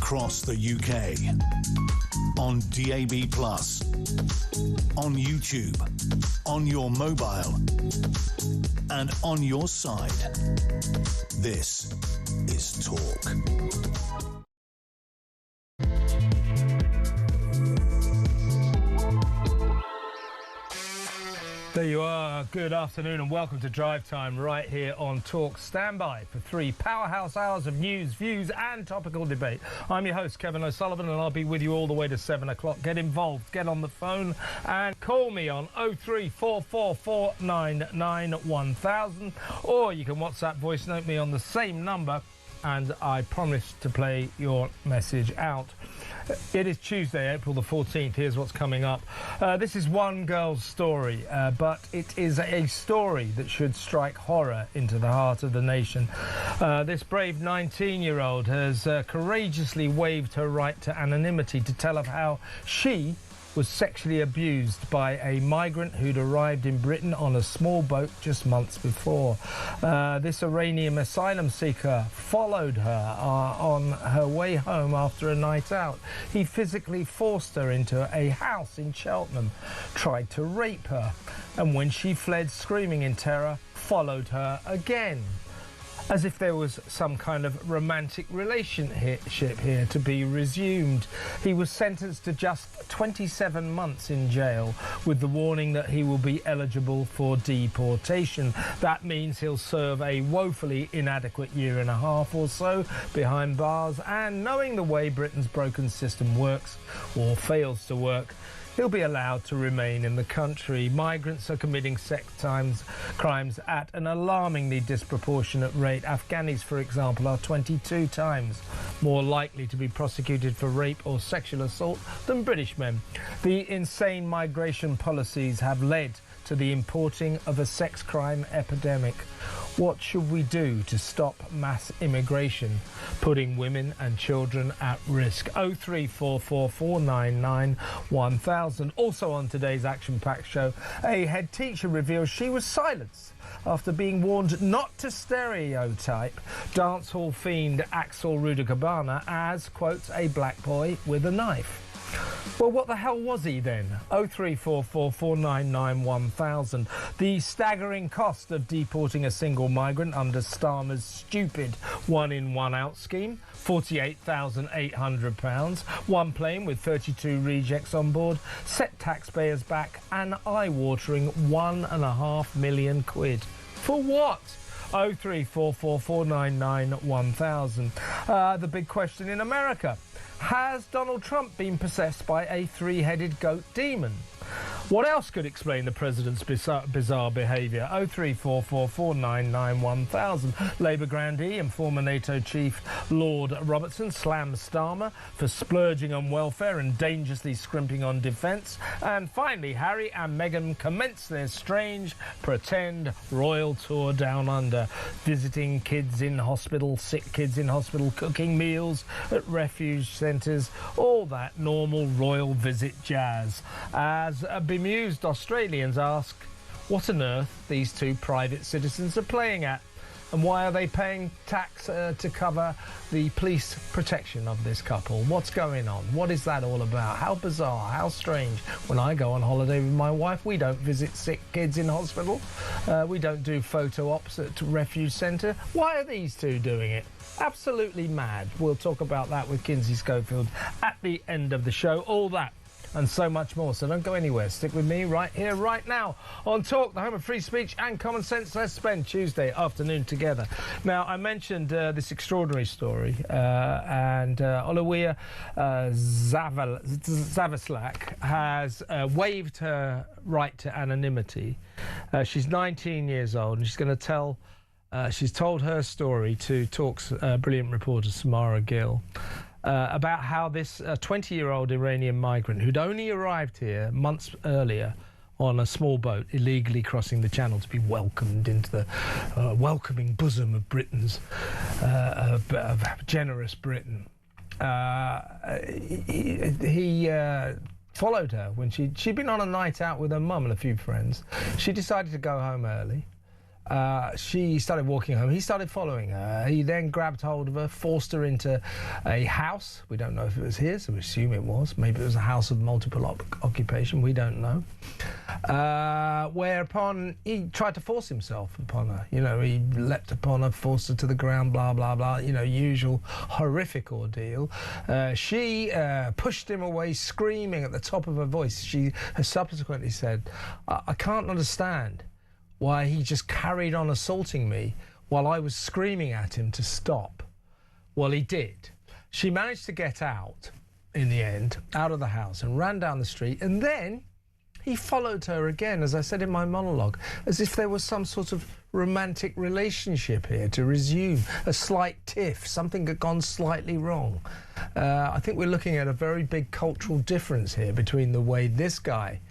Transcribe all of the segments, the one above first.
across the UK, on DAB+, on YouTube, on your mobile, and on your side. This is Talk. There you are. Good afternoon and welcome to Drive Time right here on Talk. Stand by for 3 powerhouse hours of news, views and topical debate. I'm your host, Kevin O'Sullivan, and I'll be with you all the way to 7 o'clock. Get involved, get on the phone and call me on 03444991000, or you can WhatsApp voice note me on the same number, and I promise to play your message out. It is Tuesday, April the 14th. Here's what's coming up. This is one girl's story, but it is a story that should strike horror into the heart of the nation. This brave 19-year-old has courageously waived her right to anonymity to tell of how she was sexually abused by a migrant who'd arrived in Britain on a small boat just months before. This Iranian asylum seeker followed her on her way home after a night out. He physically forced her into a house in Cheltenham, tried to rape her, and when she fled screaming in terror, followed her again. As if there was some kind of romantic relationship here to be resumed. He was sentenced to just 27 months in jail with the warning that he will be eligible for deportation. That means he'll serve a woefully inadequate year and a half or so behind bars, and knowing the way Britain's broken system works, or fails to work, he'll be allowed to remain in the country. Migrants are committing sex crimes at an alarmingly disproportionate rate. Afghanis, for example, are 22 times more likely to be prosecuted for rape or sexual assault than British men. The insane migration policies have led to the importing of a sex crime epidemic. What should we do to stop mass immigration, putting women and children at risk? 03444991000. Also on today's action-packed show, a head teacher reveals she was silenced after being warned not to stereotype dancehall fiend Axel Rudakabana as, quote, a black boy with a knife. Well, what the hell was he then? 03444991000. The staggering cost of deporting a single migrant under Starmer's stupid one-in, one-out scheme, £48,800. One plane with 32 rejects on board set taxpayers back an eye-watering £1.5 million. For what? 03444991000. The big question in America. Has Donald Trump been possessed by a three-headed goat demon? What else could explain the president's bizarre behaviour? 03444991000. Labour grandee and former NATO chief Lord Robertson slams Starmer for splurging on welfare and dangerously scrimping on defence. And finally, Harry and Meghan commence their strange pretend royal tour down under, visiting kids in hospital, sick kids in hospital, cooking meals at refuge centres, all that normal royal visit jazz. As bemused Australians ask what on earth these two private citizens are playing at, and why are they paying tax to cover the police protection of this couple? What's going on? What is that all about? How bizarre, how strange. When I go on holiday with my wife, we don't visit sick kids in hospital. We don't do photo ops at refuge centre. Why are these two doing it? Absolutely mad. We'll talk about that with Kinsey Schofield at the end of the show. All that and so much more. So don't go anywhere. Stick with me right here, right now on Talk, the home of free speech and common sense. Let's spend Tuesday afternoon together. Now, I mentioned this extraordinary story, and Oluwia Zavaslak has waived her right to anonymity. She's 19 years old, and she's going to tell... she's told her story to Talk's brilliant reporter Samara Gill about how this 20-year-old Iranian migrant who'd only arrived here months earlier on a small boat, illegally crossing the channel to be welcomed into the welcoming bosom of Britain's of generous Britain. He followed her when she'd been on a night out with her mum and a few friends. She decided to go home early. She started walking home. He started following her. He then grabbed hold of her, forced her into a house. We don't know if it was his. We assume it was. Maybe it was a house of multiple occupation. We don't know. Whereupon he tried to force himself upon her. You know, he leapt upon her, forced her to the ground, blah, blah, blah. You know, usual horrific ordeal. She pushed him away, screaming at the top of her voice. She has subsequently said, I can't understand why he just carried on assaulting me while I was screaming at him to stop. Well, he did. She managed to get out, in the end, out of the house and ran down the street, and then he followed her again, as I said in my monologue, as if there was some sort of romantic relationship here to resume, a slight tiff, something had gone slightly wrong. I think we're looking at a very big cultural difference here between the way this guy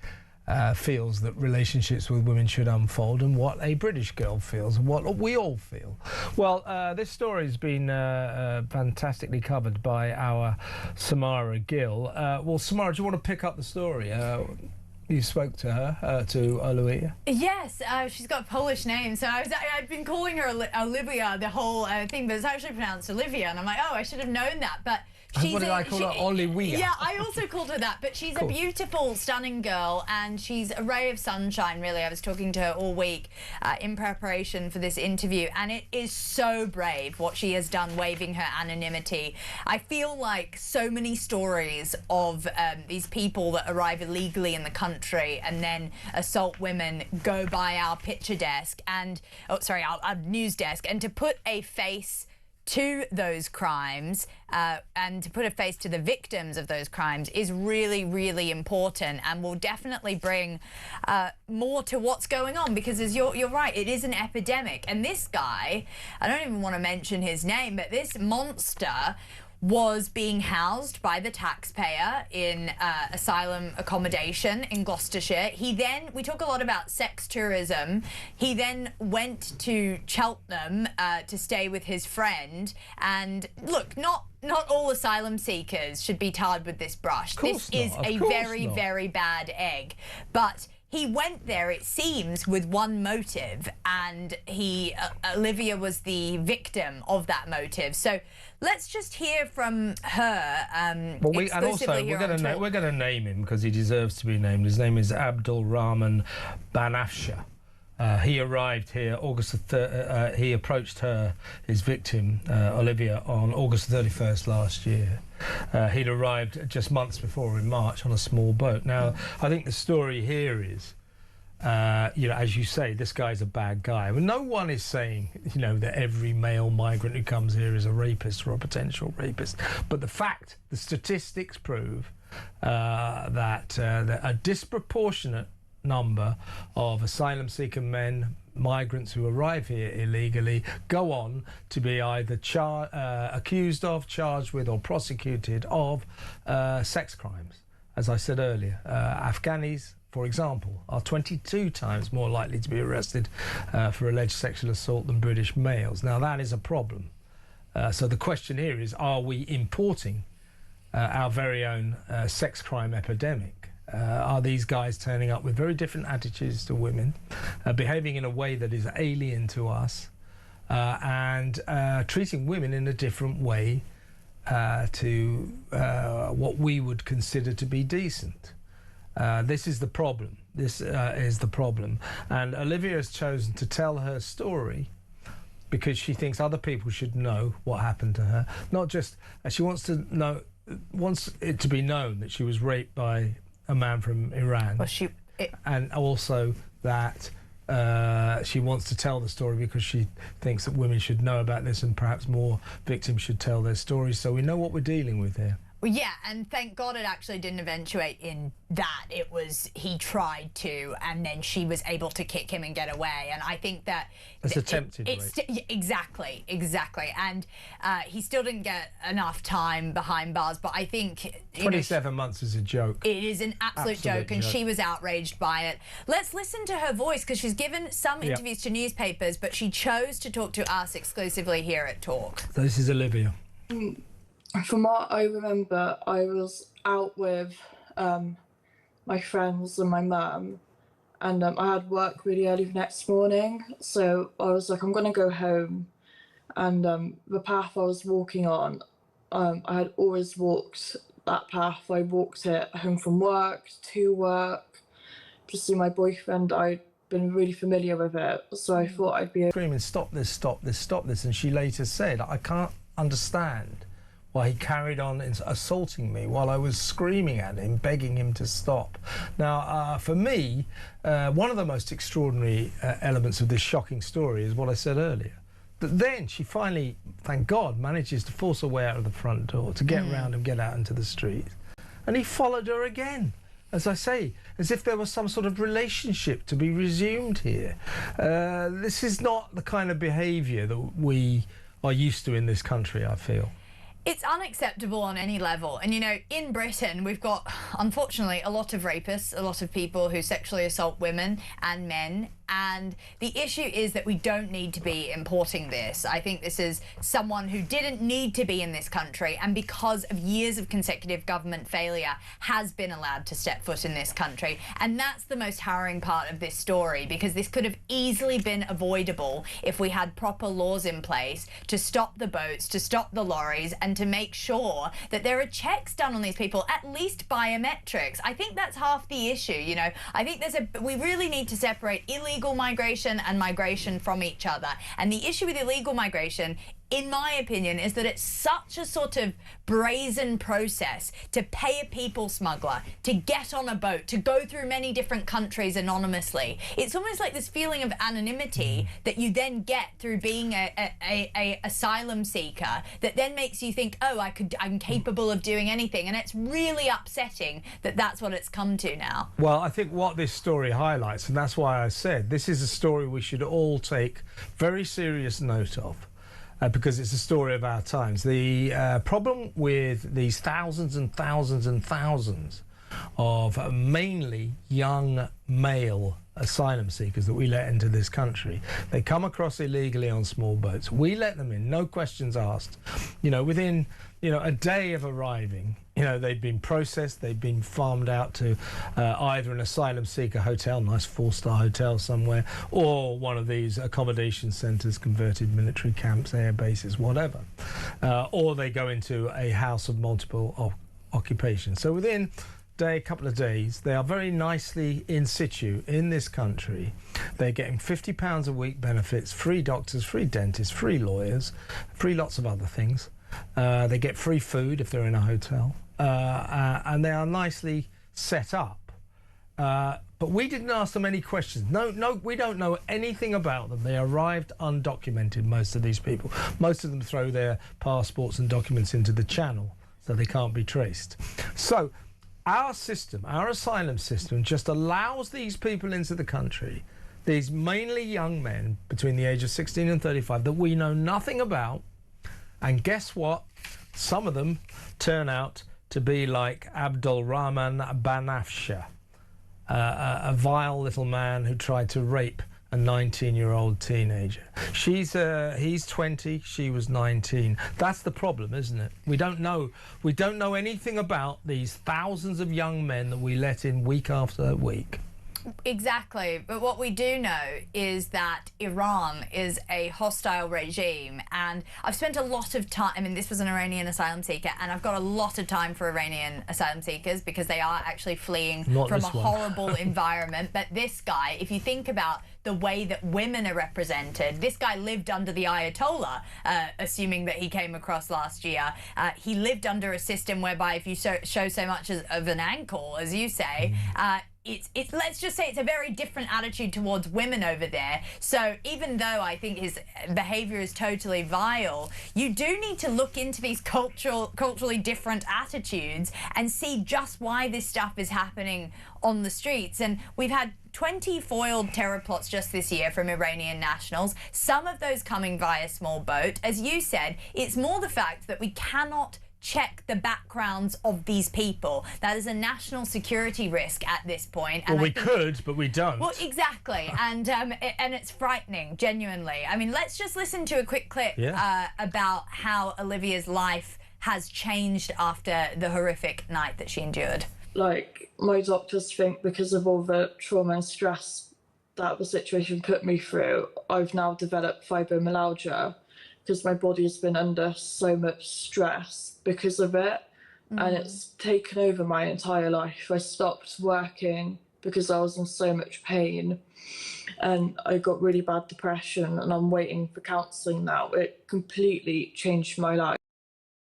feels that relationships with women should unfold and what a British girl feels, and what we all feel. Well, this story has been fantastically covered by our Samara Gill. Well, Samara, do you want to pick up the story? You spoke to her, to Olivia? Yes, she's got a Polish name, so I'd been calling her Olivia the whole thing, but it's actually pronounced Olivia, and I'm like, oh, I should have known that, but what did I call her? Olivia. Yeah, I also called her that, but she's a beautiful, stunning girl, and she's a ray of sunshine, really. I was talking to her all week in preparation for this interview, and it is so brave what she has done, waiving her anonymity. I feel like so many stories of these people that arrive illegally in the country and then assault women go by our picture desk and, our news desk, and to put a face to those crimes and to put a face to the victims of those crimes is really, really important, and will definitely bring more to what's going on, because as you're right, it is an epidemic. And this guy, I don't even want to mention his name, but this monster was being housed by the taxpayer in asylum accommodation in Gloucestershire. He then, we talk a lot about sex tourism, he then went to Cheltenham to stay with his friend. And look, not all asylum seekers should be tarred with this brush. This is a very, very bad egg. But he went there, it seems, with one motive, and Olivia was the victim of that motive. So let's just hear from her. Well, and also we're going to name him because he deserves to be named. His name is Abdul Rahman Banafsha. He arrived here he approached his victim, Olivia, on August 31st last year. He'd arrived just months before in March on a small boat. Now, I think the story here is, you know, as you say, this guy's a bad guy. Well, no one is saying, you know, that every male migrant who comes here is a rapist or a potential rapist. But the statistics prove that a disproportionate number of asylum seeker men, migrants who arrive here illegally, go on to be either accused of, charged with, or prosecuted of sex crimes. As I said earlier, Afghanis, for example, are 22 times more likely to be arrested for alleged sexual assault than British males. Now, that is a problem. So the question here is, are we importing our very own sex crime epidemic? Are these guys turning up with very different attitudes to women, behaving in a way that is alien to us, and treating women in a different way to what we would consider to be decent? This is the problem. This is the problem. And Olivia has chosen to tell her story because she thinks other people should know what happened to her. Not just, she wants it to be known that she was raped by a man from Iran. Well, and also that she wants to tell the story because she thinks that women should know about this, and perhaps more victims should tell their stories, so we know what we're dealing with here. Well, yeah, and thank God it actually didn't eventuate in that. It was, he tried to, and then she was able to kick him and get away. And I think that it's attempted rape. Exactly. And he still didn't get enough time behind bars, but I think 27 months is a joke. It is an absolute joke, and she was outraged by it. Let's listen to her voice, because she's given some interviews to newspapers, but she chose to talk to us exclusively here at Talk. So this is Olivia. From what I remember, I was out with my friends and my mum, and I had work really early the next morning. So I was like, I'm going to go home. And the path I was walking on, I had always walked that path. I walked it home from work, to work, to see my boyfriend. I'd been really familiar with it, so I thought I'd be screaming, stop this, stop this, stop this. And she later said, I can't understand why he carried on assaulting me while I was screaming at him, begging him to stop. Now, for me, one of the most extraordinary elements of this shocking story is what I said earlier. But then she finally, thank God, manages to force her way out of the front door, to get round and get out into the street. And he followed her again, as I say, as if there was some sort of relationship to be resumed here. This is not the kind of behaviour that we are used to in this country, I feel. It's unacceptable on any level. And, you know, in Britain, we've got, unfortunately, a lot of rapists, a lot of people who sexually assault women and men. And the issue is that we don't need to be importing this. I think this is someone who didn't need to be in this country, and because of years of consecutive government failure, has been allowed to step foot in this country. And that's the most harrowing part of this story, because this could have easily been avoidable if we had proper laws in place to stop the boats, to stop the lorries, and to make sure that there are checks done on these people, at least biometrics. I think that's half the issue, you know. I think we really need to separate illegal migration and migration from each other. And the issue with illegal migration, in my opinion, is that it's such a sort of brazen process to pay a people smuggler to get on a boat, to go through many different countries anonymously. It's almost like this feeling of anonymity that you then get through being a asylum seeker that then makes you think, oh, I'm capable of doing anything. And it's really upsetting that that's what it's come to now. Well, I think what this story highlights, and that's why I said this is a story we should all take very serious note of. Because it's a story of our times. The problem with these thousands and thousands and thousands of mainly young male asylum seekers that we let into this country, they come across illegally on small boats. We let them in, no questions asked. You know, within a day of arriving, they'd been processed, they'd been farmed out to either an asylum seeker hotel, nice 4-star hotel somewhere, or one of these accommodation centres, converted military camps, air bases, whatever. Or they go into a house of multiple occupations. So within a couple of days, they are very nicely in situ in this country. They're getting £50 a week benefits, free doctors, free dentists, free lawyers, free lots of other things. They get free food if they're in a hotel. And they are nicely set up. But we didn't ask them any questions. No, we don't know anything about them. They arrived undocumented, most of these people. Most of them throw their passports and documents into the channel, so they can't be traced. So our system, our asylum system, just allows these people into the country, these mainly young men between the age of 16 and 35 that we know nothing about. And guess what? Some of them turn out to be like Abdul Rahman Banafsha, a vile little man who tried to rape a 19-year-old teenager. He's 20, she was 19. That's the problem, isn't it? We don't know anything about these thousands of young men that we let in week after week. Exactly, but what we do know is that Iran is a hostile regime, and I've spent a lot of time, I mean, this was an Iranian asylum seeker, and I've got a lot of time for Iranian asylum seekers because they are actually fleeing from a horrible environment. But this guy, if you think about the way that women are represented, this guy lived under the Ayatollah, assuming that he came across last year. He lived under a system whereby if you show so much of an ankle, as you say, it's let's just say it's a very different attitude towards women over there. So even though I think his behaviour is totally vile, you do need to look into these culturally different attitudes and see just why this stuff is happening on the streets. And we've had 20 foiled terror plots just this year from Iranian nationals, some of those coming via small boat. As you said, it's more the fact that we cannot check the backgrounds of these people. That is a national security risk at this point. And well, we could, but we don't. Well, exactly. And it's frightening, genuinely. I mean, let's just listen to a quick clip about how Olivia's life has changed after the horrific night that she endured. like, my doctors think because of all the trauma and stress that the situation put me through, I've now developed fibromyalgia because my body has been under so much stress because of it. And it's taken over my entire life. I stopped working because I was in so much pain, and I got really bad depression, and I'm waiting for counselling now. It completely changed my life.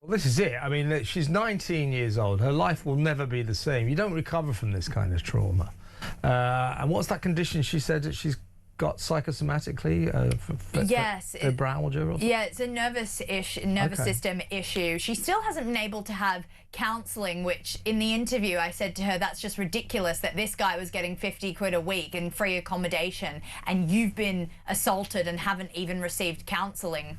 Well, this is it. I mean, she's 19 years old. Her life will never be the same. You don't recover from this kind of trauma. And what's that condition she said that she's got psychosomatically? Yes. Fibromyalgia? Yeah, it's a nervous system issue. She still hasn't been able to have counselling, which in the interview I said to her, that's just ridiculous that this guy was getting 50 quid a week and free accommodation, and you've been assaulted and haven't even received counselling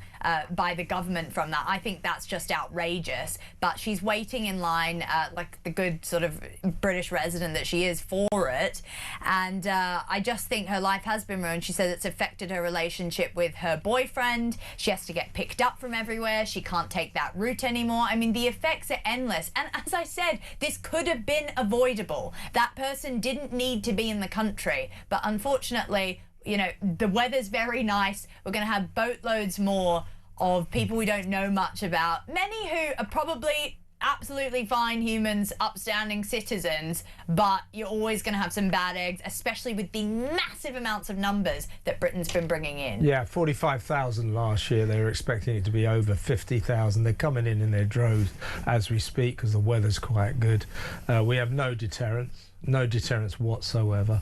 by the government from that. I think that's just outrageous. But she's waiting in line, like the good sort of British resident that she is, for it. And I just think her life has been ruined. She says it's affected her relationship with her boyfriend. She has to get picked up from everywhere. She can't take that route anymore. I mean, the effects are endless. And as I said, this could have been avoidable. That person didn't need to be in the country. But unfortunately, you know, the weather's very nice. We're going to have boatloads more of people we don't know much about. Many who are probably absolutely fine humans, upstanding citizens, but you're always going to have some bad eggs, especially with the massive amounts of numbers that Britain's been bringing in. Yeah, 45,000 last year. They were expecting it to be over 50,000. They're coming in their droves as we speak because the weather's quite good. We have no deterrence whatsoever.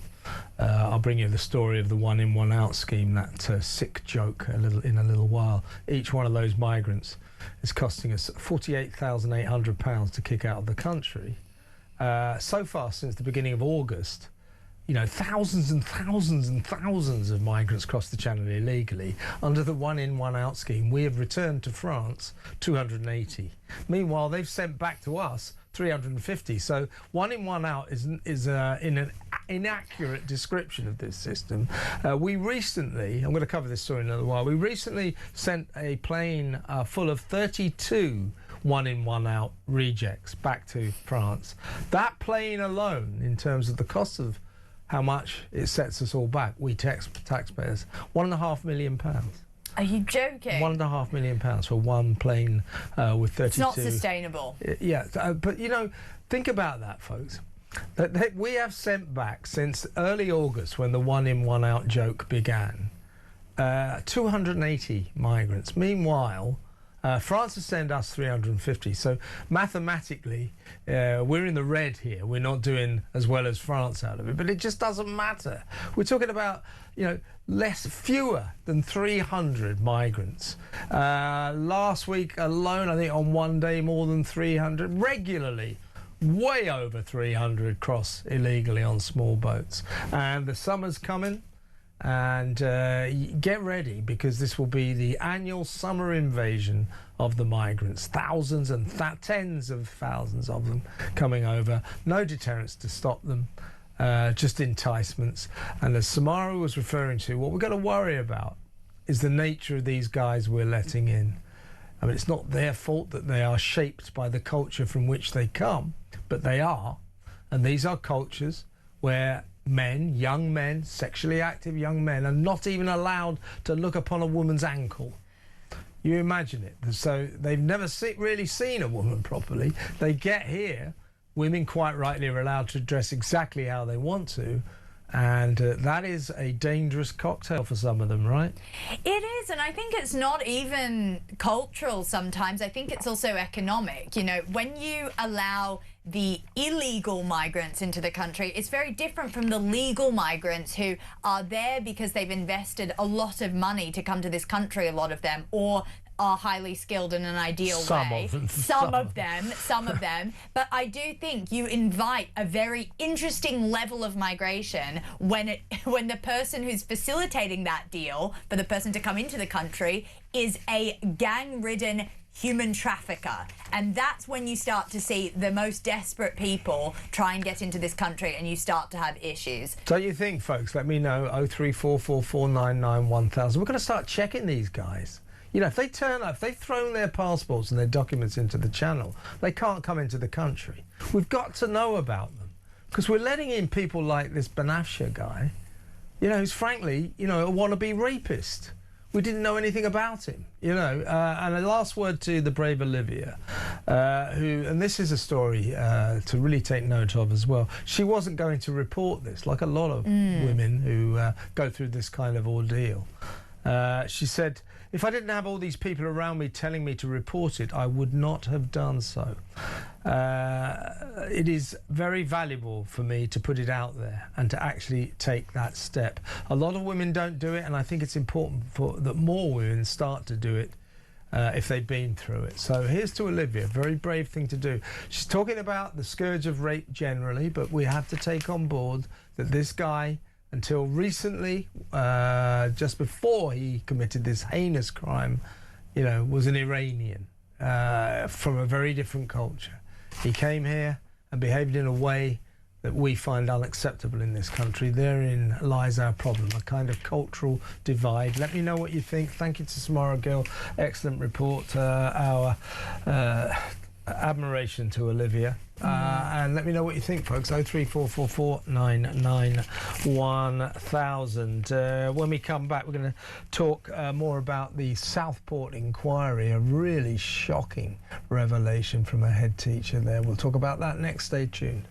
I'll bring you the story of the one in, one out scheme, that sick joke in a little while. Each one of those migrants is costing us £48,800 to kick out of the country. So far, since the beginning of August, you know, thousands and thousands and thousands of migrants crossed the channel illegally. Under the one in, one out scheme, we have returned to France 280. Meanwhile, they've sent back to us 350. So one in, one out is in an inaccurate description of this system. We recently, I'm going to cover this story in another while, we recently sent a plane full of 32 one in, one out rejects back to France. That plane alone, in terms of the cost of how much it sets us all back, we taxpayers, £1.5 million. Are you joking? £1.5 million for one plane with 32. It's not sustainable. Yeah, but you know, think about that, folks. We have sent back since early August, when the one in, one out joke began, 280 migrants. Meanwhile, France has sent us 350. So mathematically, we're in the red here. We're not doing as well as France out of it, but it just doesn't matter. We're talking about, you know, fewer than 300 migrants. Last week alone, I think on one day, more than 300. Regularly, way over 300 cross illegally on small boats. And the summer's coming. And get ready, because this will be the annual summer invasion of the migrants. Thousands and tens of thousands of them coming over. No deterrents to stop them, just enticements. And as Samara was referring to, what we've got to worry about is the nature of these guys we're letting in. I mean, it's not their fault that they are shaped by the culture from which they come, but they are. And these are cultures where men, young men, sexually active young men, are not even allowed to look upon a woman's ankle. You imagine it. So they've never really seen a woman properly. They get here, women quite rightly are allowed to dress exactly how they want to, and that is a dangerous cocktail for some of them, right? It is, and I think it's not even cultural sometimes. I think it's also economic. You know, when you allow the illegal migrants into the country, it's very different from the legal migrants who are there because they've invested a lot of money to come to this country, a lot of them, or are highly skilled in an ideal way. Some of them. But I do think you invite a very interesting level of migration when the person who's facilitating that deal for the person to come into the country is a gang-ridden human trafficker. And that's when you start to see the most desperate people try and get into this country, and you start to have issues. So you think, folks, let me know, 03444991000. We're going to start checking these guys. You know, if they turn up, if they've thrown their passports and their documents into the channel, they can't come into the country. We've got to know about them. Because we're letting in people like this Banafsha guy, you know, who's frankly, you know, a wannabe rapist. We didn't know anything about him, you know. And a last word to the brave Olivia, who, and this is a story to really take note of as well. She wasn't going to report this, like a lot of women who go through this kind of ordeal. She said, if I didn't have all these people around me telling me to report it, I would not have done so. It is very valuable for me to put it out there and to actually take that step. A lot of women don't do it, and I think it's important that more women start to do it if they've been through it. So here's to Olivia, very brave thing to do. She's talking about the scourge of rape generally, but we have to take on board that this guy, until recently, just before he committed this heinous crime, you know, was an Iranian from a very different culture. He came here and behaved in a way that we find unacceptable in this country. Therein lies our problem, a kind of cultural divide. Let me know what you think. Thank you to Samara Gill. Excellent report. Our admiration to Olivia. And let me know what you think, folks. 03444 991 when we come back, we're going to talk more about the Southport inquiry, a really shocking revelation from a head teacher there. We'll talk about that next. Stay tuned.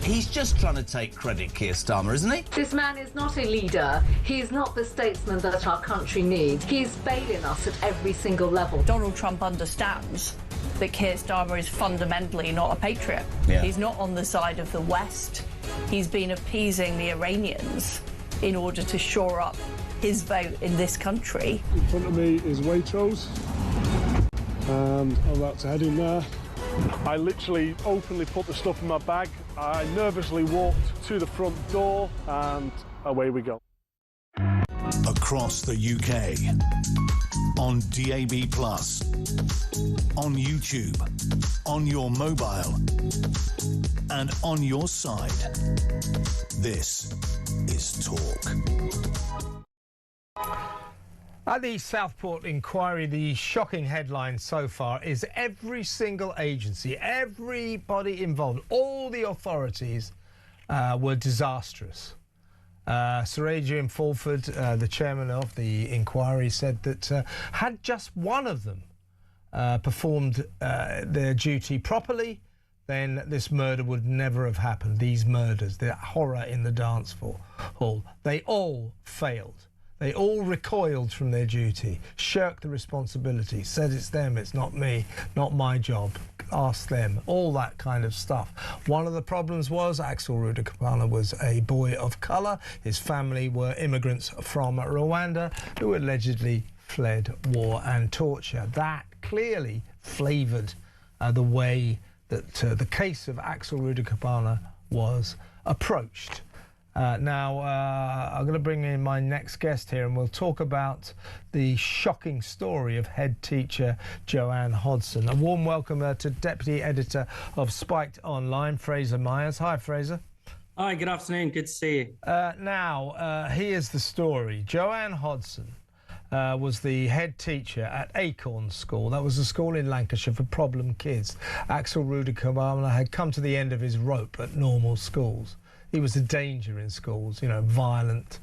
He's just trying to take credit, Keir Starmer, isn't he? This man is not a leader. He's not the statesman that our country needs. He's failing us at every single level. Donald Trump understands that Keir Starmer is fundamentally not a patriot. Yeah. He's not on the side of the West. He's been appeasing the Iranians in order to shore up his vote in this country. In front of me is Waitrose, and I'm about to head in there. I literally openly put the stuff in my bag. I nervously walked to the front door, and away we go. Across the UK, on DAB+, on YouTube, on your mobile, and on your side. This is Talk. At the Southport inquiry, the shocking headline so far is every single agency, everybody involved, all the authorities were disastrous. Sir Adrian Fulford, the chairman of the inquiry, said that had just one of them performed their duty properly, then this murder would never have happened. These murders, the horror in the dance hall, they all failed. They all recoiled from their duty, shirked the responsibility, said it's them, it's not me, not my job, ask them, all that kind of stuff. One of the problems was Axel Rudakapana was a boy of colour. His family were immigrants from Rwanda who allegedly fled war and torture. That clearly flavoured the way that the case of Axel Rudakapana was approached. Now, I'm going to bring in my next guest here and we'll talk about the shocking story of head teacher Joanne Hodson. A warm welcome to Deputy Editor of Spiked Online, Fraser Myers. Hi, Fraser. Hi, good afternoon. Good to see you. Now, here's the story. Joanne Hodson was the head teacher at Acorn School. That was a school in Lancashire for problem kids. Axel Rudakapana had come to the end of his rope at normal schools. He was a danger in schools, you know, violent,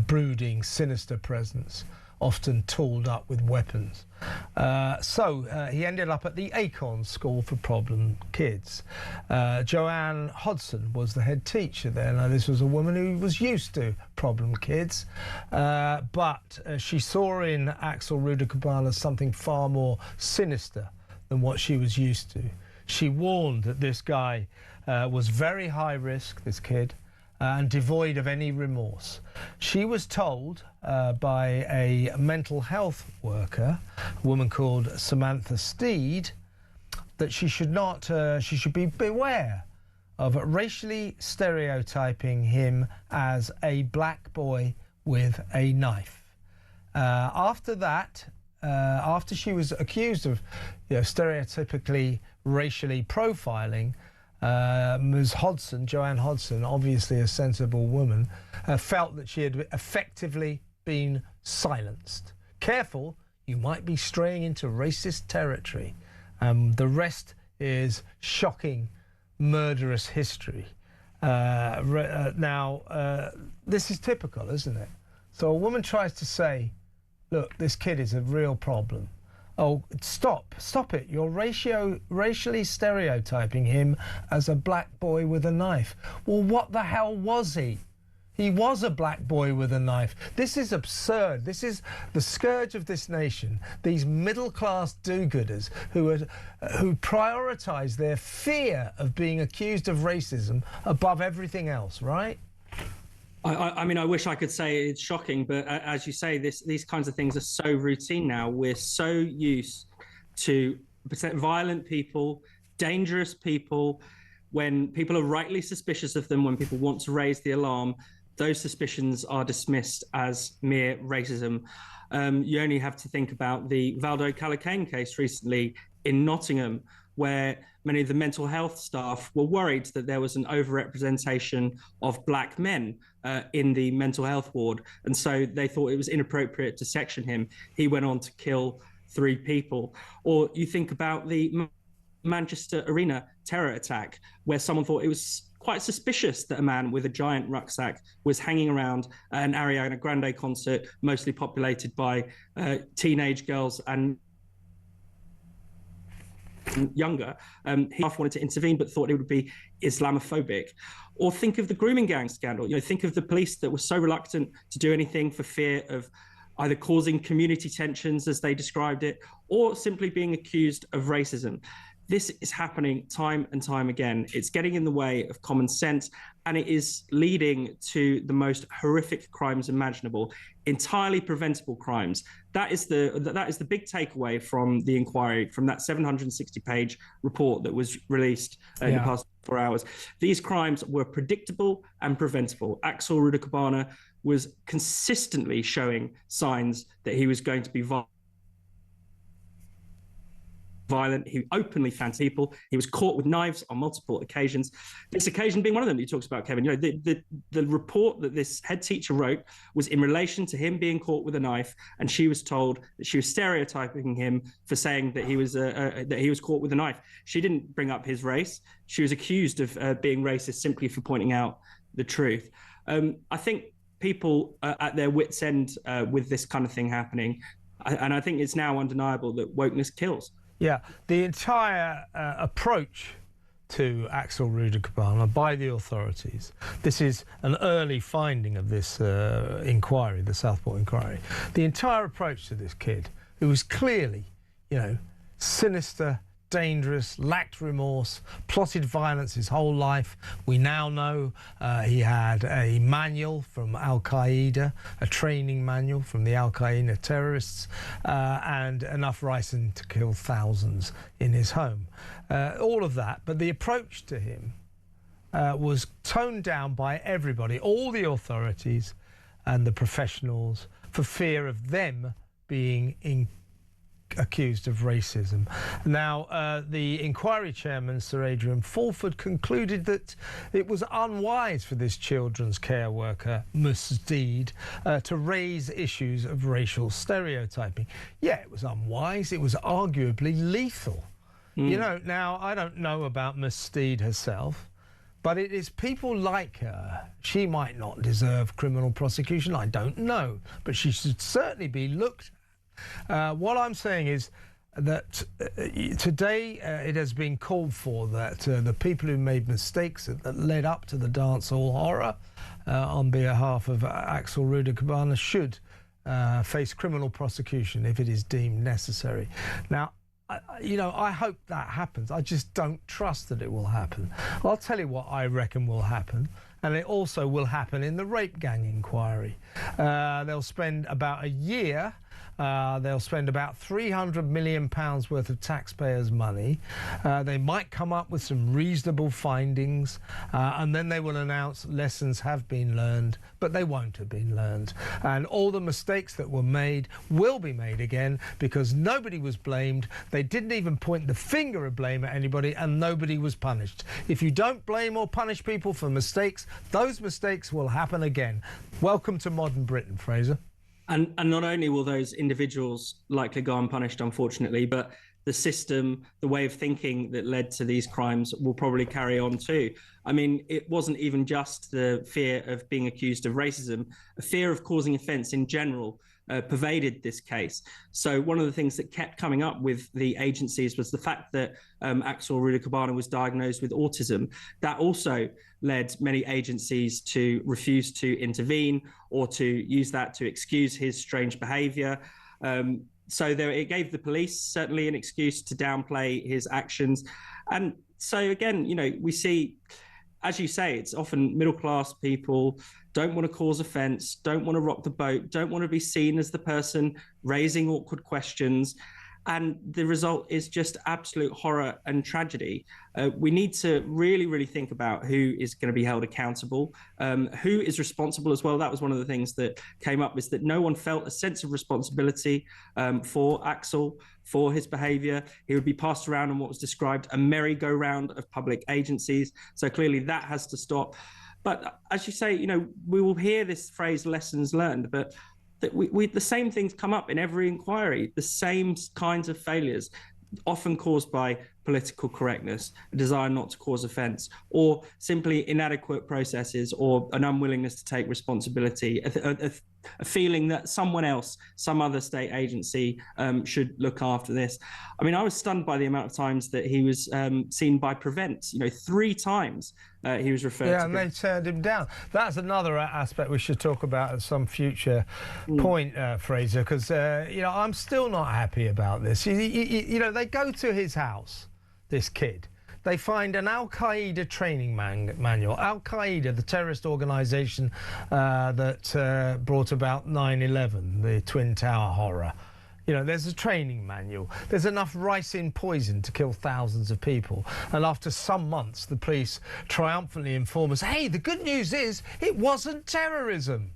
brooding, sinister presence, often tooled up with weapons. So he ended up at the Acorn School for Problem Kids. Joanne Hodson was the head teacher there. Now, this was a woman who was used to problem kids, but she saw in Axel Rudakapana something far more sinister than what she was used to. She warned that this guy was very high risk, this kid, and devoid of any remorse. She was told by a mental health worker, a woman called Samantha Steed, that she should be beware of racially stereotyping him as a black boy with a knife. After that, after she was accused of, you know, stereotypically racially profiling, Ms. Hodson, Joanne Hodson, obviously a sensible woman, felt that she had effectively been silenced. Careful, you might be straying into racist territory. The rest is shocking, murderous history. Now, this is typical, isn't it? So a woman tries to say, look, this kid is a real problem. Oh, stop it. You're racially stereotyping him as a black boy with a knife. Well, what the hell was he? He was a black boy with a knife. This is absurd. This is the scourge of this nation. These middle-class do-gooders who prioritise their fear of being accused of racism above everything else, right? I mean, I wish I could say it's shocking, but as you say, these kinds of things are so routine now. We're so used to violent people, dangerous people. When people are rightly suspicious of them, when people want to raise the alarm, those suspicions are dismissed as mere racism. You only have to think about the Valdo Calacane case recently in Nottingham, where many of the mental health staff were worried that there was an overrepresentation of black men in the mental health ward. And so they thought it was inappropriate to section him. He went on to kill 3 people. Or you think about the Manchester Arena terror attack, where someone thought it was quite suspicious that a man with a giant rucksack was hanging around an Ariana Grande concert, mostly populated by teenage girls and younger. He half wanted to intervene but thought it would be Islamophobic. Or think of the grooming gang scandal. You know, think of the police that were so reluctant to do anything for fear of either causing community tensions, as they described it, or simply being accused of racism. This is happening time and time again. It's getting in the way of common sense, and it is leading to the most horrific crimes imaginable, entirely preventable crimes. That is the big takeaway from the inquiry, from that 760-page report that was released in the past 4 hours. These crimes were predictable and preventable. Axel Rudakapana was consistently showing signs that he was going to be violent. He openly fanned people. He was caught with knives on multiple occasions. This occasion being one of them that you talked about, Kevin. You know, the report that this head teacher wrote was in relation to him being caught with a knife, and she was told that she was stereotyping him for saying that he was caught with a knife. She didn't bring up his race. She was accused of being racist simply for pointing out the truth. I think people are at their wits' end with this kind of thing happening, and I think it's now undeniable that wokeness kills. Yeah, the entire approach to Axel Rudakabana by the authorities. This is an early finding of this inquiry, the Southport inquiry. The entire approach to this kid, who was clearly, you know, sinister, dangerous, lacked remorse, plotted violence his whole life. We now know he had a manual from Al-Qaeda, a training manual from the Al-Qaeda terrorists, and enough ricin to kill thousands in his home. All of that, but the approach to him was toned down by everybody, all the authorities and the professionals, for fear of them being accused of racism. Now, the inquiry chairman, Sir Adrian Fulford, concluded that it was unwise for this children's care worker, Ms. Deed, to raise issues of racial stereotyping. Yeah, it was unwise. It was arguably lethal. You know, now, I don't know about Ms. Steed herself, but it is people like her. She might not deserve criminal prosecution, I don't know, but she should certainly be looked at. What I'm saying is that today it has been called for that the people who made mistakes that led up to the dancehall horror on behalf of Axel Rudakabana should face criminal prosecution if it is deemed necessary. Now, you know, I hope that happens. I just don't trust that it will happen. I'll tell you what I reckon will happen, and it also will happen in the rape gang inquiry. They'll spend about a year. They'll spend about £300 million worth of taxpayers' money. They might come up with some reasonable findings, and then they will announce lessons have been learned, but they won't have been learned. And all the mistakes that were made will be made again, because nobody was blamed. They didn't even point the finger of blame at anybody, and nobody was punished. If you don't blame or punish people for mistakes, those mistakes will happen again. Welcome to modern Britain, Fraser. And not only will those individuals likely go unpunished, unfortunately, but the system, the way of thinking that led to these crimes will probably carry on too. I mean, it wasn't even just the fear of being accused of racism, a fear of causing offence in general pervaded this case. So one of the things that kept coming up with the agencies was the fact that Axel Rudakabana was diagnosed with autism. That also led many agencies to refuse to intervene or to use that to excuse his strange behaviour. So it gave the police certainly an excuse to downplay his actions. And so again, you know, we see, as you say, it's often middle-class people, don't want to cause offence, don't want to rock the boat, don't want to be seen as the person raising awkward questions. And the result is just absolute horror and tragedy. We need to really, really think about who is going to be held accountable, who is responsible as well. That was one of the things that came up, is that no one felt a sense of responsibility for Axel, for his behaviour. He would be passed around on what was described a merry-go-round of public agencies. So clearly that has to stop. But as you say, you know, we will hear this phrase lessons learned, but that the same things come up in every inquiry, the same kinds of failures, often caused by political correctness, a desire not to cause offence, or simply inadequate processes, or an unwillingness to take responsibility, a feeling that someone else, some other state agency should look after this. I mean, I was stunned by the amount of times that he was seen by Prevent. You know, 3 times he was referred to. Yeah, and they turned him down. That's another aspect we should talk about at some future point, Fraser, because, you know, I'm still not happy about this. You know, they go to his house, this kid. They find an Al-Qaeda training manual. Al-Qaeda, the terrorist organisation that brought about 9/11, the Twin Tower horror. You know, there's a training manual. There's enough ricin poison to kill thousands of people. And after some months, the police triumphantly inform us, hey, the good news is it wasn't terrorism.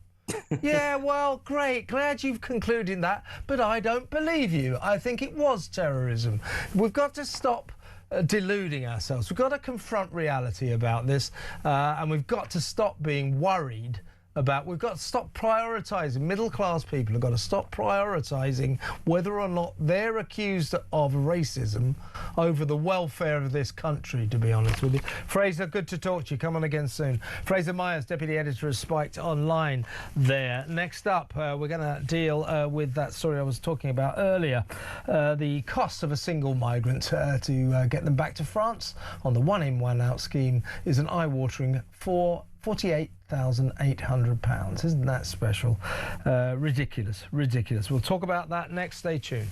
Yeah, well, great. Glad you've concluded that. But I don't believe you. I think it was terrorism. We've got to stop deluding ourselves. We've got to confront reality about this, and we've got to stop being worried about we've got to stop prioritising. Middle-class people have got to stop prioritising whether or not they're accused of racism over the welfare of this country, to be honest with you. Fraser, good to talk to you. Come on again soon. Fraser Myers, Deputy Editor of Spiked Online there. Next up, we're going to deal with that story I was talking about earlier. The cost of a single migrant to get them back to France on the one-in, one-out scheme is an eye-watering £48,800. Isn't that special? Ridiculous, ridiculous. We'll talk about that next. Stay tuned.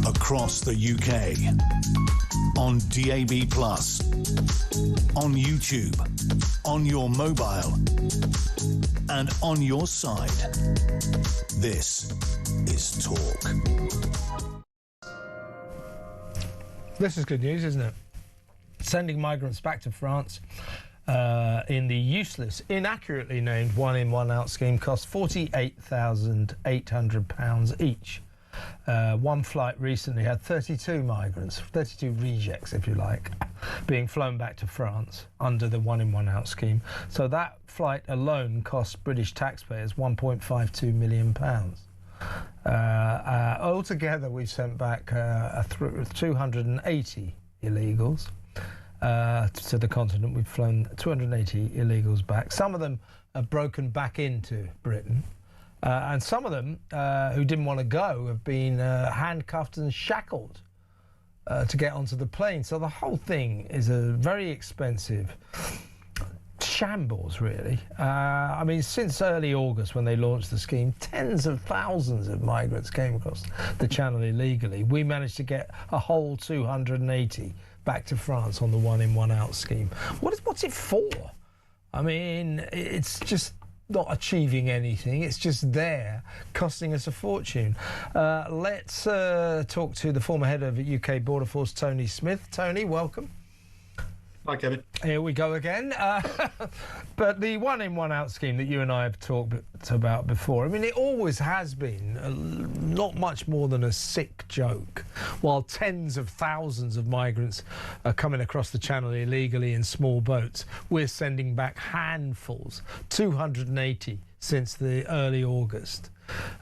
Across the UK, on DAB+, on YouTube, on your mobile, and on your side. This is Talk. This is good news, isn't it? Sending migrants back to France in the useless, inaccurately named one-in, one-out scheme costs £48,800 each. One flight recently had 32 migrants, 32 rejects, if you like, being flown back to France under the one-in, one-out scheme. So that flight alone cost British taxpayers £1.52 million. Altogether, we've sent back 280 illegals to the continent. We've flown 280 illegals back. Some of them have broken back into Britain. And some of them who didn't want to go have been handcuffed and shackled to get onto the plane. So the whole thing is a very expensive shambles, really. I mean, since early August, when they launched the scheme, tens of thousands of migrants came across the channel illegally. We managed to get a whole 280 back to France on the one-in, one-out scheme. What's it for? I mean, it's just not achieving anything. It's just there, costing us a fortune. Let's talk to the former head of UK Border Force, Tony Smith. Tony, welcome. Hi, Kevin. Here we go again. But the one in, one out scheme that you and I have talked about before, I mean, it always has been not much more than a sick joke. While tens of thousands of migrants are coming across the channel illegally in small boats, we're sending back handfuls, 280 since the early August.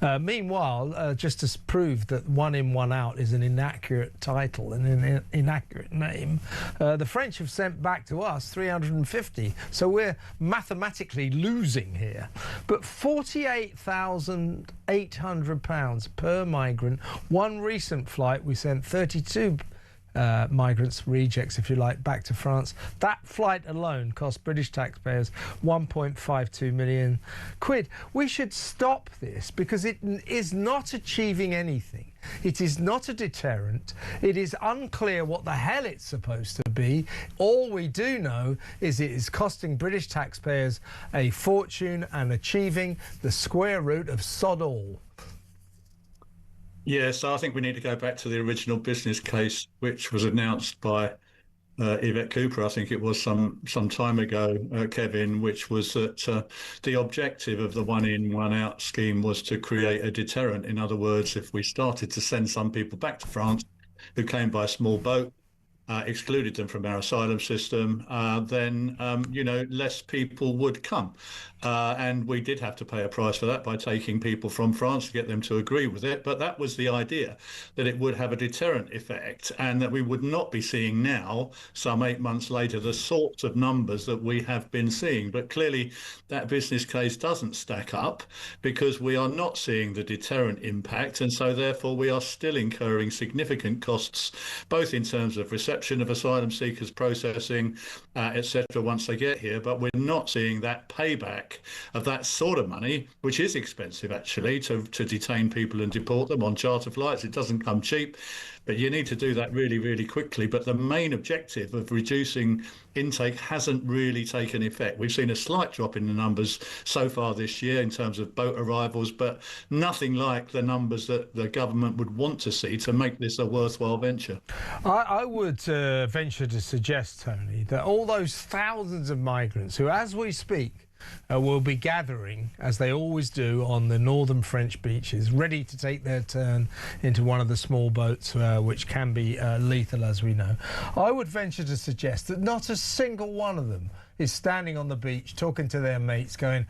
Meanwhile, just to prove that one in, one out is an inaccurate title and an inaccurate name, the French have sent back to us 350. So we're mathematically losing here. But £48,800 per migrant. One recent flight, we sent 32 migrants, rejects if you like, back to France. That flight alone cost British taxpayers 1.52 million quid. We should stop this because it is not achieving anything. It is not a deterrent. It is unclear what the hell it's supposed to be. All we do know is it is costing British taxpayers a fortune and achieving the square root of sod all. Yeah, so I think we need to go back to the original business case, which was announced by Yvette Cooper, I think it was some time ago, Kevin, which was that the objective of the one in, one out scheme was to create a deterrent. In other words, if we started to send some people back to France who came by a small boat, excluded them from our asylum system, then, less people would come. And we did have to pay a price for that by taking people from France to get them to agree with it. But that was the idea, that it would have a deterrent effect and that we would not be seeing now, some 8 months later, the sorts of numbers that we have been seeing. But clearly that business case doesn't stack up because we are not seeing the deterrent impact. And so therefore we are still incurring significant costs, both in terms of reception of asylum seekers, processing, etc. once they get here. But we're not seeing that payback of that sort of money, which is expensive actually to detain people and deport them on charter flights. It doesn't come cheap, but you need to do that really, really quickly. But the main objective of reducing intake hasn't really taken effect. We've seen a slight drop in the numbers so far this year in terms of boat arrivals, but nothing like the numbers that the government would want to see to make this a worthwhile venture. I would venture to suggest, Tony, that all those thousands of migrants who, as we speak, will be gathering, as they always do, on the northern French beaches, ready to take their turn into one of the small boats, which can be lethal, as we know. I would venture to suggest that not a single one of them is standing on the beach talking to their mates going,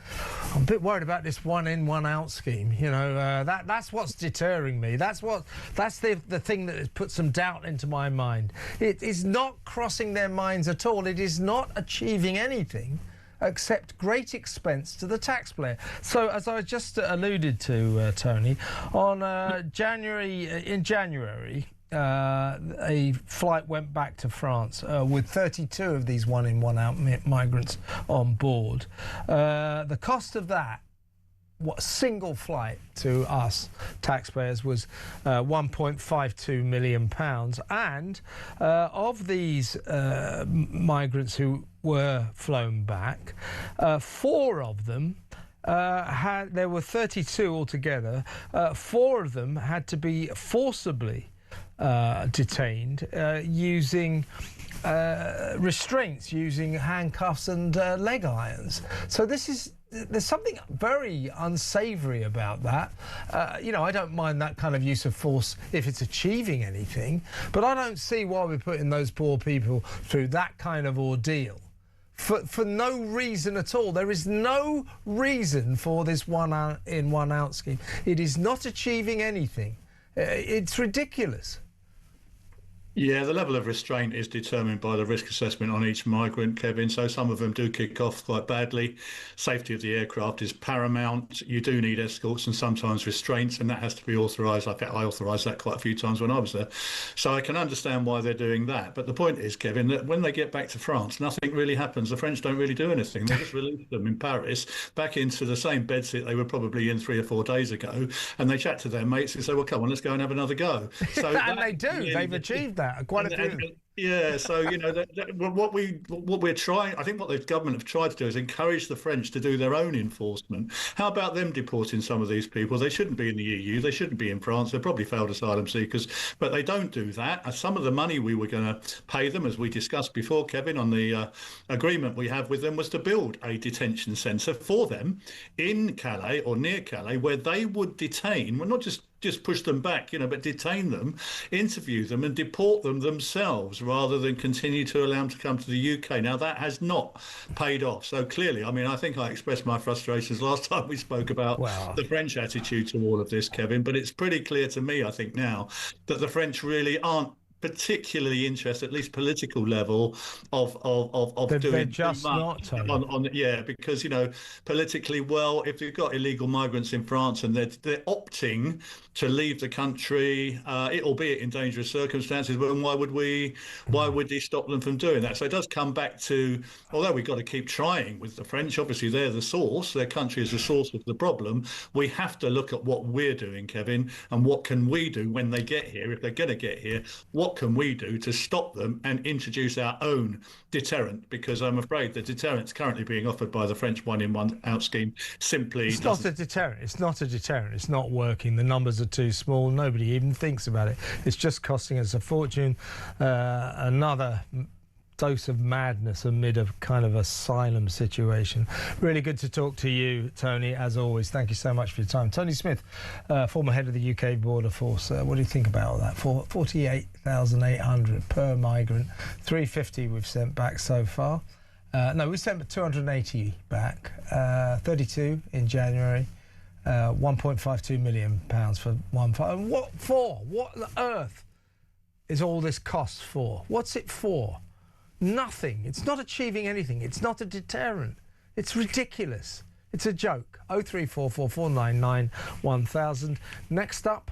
I'm a bit worried about this one in, one out scheme. You know, that's what's deterring me. That's the thing that has put some doubt into my mind. It is not crossing their minds at all. It is not achieving anything except great expense to the taxpayer. So, as I just alluded to, Tony, on January, a flight went back to France with 32 of these one in, one out migrants on board. The cost of that, what single flight to us taxpayers, was £1.52 million, and of these migrants who were flown back, 4 of them there were 32 altogether. 4 of them had to be forcibly detained using restraints, using handcuffs and leg irons. So there's something very unsavoury about that. I don't mind that kind of use of force if it's achieving anything, but I don't see why we're putting those poor people through that kind of ordeal for no reason at all. There is no reason for this one in, one out scheme. It is not achieving anything. It's ridiculous. Yeah, the level of restraint is determined by the risk assessment on each migrant, Kevin. So some of them do kick off quite badly. Safety of the aircraft is paramount. You do need escorts and sometimes restraints, and that has to be authorised. I think I authorised that quite a few times when I was there. So I can understand why they're doing that. But the point is, Kevin, that when they get back to France, nothing really happens. The French don't really do anything. They just release them in Paris back into the same bedsit they were probably in 3 or 4 days ago, and they chat to their mates and say, well, come on, let's go and have another go. So and they do. They've achieved that. Quite a few. Yeah, so what we're trying, I think what the government have tried to do is encourage the French to do their own enforcement. How about them deporting some of these people? They shouldn't be in the EU, they shouldn't be in France. They're probably failed asylum seekers, but they don't do that. Some of the money we were going to pay them, as we discussed before, Kevin, on the agreement we have with them, was to build a detention centre for them in Calais or near Calais, where they would detain, well, not just push them back, but detain them, interview them and deport them themselves rather than continue to allow them to come to the UK. Now, that has not paid off. So clearly, I think I expressed my frustrations last time we spoke about the French attitude to all of this, Kevin, but it's pretty clear to me, I think now, that the French really aren't particularly interested, at least political level, of doing just too much because politically, well, if you've got illegal migrants in France and they're opting to leave the country, albeit in dangerous circumstances, but why would they stop them from doing that? So it does come back to, although we've got to keep trying with the French, obviously they're the source, their country is the source of the problem. We have to look at what we're doing, Kevin, and what can we do when they get here, if they're going to get here. What can we do to stop them and introduce our own deterrent? Because I'm afraid the deterrent currently being offered by the French one-in, one-out scheme simply It's not a deterrent. It's not a deterrent. It's not working. The numbers are too small. Nobody even thinks about it. It's just costing us a fortune. Another dose of madness amid a kind of asylum situation. Really good to talk to you, Tony, as always. Thank you so much for your time. Tony Smith, former head of the UK Border Force. What do you think about all that? 48,800 per migrant, 350 we've sent back so far. No, we sent 280 back, 32 in January, 1.52 million pounds for one. What for? What on earth is all this cost for? What's it for? Nothing. It's not achieving anything. It's not a deterrent. It's ridiculous. It's a joke. 0344 499 1000. Next up,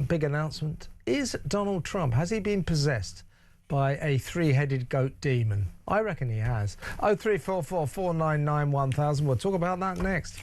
big announcement. Is Donald Trump, has he been possessed by a three-headed goat demon? I reckon he has. 0344 499 1000. We'll talk about that next.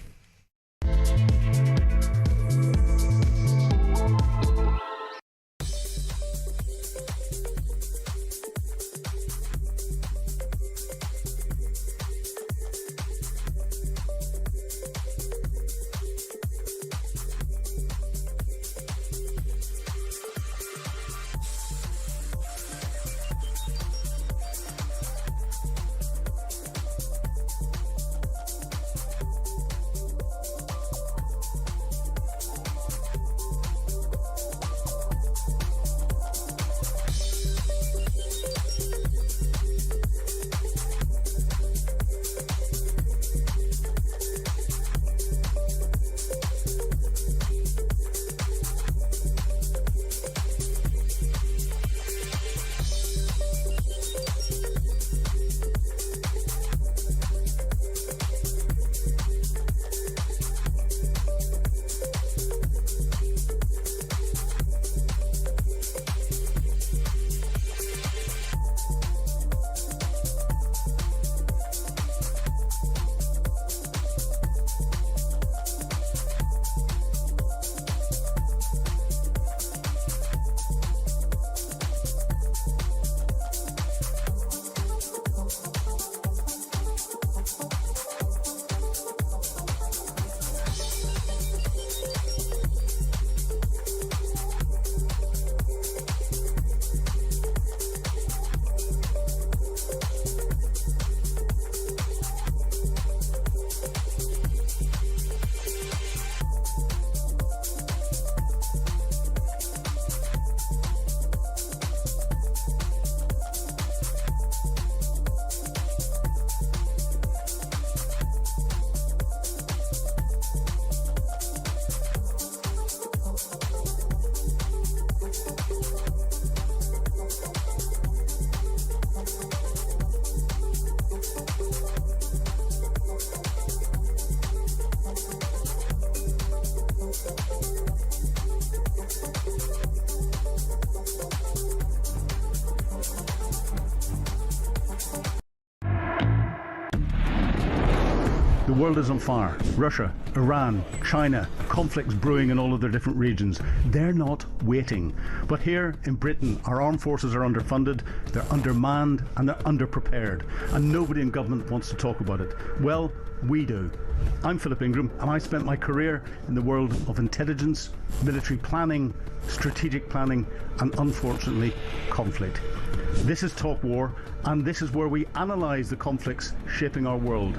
The world is on fire. Russia, Iran, China, conflicts brewing in all of their different regions. They're not waiting. But here in Britain, our armed forces are underfunded, they're undermanned, and they're underprepared. And nobody in government wants to talk about it. Well, we do. I'm Philip Ingram, and I spent my career in the world of intelligence, military planning, strategic planning, and unfortunately, conflict. This is Talk War, and this is where we analyse the conflicts shaping our world.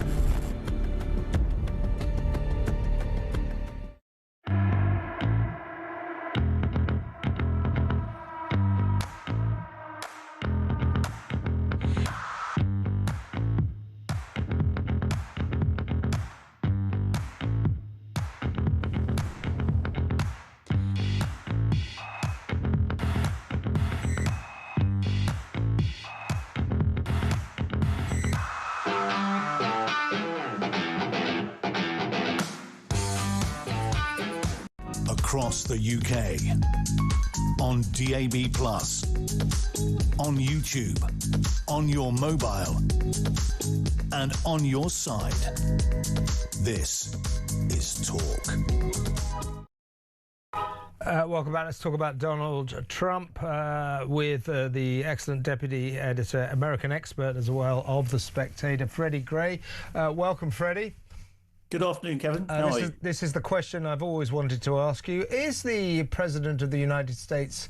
Across the UK, on DAB+, on YouTube, on your mobile, and on your side. This is Talk. Welcome back. Let's talk about Donald Trump with the excellent deputy editor, American expert as well of The Spectator, Freddie Gray. Welcome, Freddie. Good afternoon, Kevin. This is the question I've always wanted to ask you. Is the President of the United States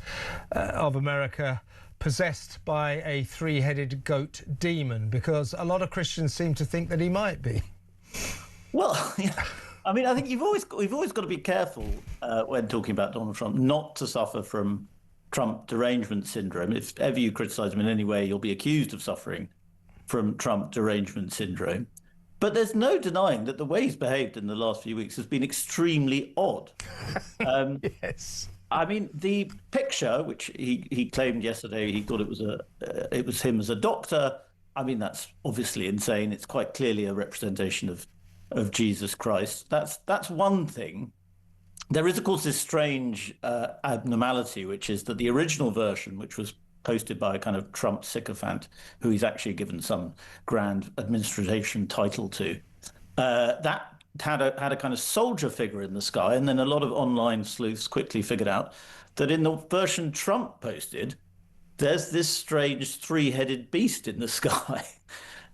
of America possessed by a three-headed goat demon? Because a lot of Christians seem to think that he might be. Well, yeah. I mean, I think we've always got to be careful when talking about Donald Trump not to suffer from Trump derangement syndrome. If ever you criticise him in any way, you'll be accused of suffering from Trump derangement syndrome. But there's no denying that the way he's behaved in the last few weeks has been extremely odd. Yes. I mean, the picture, which he claimed yesterday, he thought it was him as a doctor. I mean, that's obviously insane. It's quite clearly a representation of Jesus Christ. That's one thing. There is, of course, this strange abnormality, which is that the original version, which was posted by a kind of Trump sycophant who he's actually given some grand administration title to, that had a kind of soldier figure in the sky. And then a lot of online sleuths quickly figured out that in the version Trump posted, there's this strange three-headed beast in the sky.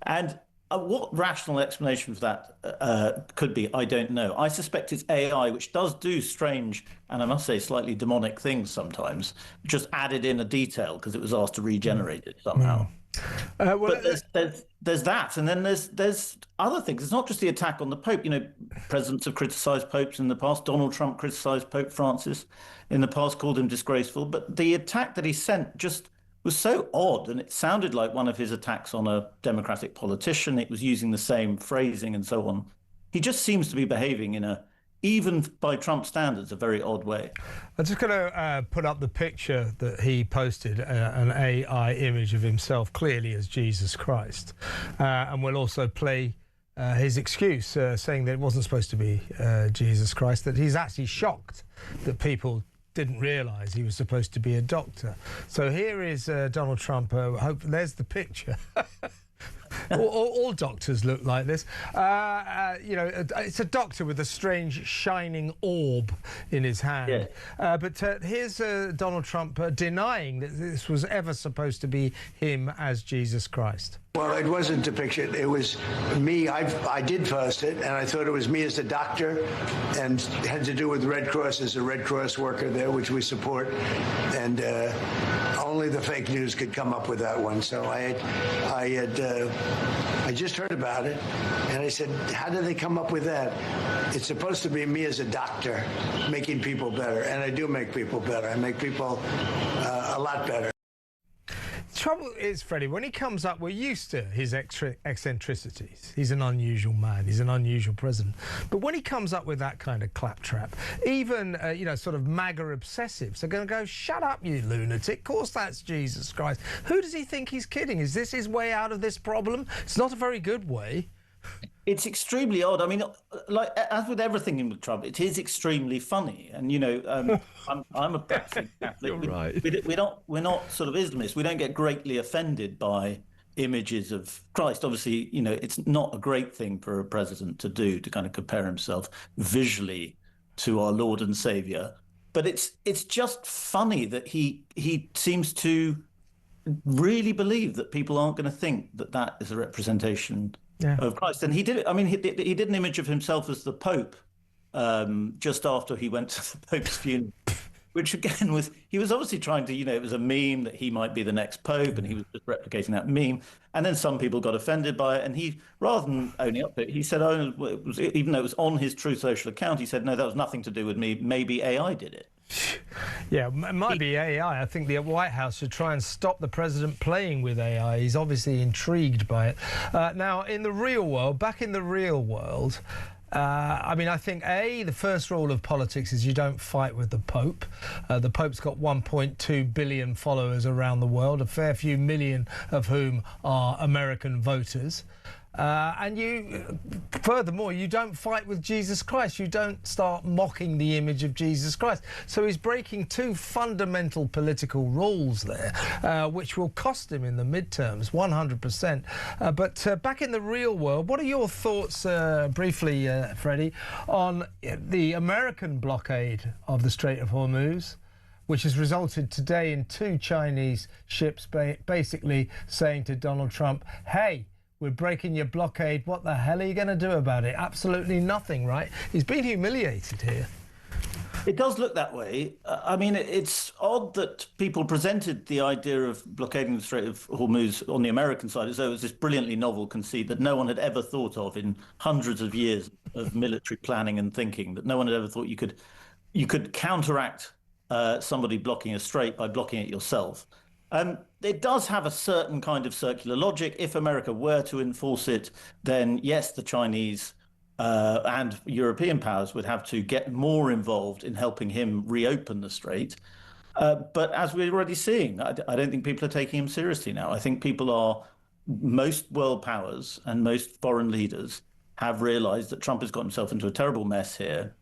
And what rational explanation for that could be, I don't know. I suspect it's AI, which does do strange, and I must say slightly demonic things sometimes, just added in a detail because it was asked to regenerate it somehow. But there's that, and then there's other things. It's not just the attack on the Pope. You know, presidents have criticised popes in the past. Donald Trump criticised Pope Francis in the past, called him disgraceful. But the attack that he sent just was so odd, and it sounded like one of his attacks on a Democratic politician. It was using the same phrasing and so on. He just seems to be behaving in a, even by Trump standards, a very odd way. I'm just going to put up the picture that he posted, an AI image of himself clearly as Jesus Christ. And we'll also play his excuse, saying that it wasn't supposed to be Jesus Christ, that he's actually shocked that people didn't realise he was supposed to be a doctor. So here is Donald Trump. There's the picture. all doctors look like this. You know, it's a doctor with a strange shining orb in his hand. Yeah. But here's Donald Trump denying that this was ever supposed to be him as Jesus Christ. Well, it wasn't depicted. It was me. I did post it, and I thought it was me as a doctor, and it had to do with Red Cross as a Red Cross worker there, which we support. And only the fake news could come up with that one. So I just heard about it, and I said, how did they come up with that? It's supposed to be me as a doctor making people better, and I do make people better. I make people a lot better. Trouble is, Freddie, when he comes up, we're used to his eccentricities. He's an unusual man. He's an unusual president. But when he comes up with that kind of claptrap, even, you know, sort of MAGA obsessives are going to go, shut up, you lunatic. Of course that's Jesus Christ. Who does he think he's kidding? Is this his way out of this problem? It's not a very good way. It's extremely odd. I mean, like, as with everything with Trump, it is extremely funny. And, you know, I'm a practicing Catholic. You're right. We're not sort of Islamists. We don't get greatly offended by images of Christ. Obviously, it's not a great thing for a president to do, to kind of compare himself visually to our Lord and Savior. But it's just funny that he seems to really believe that people aren't going to think that is a representation of Christ. And he did it. I mean, he did an image of himself as the Pope just after he went to the Pope's funeral, which again he was obviously trying to, it was a meme that he might be the next Pope, and he was just replicating that meme. And then some people got offended by it, and he, rather than owning up to it, he said, even though it was on his True Social account, he said, no, that was nothing to do with me. Maybe AI did it. Yeah, it might be AI. I think the White House should try and stop the president playing with AI. He's obviously intrigued by it. Now, in the real world, back in the real world, I think, the first rule of politics is you don't fight with the Pope. The Pope's got 1.2 billion followers around the world, a fair few million of whom are American voters. And furthermore, you don't fight with Jesus Christ. You don't start mocking the image of Jesus Christ. So he's breaking two fundamental political rules there, which will cost him in the midterms, 100%. But back in the real world, what are your thoughts, briefly, Freddie, on the American blockade of the Strait of Hormuz, which has resulted today in 2 Chinese ships basically saying to Donald Trump, hey, we're breaking your blockade. What the hell are you going to do about it? Absolutely nothing, right? He's been humiliated here. It does look that way. It's odd that people presented the idea of blockading the Strait of Hormuz on the American side as though it was this brilliantly novel conceit that no one had ever thought of in hundreds of years of military planning and thinking, that no one had ever thought you could counteract somebody blocking a strait by blocking it yourself. It does have a certain kind of circular logic. If America were to enforce it, then yes, the Chinese and European powers would have to get more involved in helping him reopen the strait. But as we're already seeing, I don't think people are taking him seriously now. I think most world powers and most foreign leaders have realized that Trump has got himself into a terrible mess here.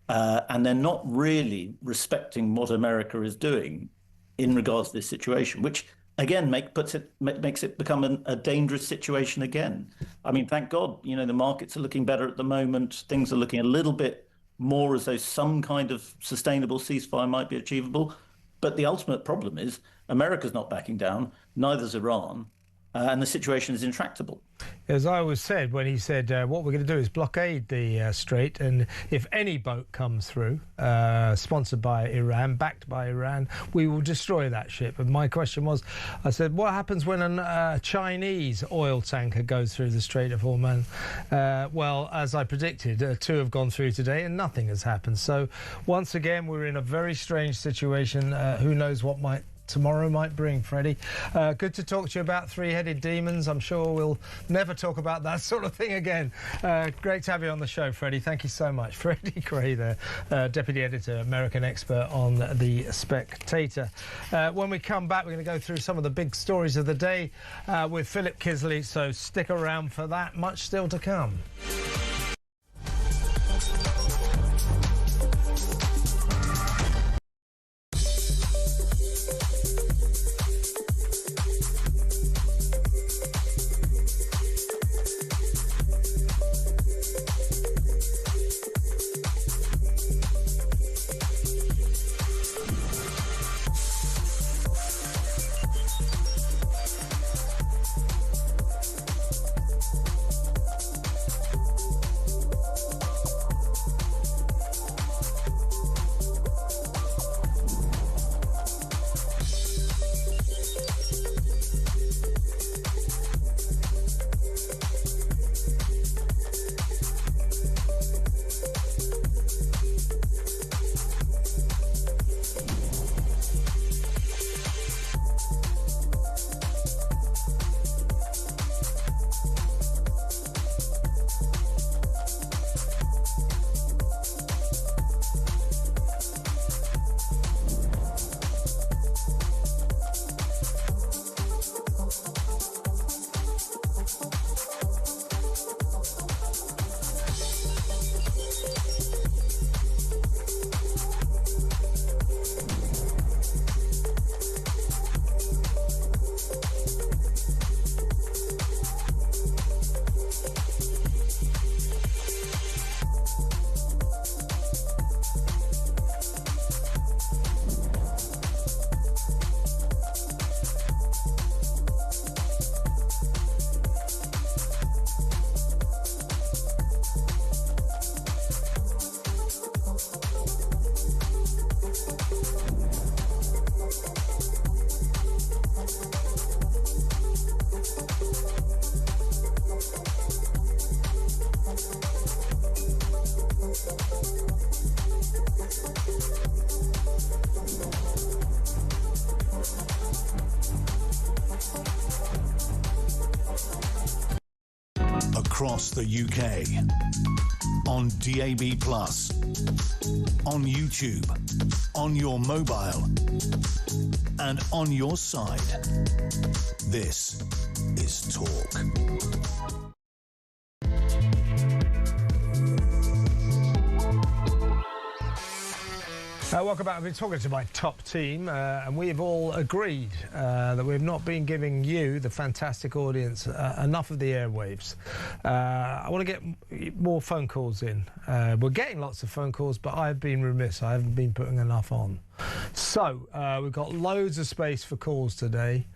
And they're not really respecting what America is doing in regards to this situation, which again makes it become a dangerous situation again. Thank God, the markets are looking better at the moment. Things are looking a little bit more as though some kind of sustainable ceasefire might be achievable. But the ultimate problem is America's not backing down, neither's Iran, and the situation is intractable. As I always said, when he said, what we're going to do is blockade the strait, and if any boat comes through, sponsored by Iran, backed by Iran, we will destroy that ship. And my question was, I said, what happens when a Chinese oil tanker goes through the Strait of Hormuz? Well, as I predicted, 2 have gone through today and nothing has happened. So once again, we're in a very strange situation. Who knows what tomorrow might bring, Freddie. Good to talk to you about three-headed demons. I'm sure we'll never talk about that sort of thing again. Great to have you on the show, Freddie. Thank you so much. Freddie Gray there, Deputy Editor, American expert on The Spectator. When we come back, we're going to go through some of the big stories of the day with Philip Kisley, so stick around for that. Much still to come. across the UK. On DAB+, on YouTube, on your mobile, and on your side. This is Talk. Welcome back. I've been talking to my top team, and we have all agreed that we've not been giving you, the fantastic audience, enough of the airwaves. I want to get more phone calls in. We're getting lots of phone calls, but I've been remiss. I haven't been putting enough on. So we've got loads of space for calls today.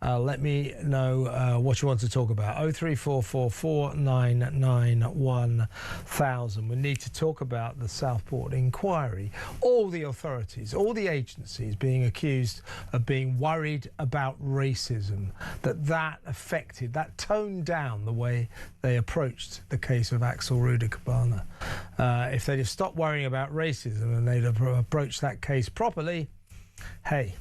Let me know what you want to talk about. 0344 499 1000. We need to talk about the Southport inquiry. All the authorities, all the agencies being accused of being worried about racism, that affected, that toned down the way they approached the case of Axel Rudikabana. If they'd have stopped worrying about racism and they'd have approached that case properly, hey,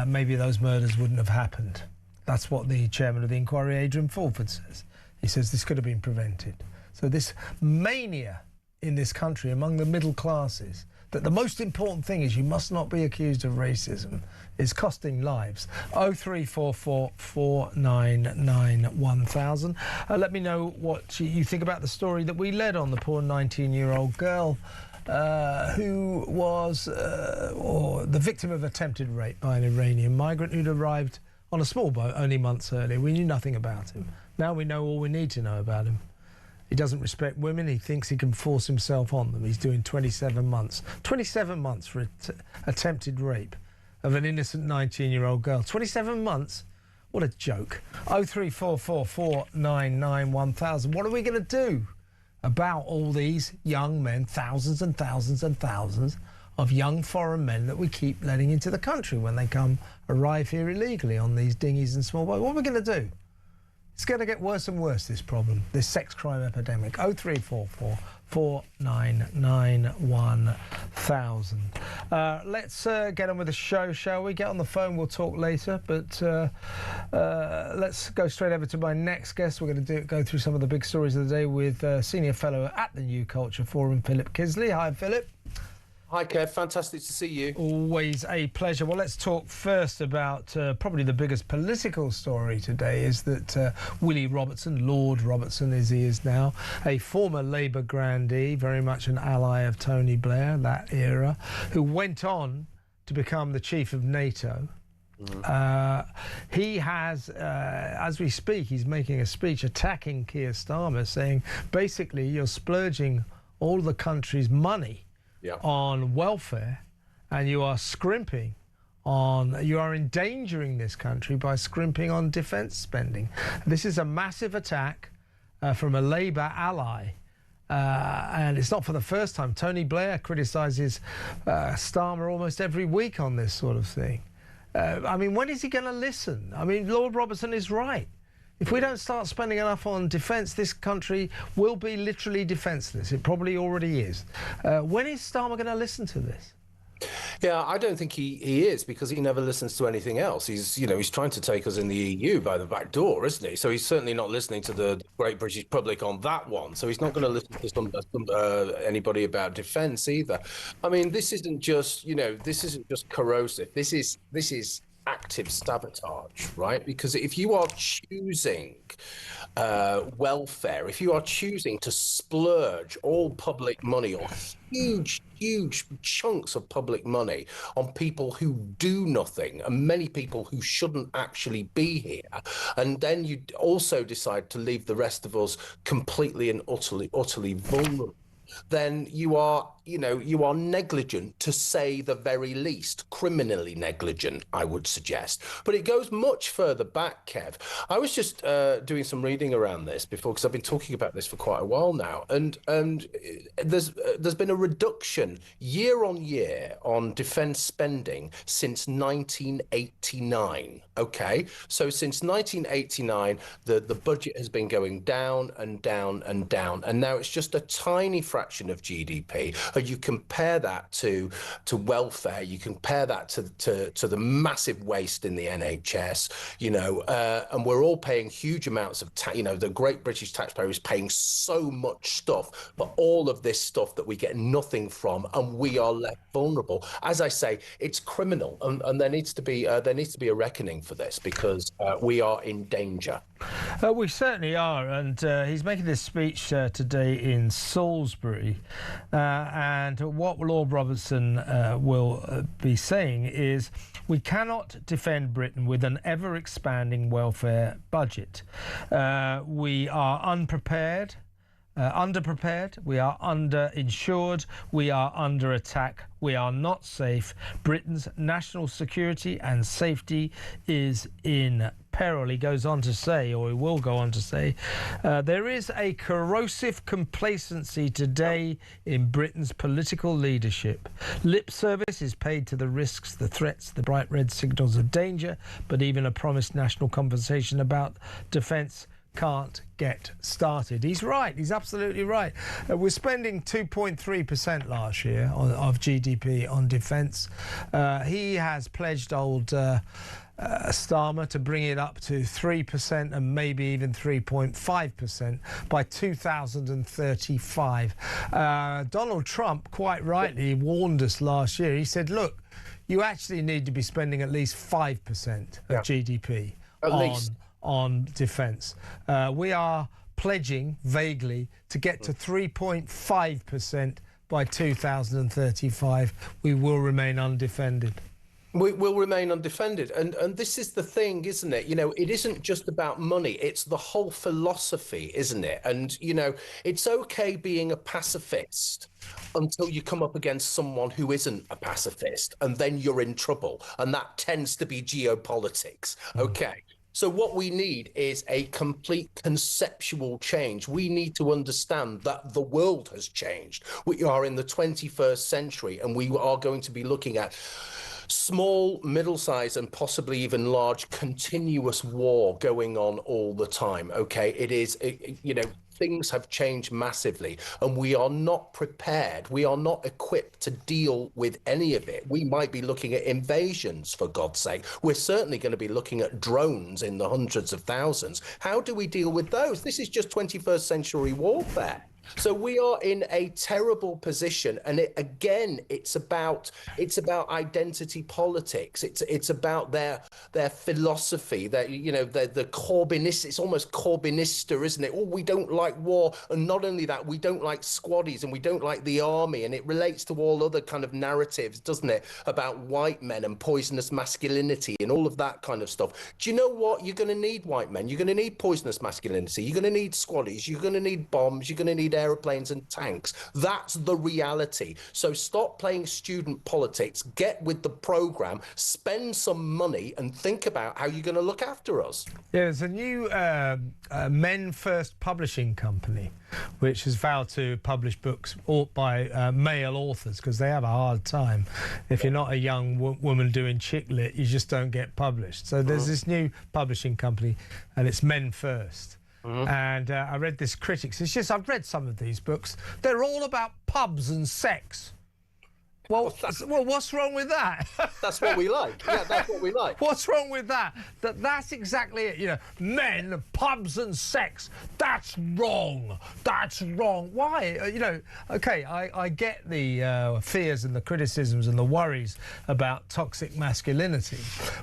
maybe those murders wouldn't have happened. That's what the chairman of the inquiry, Adrian Fulford, says. He says this could have been prevented. So this mania in this country among the middle classes, that the most important thing is you must not be accused of racism, is costing lives. 0344 499 1000. Let me know what you think about the story that we led on, the poor 19-year-old girl who was the victim of attempted rape by an Iranian migrant who'd arrived on a small boat only months earlier. We knew nothing about him. Now we know all we need to know about him. He doesn't respect women. He thinks he can force himself on them. He's doing 27 months. 27 months for attempted rape of an innocent 19-year-old girl. 27 months? What a joke. 0344 499 1000. What are we going to do about all these young men, thousands and thousands and thousands of young foreign men that we keep letting into the country when they arrive here illegally on these dinghies and small boats? What are we going to do? It's going to get worse and worse, this problem, this sex crime epidemic. 0344 499 1000. Let's get on with the show, shall we? Get on the phone, we'll talk later, but let's go straight over to my next guest. We're going to go through some of the big stories of the day with Senior Fellow at the New Culture Forum, Philip Kisley. Hi, Philip. Hi, Kev. Fantastic to see you. Always a pleasure. Well, let's talk first about probably the biggest political story today is that Willie Robertson, Lord Robertson as he is now, a former Labour grandee, very much an ally of Tony Blair, that era, who went on to become the chief of NATO. He has, as we speak, he's making a speech attacking Keir Starmer, saying basically you're splurging all the country's money on welfare, and you are scrimping on, you are endangering this country by scrimping on defence spending. This is a massive attack from a Labour ally. And it's not for the first time. Tony Blair criticises Starmer almost every week on this sort of thing. I mean, when is he going to listen? I mean, Lord Robertson is right. If we don't start spending enough on defence, this country will be literally defenceless. It probably already is. When is Starmer going to listen to this? Yeah, I don't think he is, because he never listens to anything else. He's trying to take us in the EU by the back door, isn't he? So he's certainly not listening to the great British public on that one. So he's not going to listen to anybody about defence either. I mean, this isn't just corrosive. This is active sabotage, right? Because if you are choosing welfare, if you are choosing to splurge all public money or huge chunks of public money on people who do nothing, and many people who shouldn't actually be here, and then you also decide to leave the rest of us completely and utterly vulnerable, then you are negligent, to say the very least. Criminally negligent, I would suggest. But it goes much further back, Kev. I was just doing some reading around this before, because I've been talking about this for quite a while now, and there's been a reduction year on year on defence spending since 1989. Okay, so since 1989, the budget has been going down and down and down, and now it's just a tiny fraction fraction of GDP, and you compare that to welfare, you compare that to the massive waste in the NHS, and we're all paying huge amounts of tax. The great British taxpayer is paying so much stuff for all of this stuff that we get nothing from, and we are left vulnerable. As I say, it's criminal, and there needs to be a reckoning for this, because we are in danger. We certainly are, and he's making this speech today in Salisbury, and what Lord Robertson will be saying is, we cannot defend Britain with an ever-expanding welfare budget. We are unprepared, underprepared, we are underinsured, we are under attack, we are not safe. Britain's national security and safety is in peril. He goes on to say, or he will go on to say, there is a corrosive complacency today in Britain's political leadership. Lip service is paid to the risks, the threats, the bright red signals of danger, but even a promised national conversation about defence can't get started. He's right. He's absolutely right. We're spending 2.3% last year of GDP on defence. He has pledged old Starmer to bring it up to 3% and maybe even 3.5% by 2035. Donald Trump, quite rightly, warned us last year. He said, look, you actually need to be spending at least 5% of GDP on defence. We are pledging vaguely to get to 3.5% by 2035. We will remain undefended. We will remain undefended. And this is the thing, isn't it? It isn't just about money. It's the whole philosophy, isn't it? And, it's okay being a pacifist until you come up against someone who isn't a pacifist, and then you're in trouble. And that tends to be geopolitics. Okay. So what we need is a complete conceptual change. We need to understand that the world has changed. We are in the 21st century, and we are going to be looking at small, middle-sized, and possibly even large continuous war going on all the time. Okay, things have changed massively, and we are not prepared. We are not equipped to deal with any of it. We might be looking at invasions, for God's sake. We're certainly going to be looking at drones in the hundreds of thousands. How do we deal with those? This is just 21st century warfare. So we are in a terrible position, and it's about identity politics. It's about their philosophy. That the Corbynist. It's almost Corbynista, isn't it? Oh, we don't like war, and not only that, we don't like squaddies, and we don't like the army, and it relates to all other kind of narratives, doesn't it? About white men and poisonous masculinity and all of that kind of stuff. Do you know what? You're going to need white men. You're going to need poisonous masculinity. You're going to need squaddies. You're going to need bombs. You're going to need aeroplanes and tanks. That's the reality. So stop playing student politics, get with the program, spend some money, and think about how you're going to look after us. Yeah, there's a new Men First publishing company which has vowed to publish books by male authors, because they have a hard time. If you're not a young woman doing chick lit, you just don't get published. So there's this new publishing company, and it's Men First. And I read this critics. It's just, I've read some of these books. They're all about pubs and sex. Well, what's wrong with that? That's what we like. Yeah, that's what we like. What's wrong with that? That's exactly it. Men, pubs and sex. That's wrong. That's wrong. Why? Okay, I get the fears and the criticisms and the worries about toxic masculinity.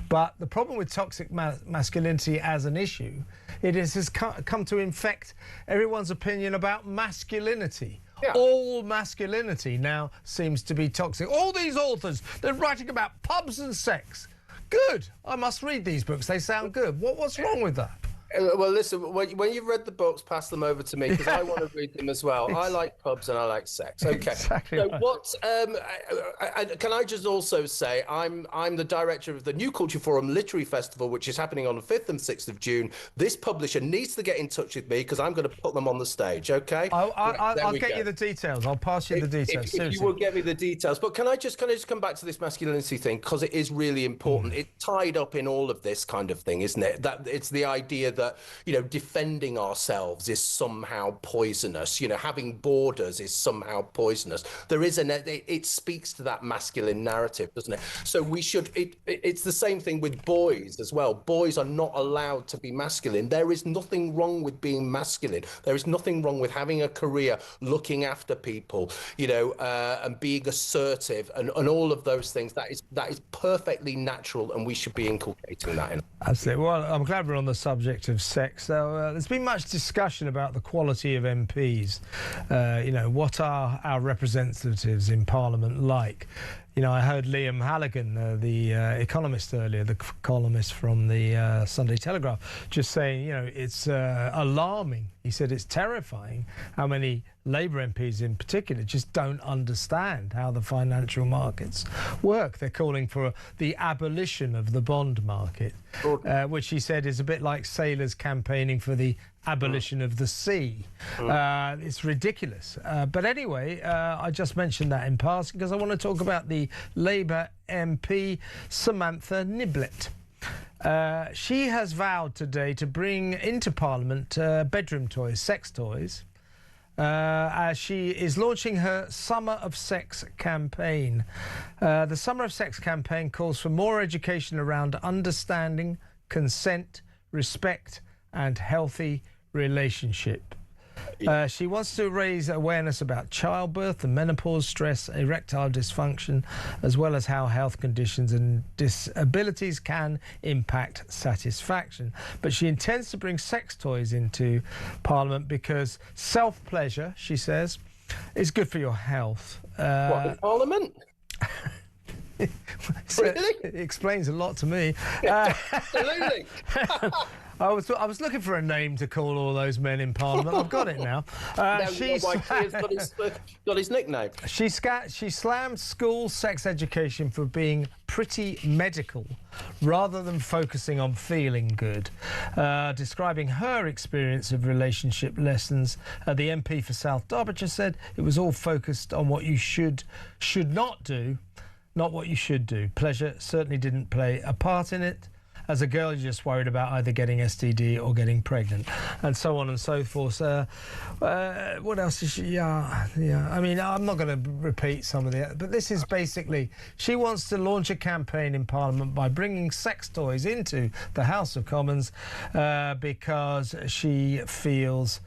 But the problem with toxic masculinity as an issue, it has come to infect everyone's opinion about masculinity. Yeah. All masculinity now seems to be toxic. All these authors, they're writing about pubs and sex. Good. I must read these books. They sound good. What's wrong with that? Well, listen, when you've read the books, pass them over to me, because I want to read them as well. I like pubs and I like sex. Okay. Exactly so right. Can I just also say, I'm the director of the New Culture Forum Literary Festival, which is happening on the 5th and 6th of June. This publisher needs to get in touch with me, because I'm going to put them on the stage, okay? I'll get you the details. I'll pass you the details. If you will get me the details. But can I just come back to this masculinity thing, because it is really important. It's tied up in all of this kind of thing, isn't it? That it's the idea that that, defending ourselves is somehow poisonous. Having borders is somehow poisonous. It speaks to that masculine narrative, doesn't it? So we should, it's the same thing with boys as well. Boys are not allowed to be masculine. There is nothing wrong with being masculine. There is nothing wrong with having a career, looking after people, and being assertive and all of those things. That is perfectly natural, and we should be inculcating that in. Absolutely. Well, I'm glad we're on the subject of sex. So, there's been much discussion about the quality of MPs. What are our representatives in Parliament like? I heard Liam Halligan, the economist earlier, the columnist from the Sunday Telegraph, just saying, it's alarming. He said it's terrifying how many Labour MPs in particular just don't understand how the financial markets work. They're calling for the abolition of the bond market, which he said is a bit like sailors campaigning for the abolition of the sea. It's ridiculous. But anyway, I just mentioned that in passing because I want to talk about the Labour MP Samantha Niblett. She has vowed today to bring into Parliament bedroom toys, sex toys, as she is launching her Summer of Sex campaign. The Summer of Sex campaign calls for more education around understanding, consent, respect and healthy relationship. She wants to raise awareness about childbirth and menopause, stress, erectile dysfunction, as well as how health conditions and disabilities can impact satisfaction. But she intends to bring sex toys into Parliament because self-pleasure, she says, is good for your health. What, in Parliament? Really? It explains a lot to me. Absolutely. I was looking for a name to call all those men in Parliament. I've got it now. He's got his nickname. She slammed school sex education for being pretty medical rather than focusing on feeling good. Describing her experience of relationship lessons, the MP for South Derbyshire said it was all focused on what you should not do, not what you should do. Pleasure certainly didn't play a part in it. As a girl, you're just worried about either getting STD or getting pregnant, and so on and so forth. What else is she? Yeah. I mean, I'm not going to repeat some of the, but this is basically she wants to launch a campaign in Parliament by bringing sex toys into the House of Commons because she feels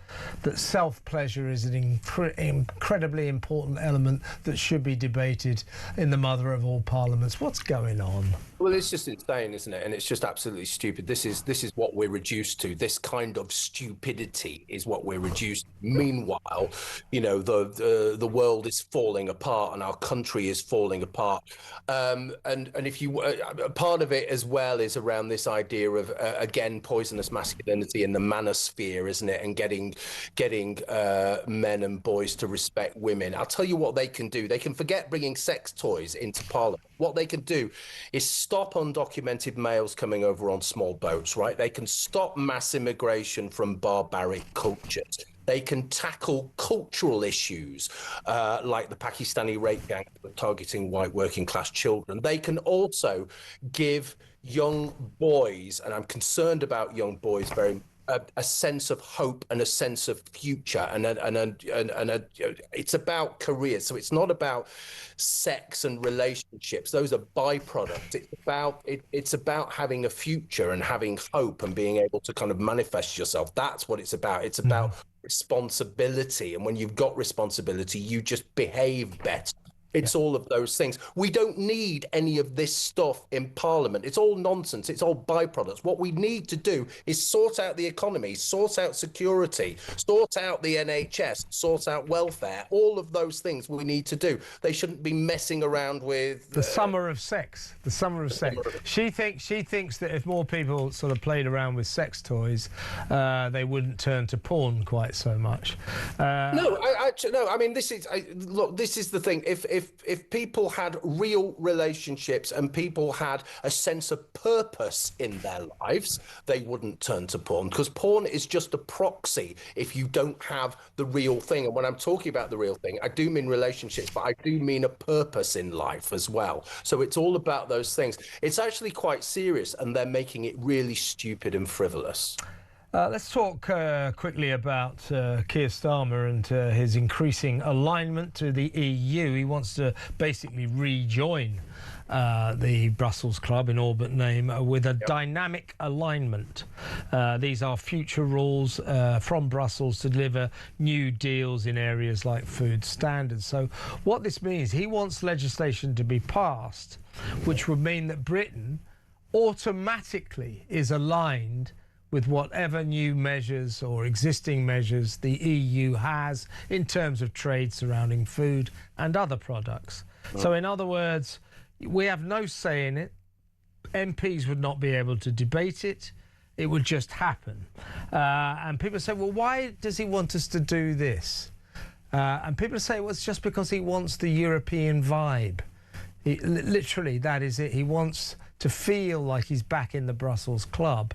that self-pleasure is an incredibly important element that should be debated in the mother of all parliaments. What's going on? Well, it's just insane, isn't it? And it's just absolutely stupid. This is what we're reduced to. This kind of stupidity is what we're reduced to. Meanwhile, the world is falling apart and our country is falling apart. And if you part of it as well is around this idea of again poisonous masculinity in the manosphere, isn't it? And getting men and boys to respect women. I'll tell you what they can do. They can forget bringing sex toys into Parliament. What they can do is stop undocumented males coming over on small boats, right? They can stop mass immigration from barbaric cultures. They can tackle cultural issues like the Pakistani rape gang targeting white working class children. They can also give young boys, and I'm concerned about young boys very much, a sense of hope and a sense of future, and it's about careers. So it's not about sex and relationships; those are byproducts. It's about having a future and having hope and being able to kind of manifest yourself. That's what it's about. It's about responsibility, and when you've got responsibility, you just behave better. It's all of those things. We don't need any of this stuff in Parliament. It's all nonsense. It's all byproducts. What we need to do is sort out the economy, sort out security, sort out the NHS, sort out welfare. All of those things we need to do. They shouldn't be messing around with the summer of sex. The summer of sex. She thinks that if more people sort of played around with sex toys, they wouldn't turn to porn quite so much. No. I mean, this is the thing. If people had real relationships and people had a sense of purpose in their lives, they wouldn't turn to porn, because porn is just a proxy if you don't have the real thing. And when I'm talking about the real thing, I do mean relationships, but I do mean a purpose in life as well. So it's all about those things. It's actually quite serious, and they're making it really stupid and frivolous. Let's talk quickly about Keir Starmer and his increasing alignment to the EU. He wants to basically rejoin the Brussels Club, in all but name, with a dynamic alignment. These are future rules from Brussels to deliver new deals in areas like food standards. So what this means, he wants legislation to be passed, which would mean that Britain automatically is aligned with whatever new measures or existing measures the EU has in terms of trade surrounding food and other products. So in other words, we have no say in it. MPs would not be able to debate it. It would just happen. And people say, well, why does he want us to do this? And people say, well, it's just because he wants the European vibe. Literally, that is it. He wants to feel like he's back in the Brussels Club,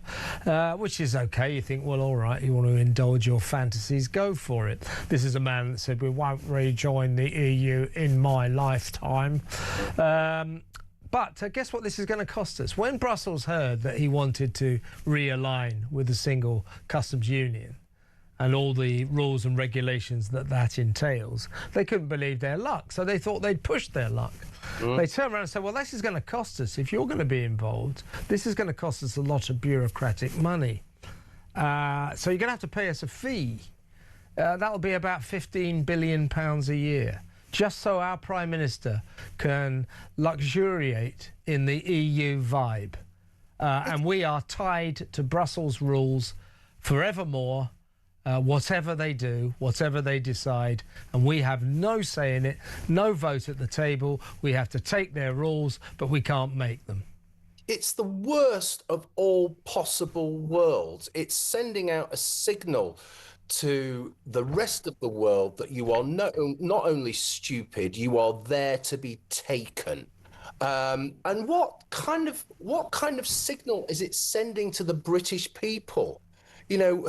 which is okay. You think, well, all right, you want to indulge your fantasies, go for it. This is a man that said, we won't rejoin the EU in my lifetime. But guess what this is going to cost us? When Brussels heard that he wanted to realign with the single customs union and all the rules and regulations that entails, they couldn't believe their luck. So they thought they'd pushed their luck. They turned around and said, well, this is going to cost us. If you're going to be involved, this is going to cost us a lot of bureaucratic money. So you're going to have to pay us a fee. That'll be about £15 billion a year, just so our Prime Minister can luxuriate in the EU vibe. And we are tied to Brussels rules forevermore. Whatever they do, whatever they decide, and we have no say in it, no vote at the table. We have to take their rules, but we can't make them. It's the worst of all possible worlds. It's sending out a signal to the rest of the world that you are not only stupid, you are there to be taken. And what kind of signal is it sending to the British people? You know,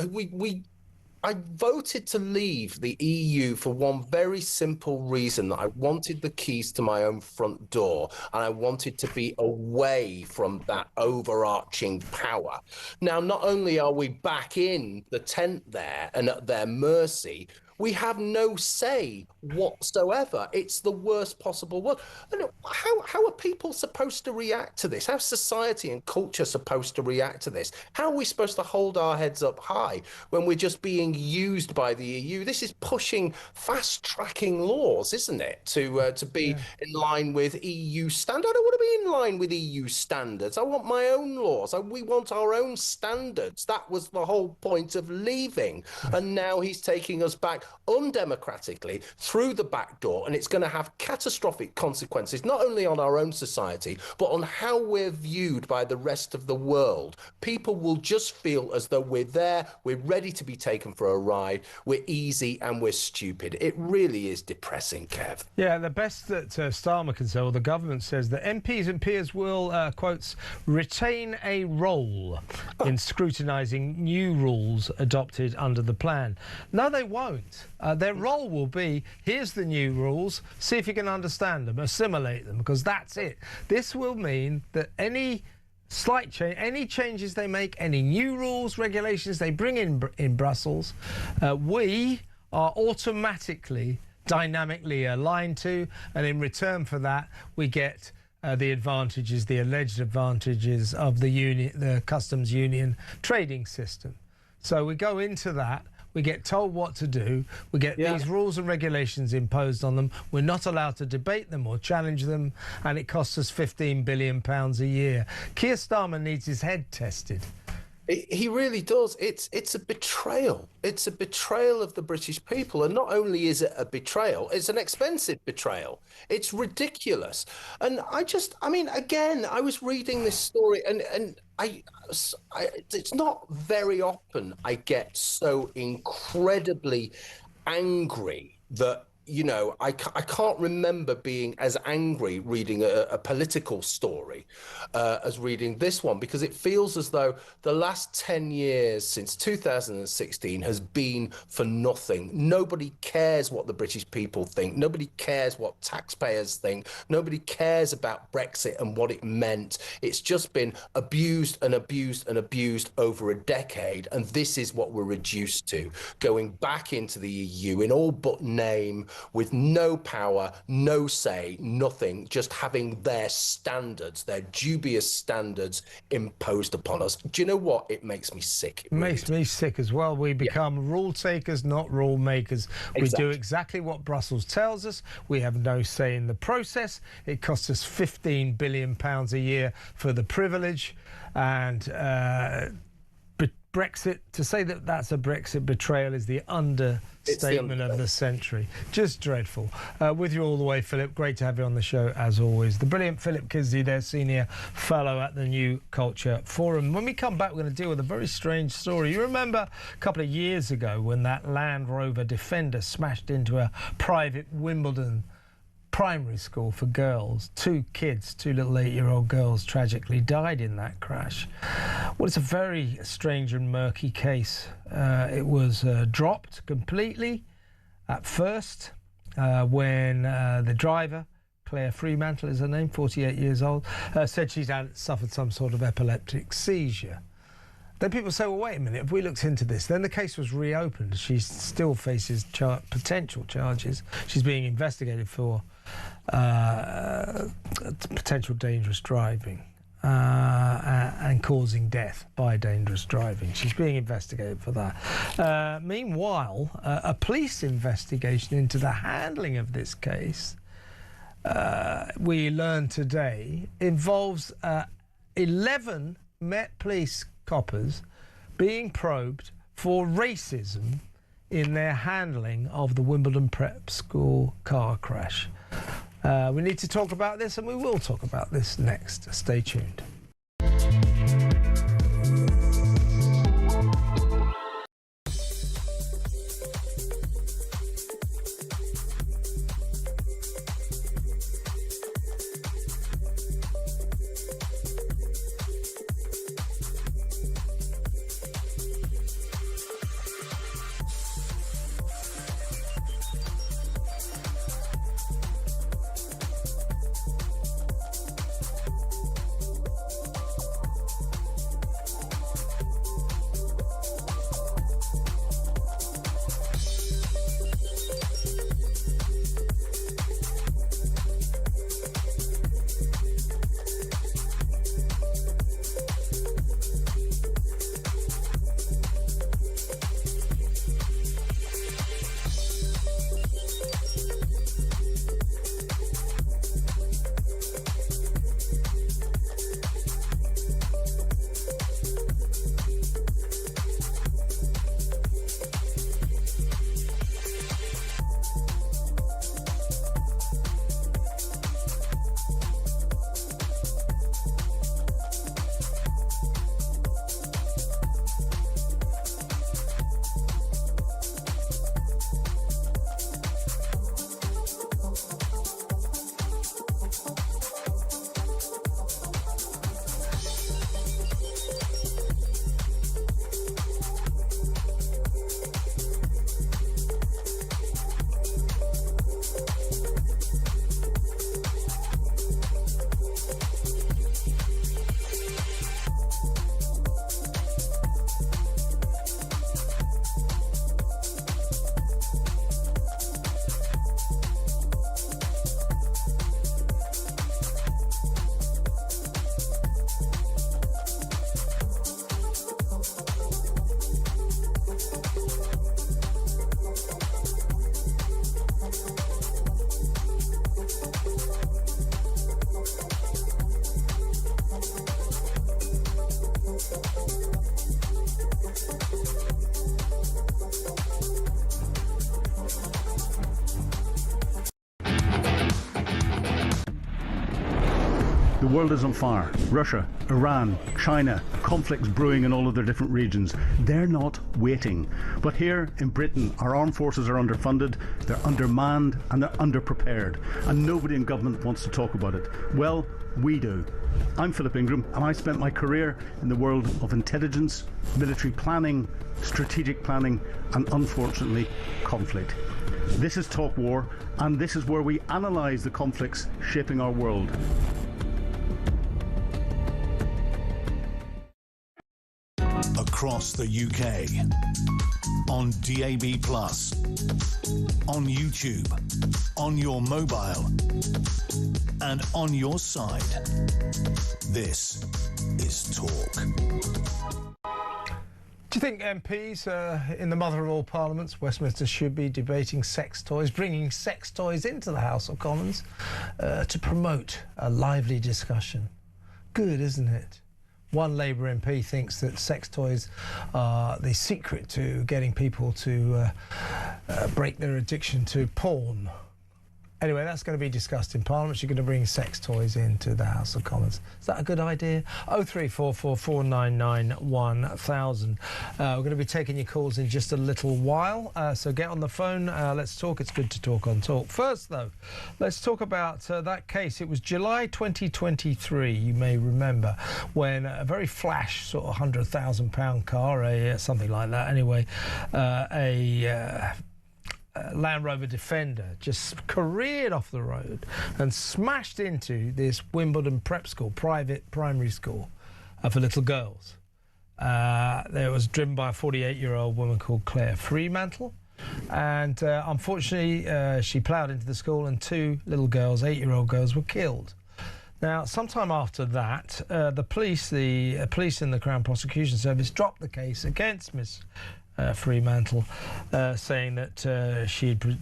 I voted to leave the EU for one very simple reason, that I wanted the keys to my own front door and I wanted to be away from that overarching power. Now, not only are we back in the tent there and at their mercy, we have no say whatsoever. It's the worst possible world. And how are people supposed to react to this? How's society and culture supposed to react to this? How are we supposed to hold our heads up high when we're just being used by the EU? This is pushing, fast-tracking laws, isn't it, to be in line with EU standards? I don't want to be in line with EU standards. I want my own laws. We want our own standards. That was the whole point of leaving. And now he's taking us back undemocratically through the back door, and it's going to have catastrophic consequences not only on our own society but on how we're viewed by the rest of the world. People will just feel as though we're there, we're ready to be taken for a ride, we're easy and we're stupid. It really is depressing, Kev. Yeah, the best that Starmer can say, or the government says, that MPs and peers will, quotes, retain a role in scrutinising new rules adopted under the plan. No, they won't. Their role will be, here's the new rules, see if you can understand them, assimilate them, because that's it. This will mean that any slight change, any changes they make, any new rules, regulations they bring in Brussels, we are automatically, dynamically aligned to, and in return for that, we get the advantages, the alleged advantages of the customs union trading system. So we go into that. We get told what to do. We get these rules and regulations imposed on them. We're not allowed to debate them or challenge them, and it costs us £15 billion a year. Keir Starmer needs his head tested. He really does. It's a betrayal. It's a betrayal of the British people. And not only is it a betrayal, it's an expensive betrayal. It's ridiculous. And I mean, again, I was reading this story and it's not very often I get so incredibly angry that I can't remember being as angry reading a political story as reading this one, because it feels as though the last 10 years since 2016 has been for nothing. Nobody cares what the British people think. Nobody cares what taxpayers think. Nobody cares about Brexit and what it meant. It's just been abused and abused and abused over a decade. And this is what we're reduced to, going back into the EU in all but name, with no power, no say, nothing, just having their standards, their dubious standards imposed upon us. Do you know what? It makes me sick. It makes me sick as well. We become rule takers, not rule makers. We do exactly what Brussels tells us. We have no say in the process. It costs us £15 billion a year for the privilege. And Brexit, to say that that's a Brexit betrayal is the understatement of the century. Just dreadful. With you all the way, Philip. Great to have you on the show, as always. The brilliant Philip Kisby, their senior fellow at the New Culture Forum. When we come back, we're going to deal with a very strange story. You remember a couple of years ago when that Land Rover Defender smashed into a private Wimbledon primary school for girls. Two little 8-year-old girls tragically died in that crash. Well, it's a very strange and murky case. It was dropped completely at first when the driver, Claire Fremantle is her name, 48 years old, said she's suffered some sort of epileptic seizure. Then people say, well, wait a minute, if we looked into this, then the case was reopened. She still faces potential charges. She's being investigated for potential dangerous driving and causing death by dangerous driving. She's being investigated for that. Meanwhile, a police investigation into the handling of this case, we learned today, involves 11 Met Police coppers being probed for racism in their handling of the Wimbledon Prep School car crash. We need to talk about this, and we will talk about this next. Stay tuned. The world is on fire. Russia, Iran, China, conflicts brewing in all of their different regions. They're not waiting. But here in Britain, our armed forces are underfunded, they're undermanned, and they're underprepared. And nobody in government wants to talk about it. Well, we do. I'm Philip Ingram, and I spent my career in the world of intelligence, military planning, strategic planning, and unfortunately, conflict. This is Talk War, and this is where we analyse the conflicts shaping our world. Across the UK, on DAB+, on YouTube, on your mobile, and on your side. This is Talk. Do you think MPs in the mother of all parliaments, Westminster, should be debating sex toys, bringing sex toys into the House of Commons to promote a lively discussion? Good, isn't it? One Labour MP thinks that sex toys are the secret to getting people to break their addiction to porn. Anyway, that's going to be discussed in Parliament. You're going to bring sex toys into the House of Commons. Is that a good idea? 0344 499 1000. We're going to be taking your calls in just a little while, so get on the phone. Let's talk. It's good to talk on Talk. First, though, let's talk about that case. It was July 2023, you may remember, when a very flash sort of £100,000 car, something like that anyway, Land Rover Defender just careered off the road and smashed into this Wimbledon prep school, private primary school for little girls. It was driven by a 48-year-old woman called Claire Fremantle, and unfortunately she ploughed into the school and two little girls, 8-year-old girls, were killed. Now, sometime after that, the police and the Crown Prosecution Service dropped the case against Miss Fremantle, saying that she had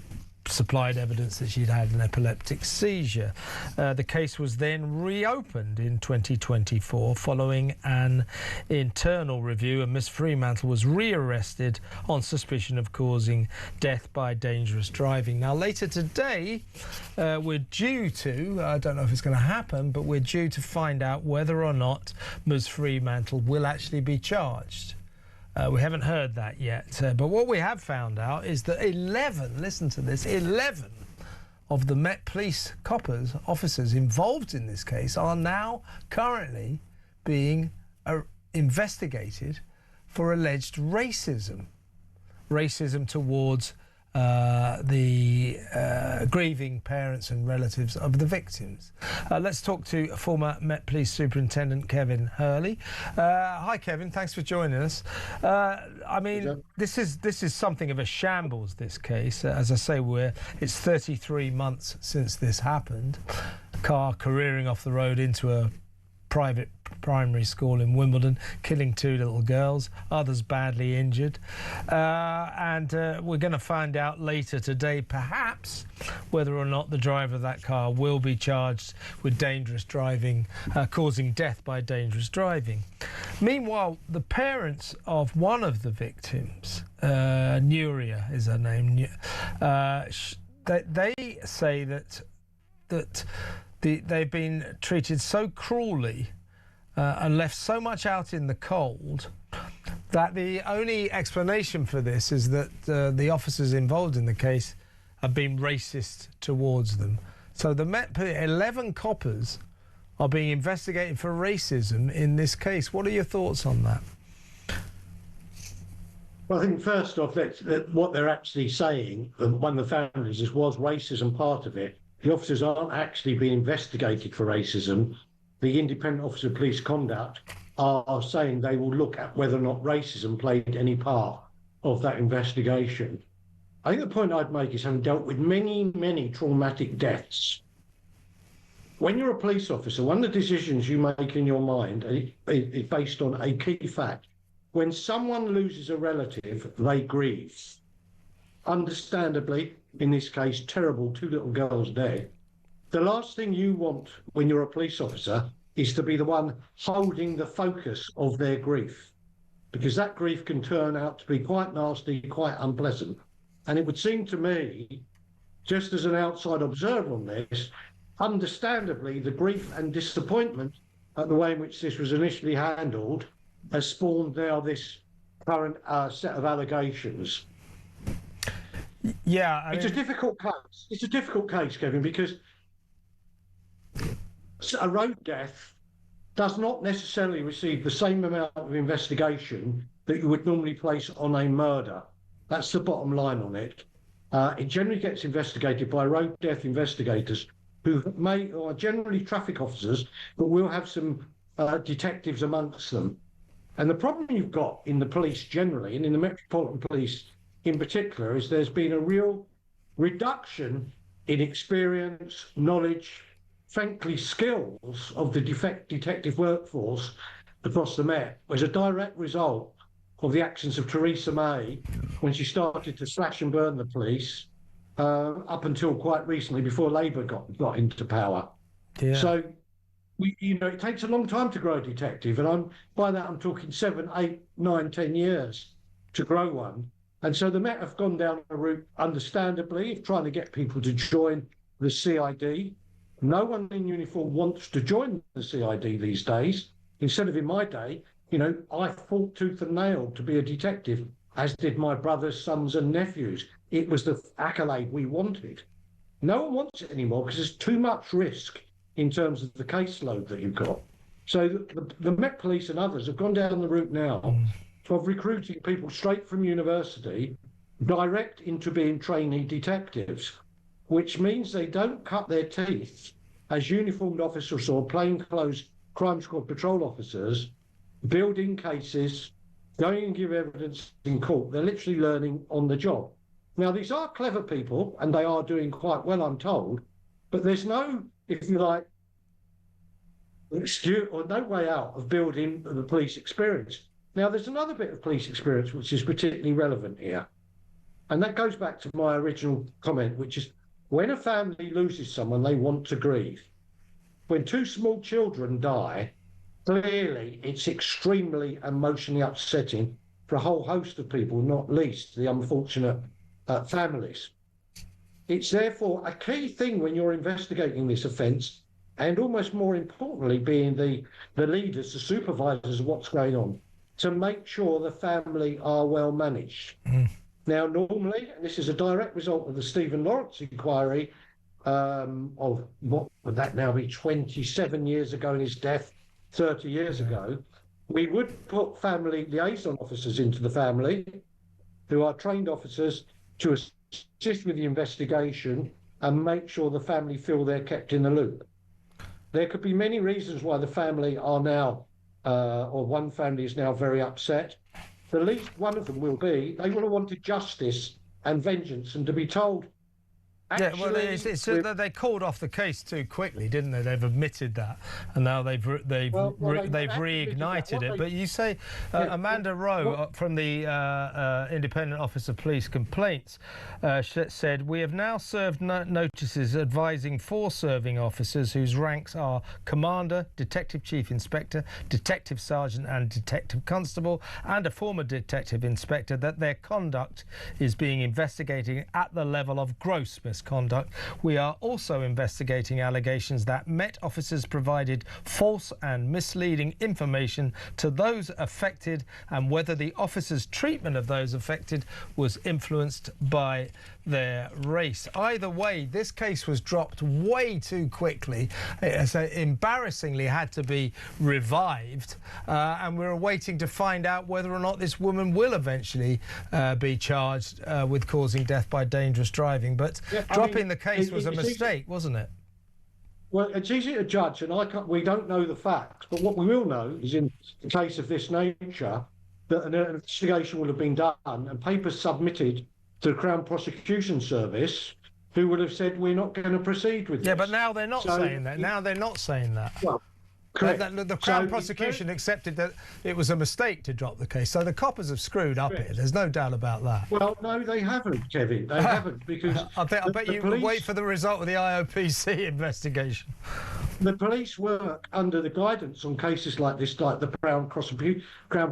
supplied evidence that she'd had an epileptic seizure. The case was then reopened in 2024 following an internal review, and Miss Fremantle was rearrested on suspicion of causing death by dangerous driving. Now, later today, we're due to, I don't know if it's going to happen, but we're due to find out whether or not Ms. Fremantle will actually be charged. We haven't heard that yet, but what we have found out is that 11, listen to this, 11 of the Met Police officers involved in this case are now currently being investigated for alleged racism towards the grieving parents and relatives of the victims. Let's talk to former Met Police Superintendent Kevin Hurley. Hi, Kevin. Thanks for joining us. I mean, this is something of a shambles, this case. As I say, it's 33 months since this happened. A car careering off the road into a private primary school in Wimbledon, killing two little girls, others badly injured. And we're going to find out later today, perhaps, whether or not the driver of that car will be charged with dangerous driving, causing death by dangerous driving. Meanwhile, the parents of one of the victims, Nuria is her name, they say that they've been treated so cruelly and left so much out in the cold that the only explanation for this is that the officers involved in the case have been racist towards them. So the 11 coppers are being investigated for racism in this case. What are your thoughts on that? Well, I think first off, that what they're actually saying, one of the founders, was racism part of it. The officers aren't actually being investigated for racism. The Independent Officer of Police Conduct are saying they will look at whether or not racism played any part of that investigation. I think the point I'd make is, having dealt with many, many traumatic deaths, when you're a police officer, one of the decisions you make in your mind is based on a key fact. When someone loses a relative, they grieve. Understandably, in this case, terrible, two little girls dead. The last thing you want when you're a police officer is to be the one holding the focus of their grief, because that grief can turn out to be quite nasty, quite unpleasant. And it would seem to me, just as an outside observer on this, understandably, the grief and disappointment at the way in which this was initially handled has spawned now this current set of allegations. Yeah, it's a difficult case. It's a difficult case, Kevin, because a road death does not necessarily receive the same amount of investigation that you would normally place on a murder. That's the bottom line on it. It generally gets investigated by road death investigators who are generally traffic officers, but will have some detectives amongst them. And the problem you've got in the police generally, and in the Metropolitan Police in particular, is there's been a real reduction in experience, knowledge, frankly, skills of the detective workforce across the Met as a direct result of the actions of Theresa May when she started to slash and burn the police up until quite recently before Labour got into power. Yeah. So, it takes a long time to grow a detective, and by that I'm talking 7, 8, 9, 10 years to grow one. And so the Met have gone down a route, understandably, of trying to get people to join the CID. No one in uniform wants to join the CID these days. Instead of in my day, I fought tooth and nail to be a detective, as did my brothers, sons and nephews. It was the accolade we wanted. No one wants it anymore because there's too much risk in terms of the caseload that you've got. So the Met Police and others have gone down the route now of recruiting people straight from university direct into being trainee detectives, which means they don't cut their teeth as uniformed officers or plainclothes crime squad patrol officers, building cases, going and give evidence in court. They're literally learning on the job. Now, these are clever people, and they are doing quite well, I'm told, but there's no, if you like, excuse or no way out of building the police experience. Now, there's another bit of police experience which is particularly relevant here, and that goes back to my original comment, which is when a family loses someone, they want to grieve. When 2 small children die, clearly it's extremely emotionally upsetting for a whole host of people, not least the unfortunate families. It's therefore a key thing when you're investigating this offence, and almost more importantly, being the leaders, the supervisors of what's going on, to make sure the family are well managed. Now, normally, and this is a direct result of the Stephen Lawrence inquiry of what would that now be, 27 years ago in his death, 30 years ago, we would put family liaison officers into the family who are trained officers to assist with the investigation and make sure the family feel they're kept in the loop. There could be many reasons why the family are now, or one family is now very upset. The least one of them will be, they will have wanted justice and vengeance and to be told. Actually, they called off the case too quickly, didn't they? They've admitted that, and now they've reignited it. But you say Amanda Rowe from the Independent Office of Police Complaints said, "We have now served notices advising 4 serving officers whose ranks are Commander, Detective Chief Inspector, Detective Sergeant and Detective Constable, and a former Detective Inspector that their conduct is being investigated at the level of gross misconduct. We are also investigating allegations that Met officers provided false and misleading information to those affected and whether the officers' treatment of those affected was influenced by their race." Either way, this case was dropped way too quickly. It embarrassingly had to be revived, and we're waiting to find out whether or not this woman will eventually be charged with causing death by dangerous driving. But dropping the case was a mistake, wasn't it? Well, it's easy to judge, and we don't know the facts. But what we will know is, in a case of this nature, that an investigation will have been done and papers submitted to the Crown Prosecution Service, who would have said, we're not going to proceed with this. Yeah, but now they're not saying that. Now they're not saying that. Well, correct. The Crown Prosecution accepted that it was a mistake to drop the case. So the coppers have screwed up here. There's no doubt about that. Well, no, they haven't, Kevin. They haven't, because I bet you will wait for the result of the IOPC investigation. The police work under the guidance on cases like this, like the Crown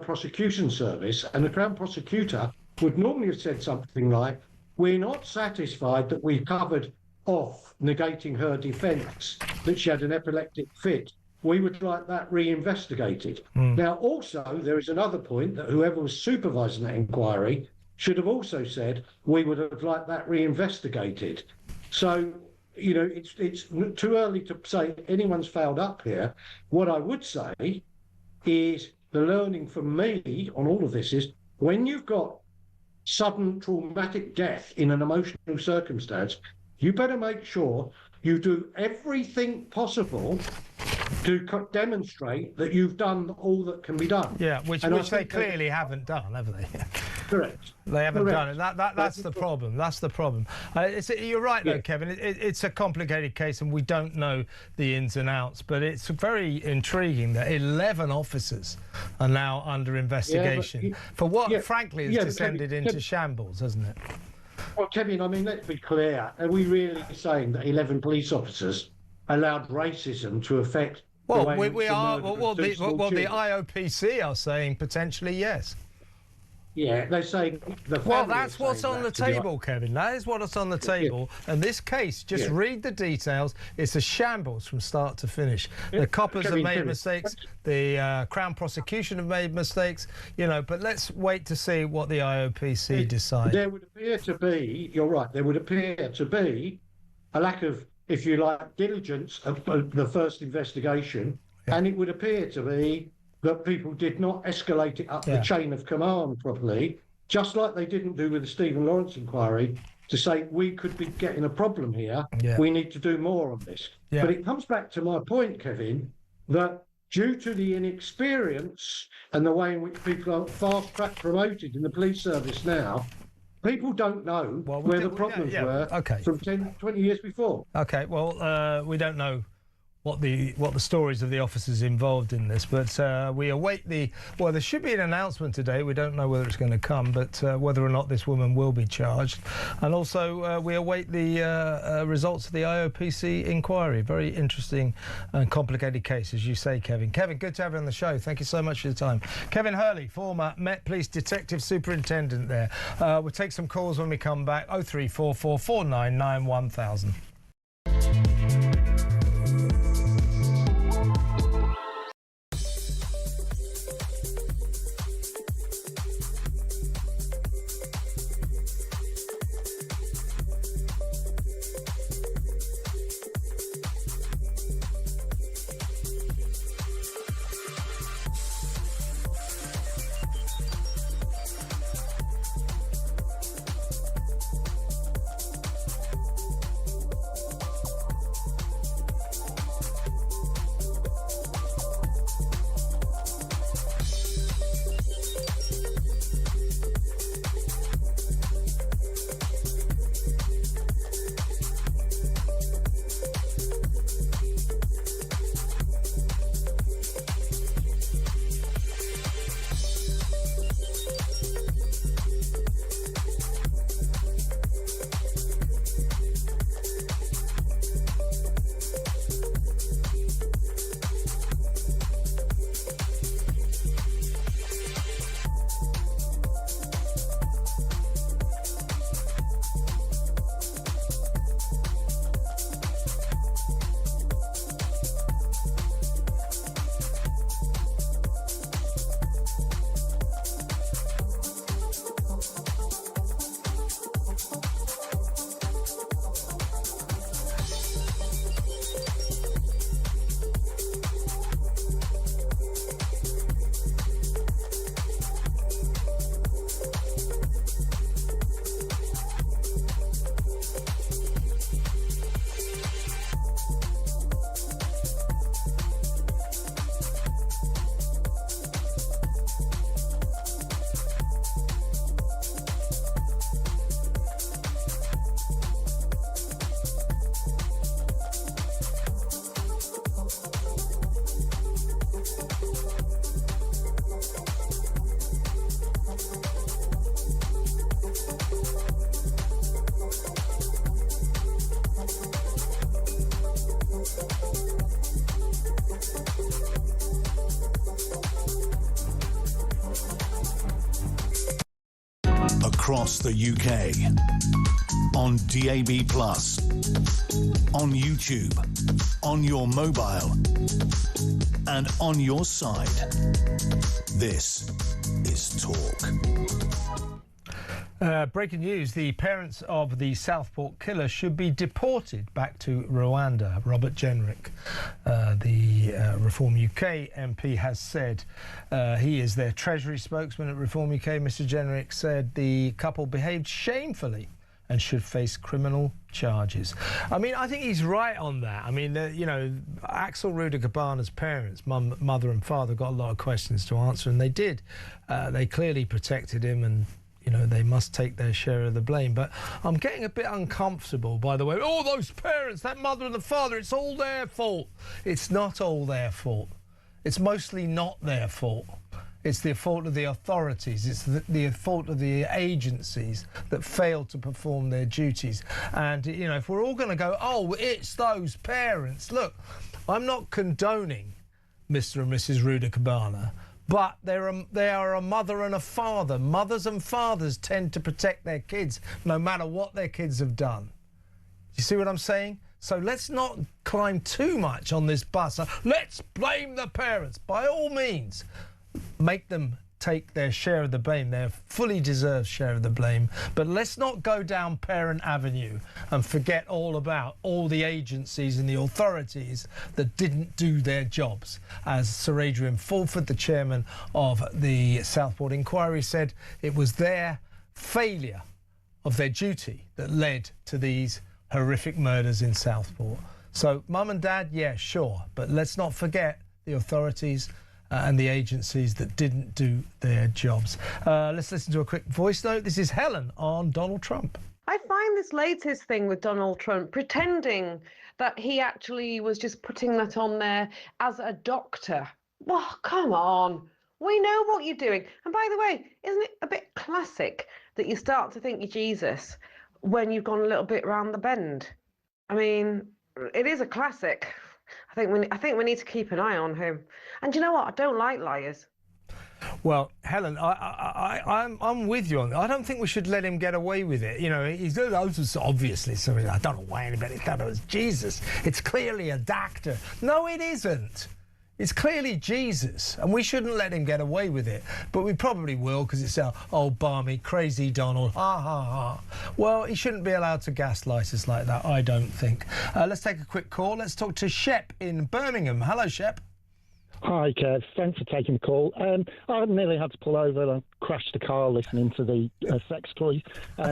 Prosecution Service, and the Crown Prosecutor would normally have said something like, we're not satisfied that we've covered off negating her defence that she had an epileptic fit, we would like that reinvestigated. Now, also, there is another point that whoever was supervising that inquiry should have also said, we would have liked that reinvestigated. So, you know, it's too early to say anyone's fouled up here. What I would say is the learning from me on all of this is when you've got sudden traumatic death in an emotional circumstance, you better make sure you do everything possible to demonstrate that you've done all that can be done. Yeah, which they clearly haven't done, have they? Correct. They haven't done it. That's the problem. That's the problem. You're right, though, Kevin. It's a complicated case, and we don't know the ins and outs. But it's very intriguing that 11 officers are now under investigation for what, frankly, has descended into shambles, hasn't it? Well, Kevin, I mean, let's be clear. Are we really saying that 11 police officers allowed racism to affect? Well, the IOPC are saying potentially yes. Yeah, they're saying that's what's on the table, Kevin. That is what's on the table. And this case, just read the details. It's a shambles from start to finish. The coppers have made mistakes. The Crown prosecution have made mistakes. You know, but let's wait to see what the IOPC decide. There would appear to be, you're right, there would appear to be a lack of, if you like, diligence of the first investigation. And it would appear to be that people did not escalate it up the chain of command properly, just like they didn't do with the Stephen Lawrence inquiry, to say we could be getting a problem here, we need to do more on this. But it comes back to my point, Kevin, that due to the inexperience and the way in which people are fast-track promoted in the police service now, people don't know where the problems were from 10, 20 years before. OK, well, we don't know what the stories of the officers involved in this, but we await there should be an announcement today. We don't know whether it's going to come, but whether or not this woman will be charged. And also we await the results of the IOPC inquiry. Very interesting and complicated case, as you say, Kevin. Kevin, good to have you on the show. Thank you so much for your time. Kevin Hurley, former Met Police Detective Superintendent there. We'll take some calls when we come back. 0344 499 1000. across the UK. On DAB+, on YouTube, on your mobile, and on your side. This is Talk. Breaking news, the parents of the Southport killer should be deported back to Rwanda. Robert Jenrick, the Reform UK MP, has said he is their Treasury spokesman at Reform UK. Mr Jenrick said the couple behaved shamefully and should face criminal charges. I mean, I think he's right on that. I mean, you know, Axel Rudakabana's parents, mother and father, got a lot of questions to answer, and they did. They clearly protected him, and you know, they must take their share of the blame. But I'm getting a bit uncomfortable, by the way. Oh, those parents, that mother and the father, it's all their fault. It's not all their fault. It's mostly not their fault. It's the fault of the authorities. It's the fault of the agencies that failed to perform their duties. And, you know, if we're all going to go, oh, it's those parents. Look, I'm not condoning Mr. and Mrs. Rudakabana, but they are a mother and a father. Mothers and fathers tend to protect their kids no matter what their kids have done. You see what I'm saying? So let's not climb too much on this bus. Let's blame the parents. By all means, make them take their share of the blame, their fully deserved share of the blame. But let's not go down Parent Avenue and forget all about all the agencies and the authorities that didn't do their jobs. As Sir Adrian Fulford, the chairman of the Southport Inquiry, said, it was their failure of their duty that led to these horrific murders in Southport. So, mum and dad, yeah, sure, but let's not forget the authorities and the agencies that didn't do their jobs. Let's listen to a quick voice note. This is Helen on Donald Trump. I find this latest thing with Donald Trump, pretending that he actually was just putting that on there as a doctor. Oh, come on. We know what you're doing. And by the way, isn't it a bit classic that you start to think you're Jesus when you've gone a little bit round the bend? I mean, it is a classic. I think we need to keep an eye on him. And you know what? I don't like liars. Well, Helen, I'm with you on that. I don't think we should let him get away with it. You know, he's obviously something. I don't know why anybody thought it was Jesus. It's clearly a doctor. No, it isn't. It's clearly Jesus, and we shouldn't let him get away with it. But we probably will, because it's our old balmy, crazy Donald. Ha, ha, ha. Well, he shouldn't be allowed to gaslight us like that, I don't think. Let's take a quick call. Let's talk to Shep in Birmingham. Hello, Shep. Hi, Kev. Thanks for taking the call. I nearly had to pull over and crash the car listening to the sex toy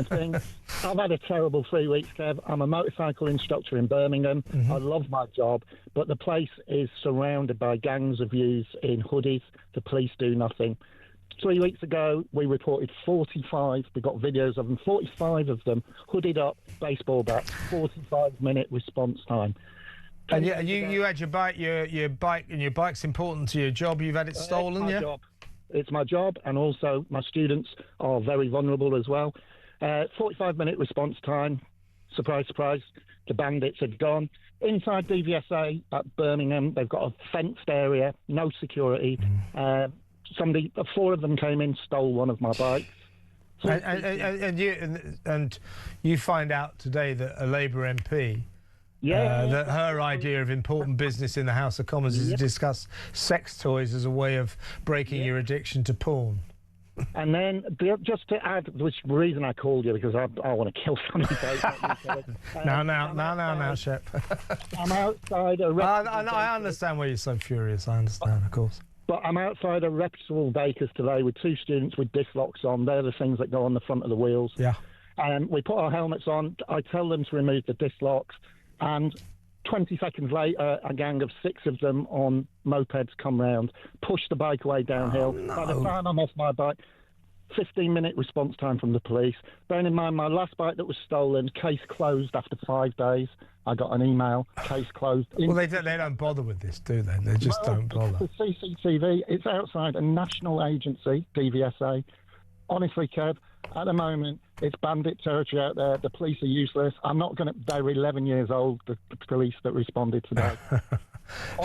thing. I've had a terrible 3 weeks, Kev. I'm a motorcycle instructor in Birmingham. Mm-hmm. I love my job, but the place is surrounded by gangs of youths in hoodies. The police do nothing. 3 weeks ago, we reported 45. We got videos of them, 45 of them, hooded up, baseball bats, 45-minute response time. And yeah, you had your bike, and your bike's important to your job. You've had it stolen, yeah? Job. It's my job, and also my students are very vulnerable as well. 45-minute response time. Surprise, surprise. The bandits had gone. Inside DVSA at Birmingham, they've got a fenced area, no security. 4 of them came in, stole one of my bikes. And you find out today that a Labour MP. That her idea of important business in the House of Commons is to discuss sex toys as a way of breaking your addiction to porn. And then, just to add, which reason I called you, because I want to kill somebody. Now, Shep. I'm outside a reputable I understand why you're so furious. I understand, of course. But I'm outside a reputable baker's today with 2 students with disc locks on. They're the things that go on the front of the wheels. Yeah. And we put our helmets on. I tell them to remove the disc locks. And 20 seconds later, a gang of 6 of them on mopeds come round, push the bike away downhill. Oh, no. By the time I'm off my bike, 15-minute response time from the police. Bearing in mind, my last bike that was stolen, case closed after 5 days. I got an email, case closed. Well, they don't bother with this, do they? They just don't bother. The CCTV, it's outside a national agency, DVSA. Honestly, Kev, at the moment, it's bandit territory out there. The police are useless. I'm not going to... They were 11 years old, the police that responded today.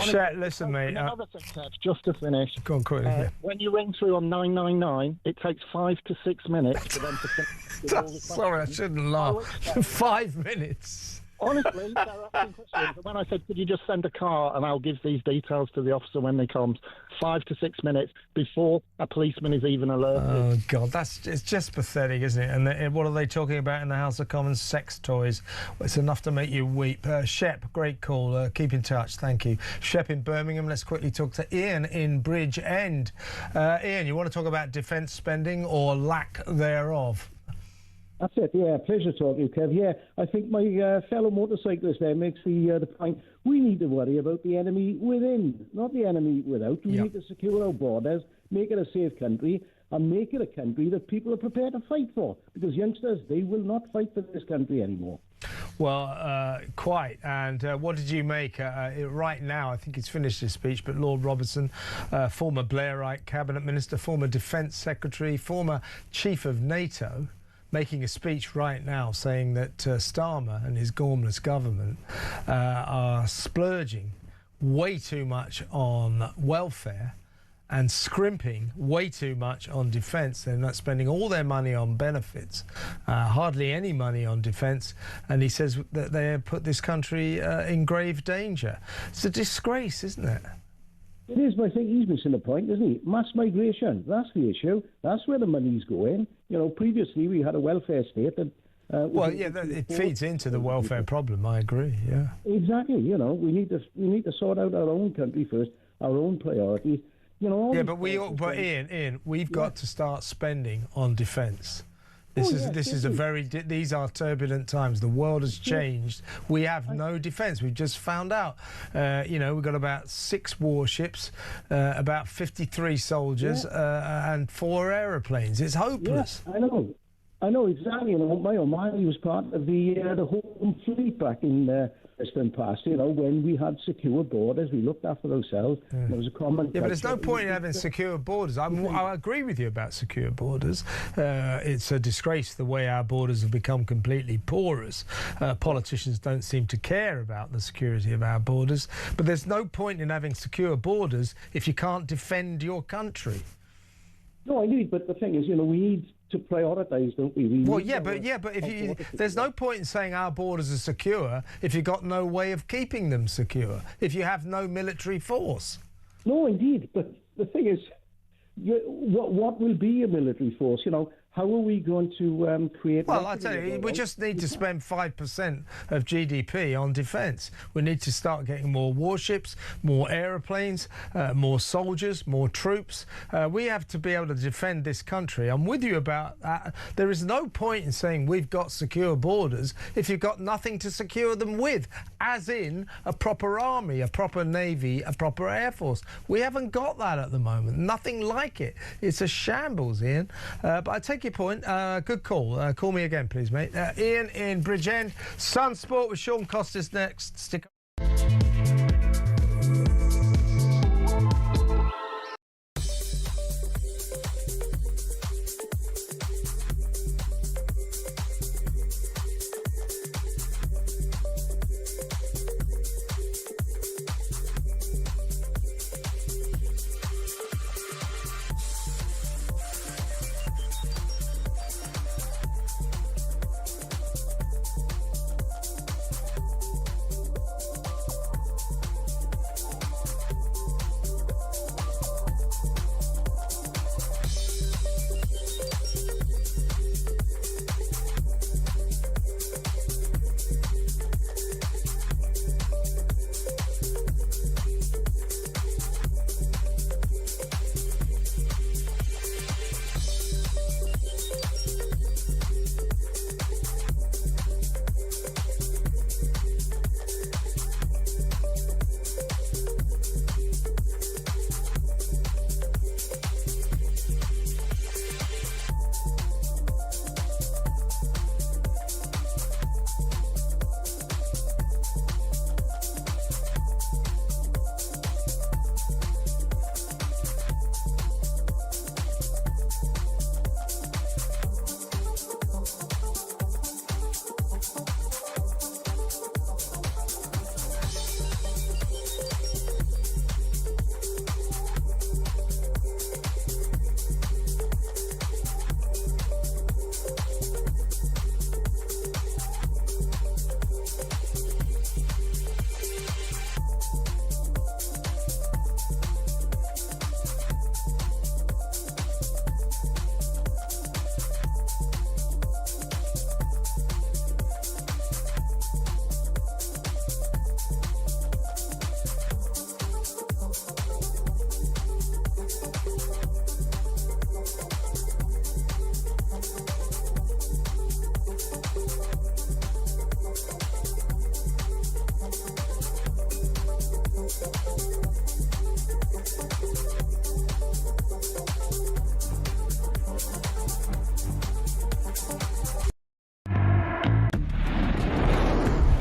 Shep, listen, mate. Another thing, Kev, just to finish. Go on, quickly. When you ring through on 999, it takes 5 to 6 minutes for them to finish with all the Sorry, I shouldn't laugh. 5 minutes. Honestly, they're asking questions. When I said, could you just send a car and I'll give these details to the officer when they come, 5 to 6 minutes before a policeman is even alerted. Oh, God, it's just pathetic, isn't it? And what are they talking about in the House of Commons? Sex toys. Well, it's enough to make you weep. Shep, great call. Keep in touch. Thank you. Shep in Birmingham. Let's quickly talk to Ian in Bridgend. Ian, you want to talk about defence spending or lack thereof? That's it, yeah. Pleasure talking to you, Kev. Yeah, I think my fellow motorcyclist there makes the point. We need to worry about the enemy within, not the enemy without. We need to secure our borders, make it a safe country, and make it a country that people are prepared to fight for. Because youngsters, they will not fight for this country anymore. Well, quite. And what did you make? Right now, I think he's finished his speech, but Lord Robertson, former Blairite cabinet minister, former defence secretary, former chief of NATO, making a speech right now saying that Starmer and his gormless government are splurging way too much on welfare and scrimping way too much on defence. They're not spending all their money on benefits, hardly any money on defence, and he says that they have put this country in grave danger. It's a disgrace, isn't it? It is, but I think he's missing the point, isn't he? Mass migration, that's the issue. That's where the money's going. You know, previously we had a welfare state that... it feeds into the welfare problem, I agree, yeah. Exactly, you know, we need to sort out our own country first, our own priorities. You know, Ian, we've got to start spending on defence. These are turbulent times. The world has changed. We have no defence. We've just found out. We've got about 6 warships, about 53 soldiers, and 4 aeroplanes. It's hopeless. Yeah, I know exactly. You know, my Omani was part of the Home Fleet back in Western past. You know, when we had secure borders, we looked after ourselves. Yeah. There was a common. Yeah, but there's no point in having secure borders. I agree with you about secure borders. It's a disgrace the way our borders have become completely porous. Politicians don't seem to care about the security of our borders. But there's no point in having secure borders if you can't defend your country. No, I need. But the thing is, you know, we need to prioritise, don't we? But there's no point in saying our borders are secure if you've got no way of keeping them secure, if you have no military force. No, indeed. But the thing is, what will be a military force? You know, how are we going to create... Well, I tell you, we just need to spend 5% of GDP on defence. We need to start getting more warships, more aeroplanes, more soldiers, more troops. We have to be able to defend this country. I'm with you about that. There is no point in saying we've got secure borders if you've got nothing to secure them with, as in a proper army, a proper navy, a proper air force. We haven't got that at the moment. Nothing like it. It's a shambles, Ian. But I take your point. Good call. Call me again, please, mate. Ian in Bridgend. Sun Sport with Sean Costas next. Stick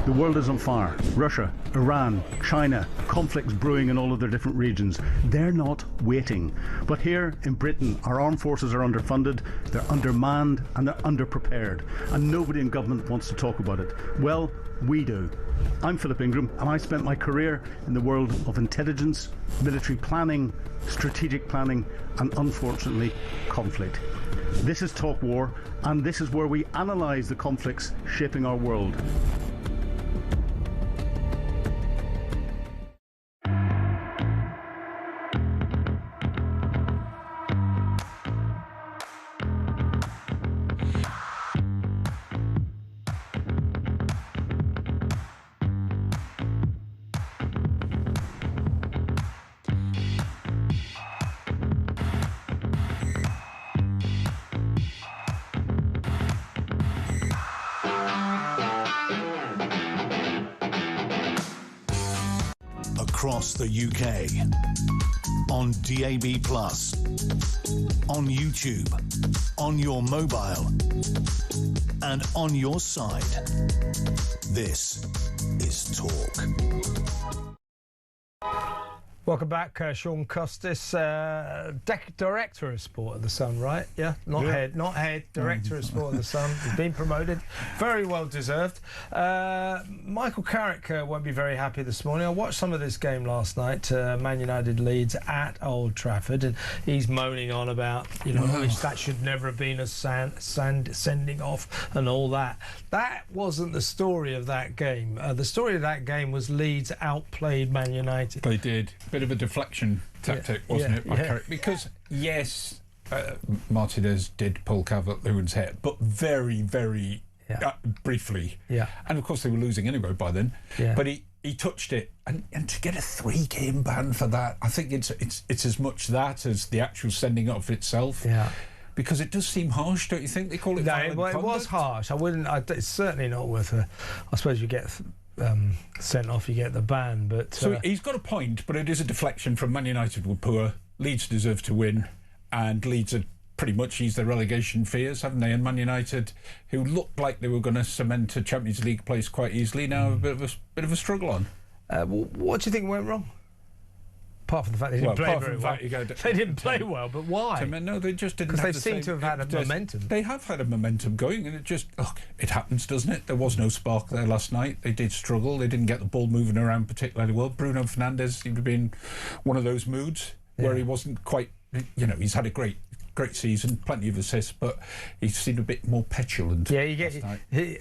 The world is on fire. Russia, Iran, China, conflicts brewing in all of their different regions. They're not waiting. But here in Britain, our armed forces are underfunded, they're undermanned, and they're underprepared. And nobody in government wants to talk about it. Well, we do. I'm Philip Ingram, and I spent my career in the world of intelligence, military planning, strategic planning, and unfortunately, conflict. This is Talk War, and this is where we analyse the conflicts shaping our world. Across the UK, on DAB+, on YouTube, on your mobile, and on your side. This is Talk. Welcome back, Sean Custis, director of Sport of the Sun, right? Yeah, not head, director of Sport of the Sun. He's been promoted, very well deserved. Michael Carrick won't be very happy this morning. I watched some of this game last night, Man United Leeds at Old Trafford, and he's moaning on about, that should never have been a sending off and all that. That wasn't the story of that game. The story of that game was Leeds outplayed Man United. They did. Bit of a deflection tactic, wasn't it, by Carrick? Because, yes, Martinez did pull Calvert-Lewin's head, but very, very briefly. Yeah. And, of course, they were losing anyway by then. Yeah. But he touched it. And to get a 3-game ban for that, I think it's as much that as the actual sending off itself. Yeah. Because it does seem harsh, don't you think? They call it violent it conduct. was harsh. It's certainly not worth I suppose you get sent off, you get the ban, but so he's got a point, but it is a deflection from Man United were poor, Leeds deserve to win, and Leeds are pretty much eased their relegation fears, haven't they? And Man United, who looked like they were going to cement a Champions League place quite easily, now a bit of a struggle on. What do you think went wrong? Apart from the fact they didn't play very well. They didn't play well, but why? No, they just didn't. Because they seem to have had a momentum. They have had a momentum going, and it happens, doesn't it? There was no spark there last night. They did struggle. They didn't get the ball moving around particularly well. Bruno Fernandes seemed to be in one of those moods where he wasn't quite. He's had a great season, plenty of assists, but he seemed a bit more petulant. Yeah, you get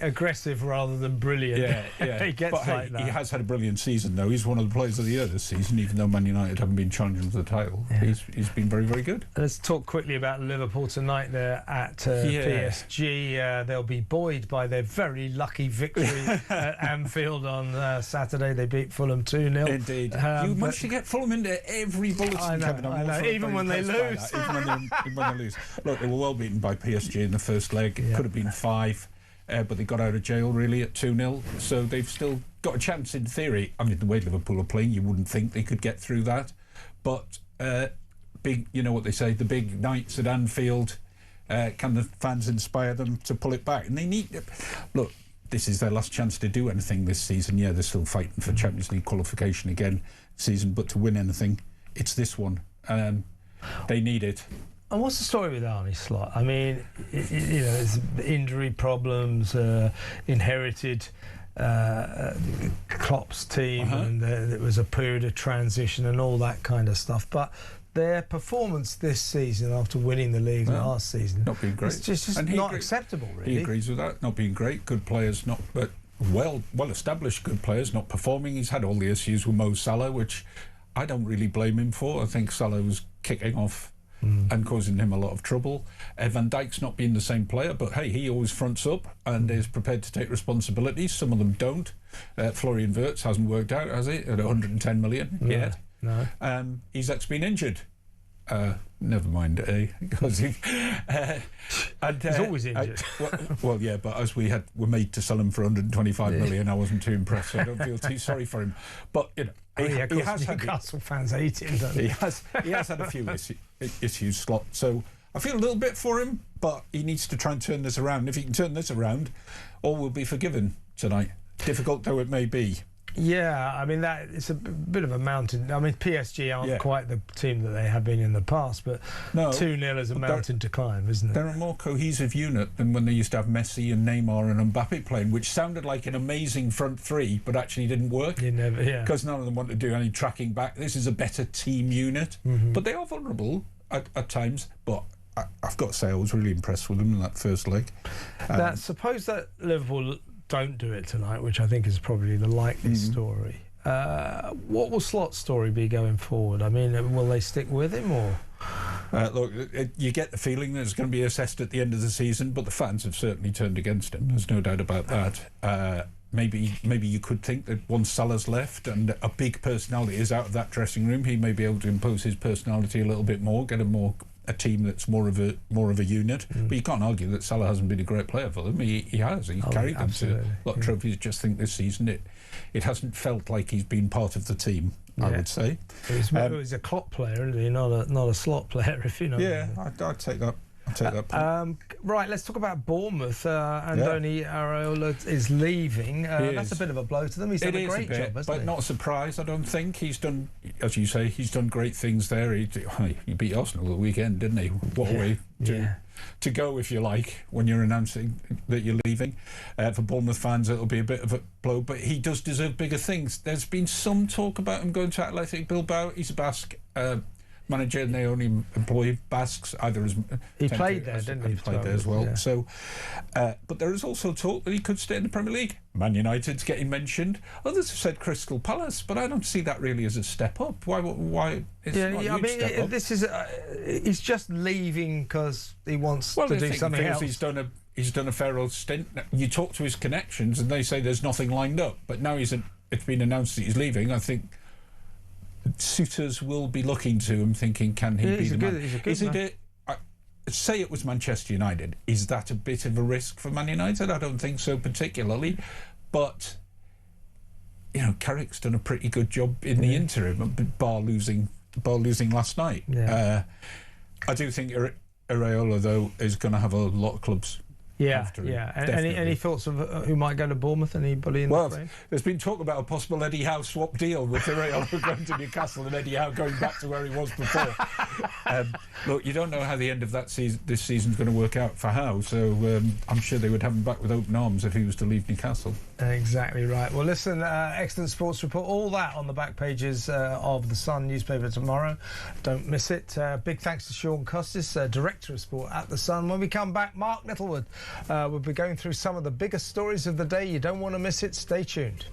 aggressive rather than brilliant. Yeah. He gets like that. He has had a brilliant season, though. He's one of the players of the year this season, even though Man United haven't been challenging for the title. Yeah. He's been very, very good. Let's talk quickly about Liverpool tonight there at PSG. They'll be buoyed by their very lucky victory at Anfield on Saturday. They beat Fulham 2-0. Indeed. You managed to get Fulham into every bulletin, Kevin. I know. Even when they lose. Look, they were well beaten by PSG in the first leg. It could have been 5, but they got out of jail really at 2-0. So they've still got a chance in theory. I mean, the way Liverpool are playing, you wouldn't think they could get through that. But big, you know what they say, the big nights at Anfield. Can the fans inspire them to pull it back? And they need. Look, this is their last chance to do anything this season. Yeah, they're still fighting for Champions League qualification again season, but to win anything, it's this one. They need it. And what's the story with Arne Slot? I mean, there's injury problems, inherited Klopp's team, and there was a period of transition and all that kind of stuff. But their performance this season, after winning the league last season, not being great. It's just not acceptable, really. He agrees with that. Not being great. Good players, but well-established good players not performing. He's had all the issues with Mo Salah, which I don't really blame him for. I think Salah was kicking off and causing him a lot of trouble. Van Dijk's not being the same player, but hey, he always fronts up and is prepared to take responsibility. Some of them don't. Florian Wirtz hasn't worked out, has it, at 110 million yet? No. He's been injured. Never mind, because he's always injured. Yeah, but as we're made to sell him for 125 million, I wasn't too impressed, so I don't feel too sorry for him. But he has had Newcastle fans hate him, don't they? He has had a few issues, Slot. So I feel a little bit for him, but he needs to try and turn this around. If he can turn this around, all will be forgiven tonight. difficult though it may be. Yeah, I mean, that it's a bit of a mountain. I mean, PSG aren't quite the team that they have been in the past, but 2-0 is a mountain to climb, isn't it? They're a more cohesive unit than when they used to have Messi and Neymar and Mbappe playing, which sounded like an amazing front three, but actually didn't work. Because none of them want to do any tracking back. This is a better team unit, but they are vulnerable at times. But I've got to say, I was really impressed with them in that first leg. Suppose that Liverpool don't do it tonight, which I think is probably the likely story. What will Slot's story be going forward? I mean, will they stick with him or? Look, you get the feeling that it's going to be assessed at the end of the season, but the fans have certainly turned against him. There's no doubt about that. Maybe you could think that once Salah's left and a big personality is out of that dressing room, he may be able to impose his personality a little bit more, get a team that's more of a unit. But you can't argue that Salah hasn't been a great player for them. He has. He carried them to a lot of trophies. Just think this season it hasn't felt like he's been part of the team. I would say he's a Klopp player, isn't he? Not a Slot player, if you know. Yeah, I'd take that. Right, let's talk about Bournemouth. Andoni Areola is leaving. That's a bit of a blow to them. He's done a great job, hasn't he? Not a surprise, I don't think. He's done, as you say, he's done great things there. He beat Arsenal the weekend, didn't he? What a way to go, if you like, when you're announcing that you're leaving. For Bournemouth fans, it'll be a bit of a blow, but he does deserve bigger things. There's been some talk about him going to Athletic Bilbao. He's a Basque manager, and they only employ Basques either as he played there, didn't he? He played there as well. Yeah. So, but there is also talk that he could stay in the Premier League. Man United's getting mentioned. Others have said Crystal Palace, but I don't see that really as a step up. Why? It's not a huge step up. This is he's just leaving because he wants to do something else. He's done a fair old stint. You talk to his connections, and they say there's nothing lined up. But now it's been announced that he's leaving. I think suitors will be looking to him, thinking, can he be the man? Is it? Say it was Manchester United. Is that a bit of a risk for Man United? I don't think so particularly, but Carrick's done a pretty good job in the interim, bar losing last night. I do think Areola though is going to have a lot of clubs. Any thoughts of who might go to Bournemouth? Anybody in the frame? There's been talk about a possible Eddie Howe swap deal with Areola going to Newcastle and Eddie Howe going back to where he was before. Look, you don't know how the end of this season's going to work out for Howe, so I'm sure they would have him back with open arms if he was to leave Newcastle. Exactly right. Well, listen, excellent sports report, all that on the back pages of the Sun newspaper tomorrow. Don't miss it. Big thanks to Sean Costis, Director of Sport at the Sun. When we come back, Mark Littlewood we'll be going through some of the biggest stories of the day. You don't want to miss it. Stay tuned.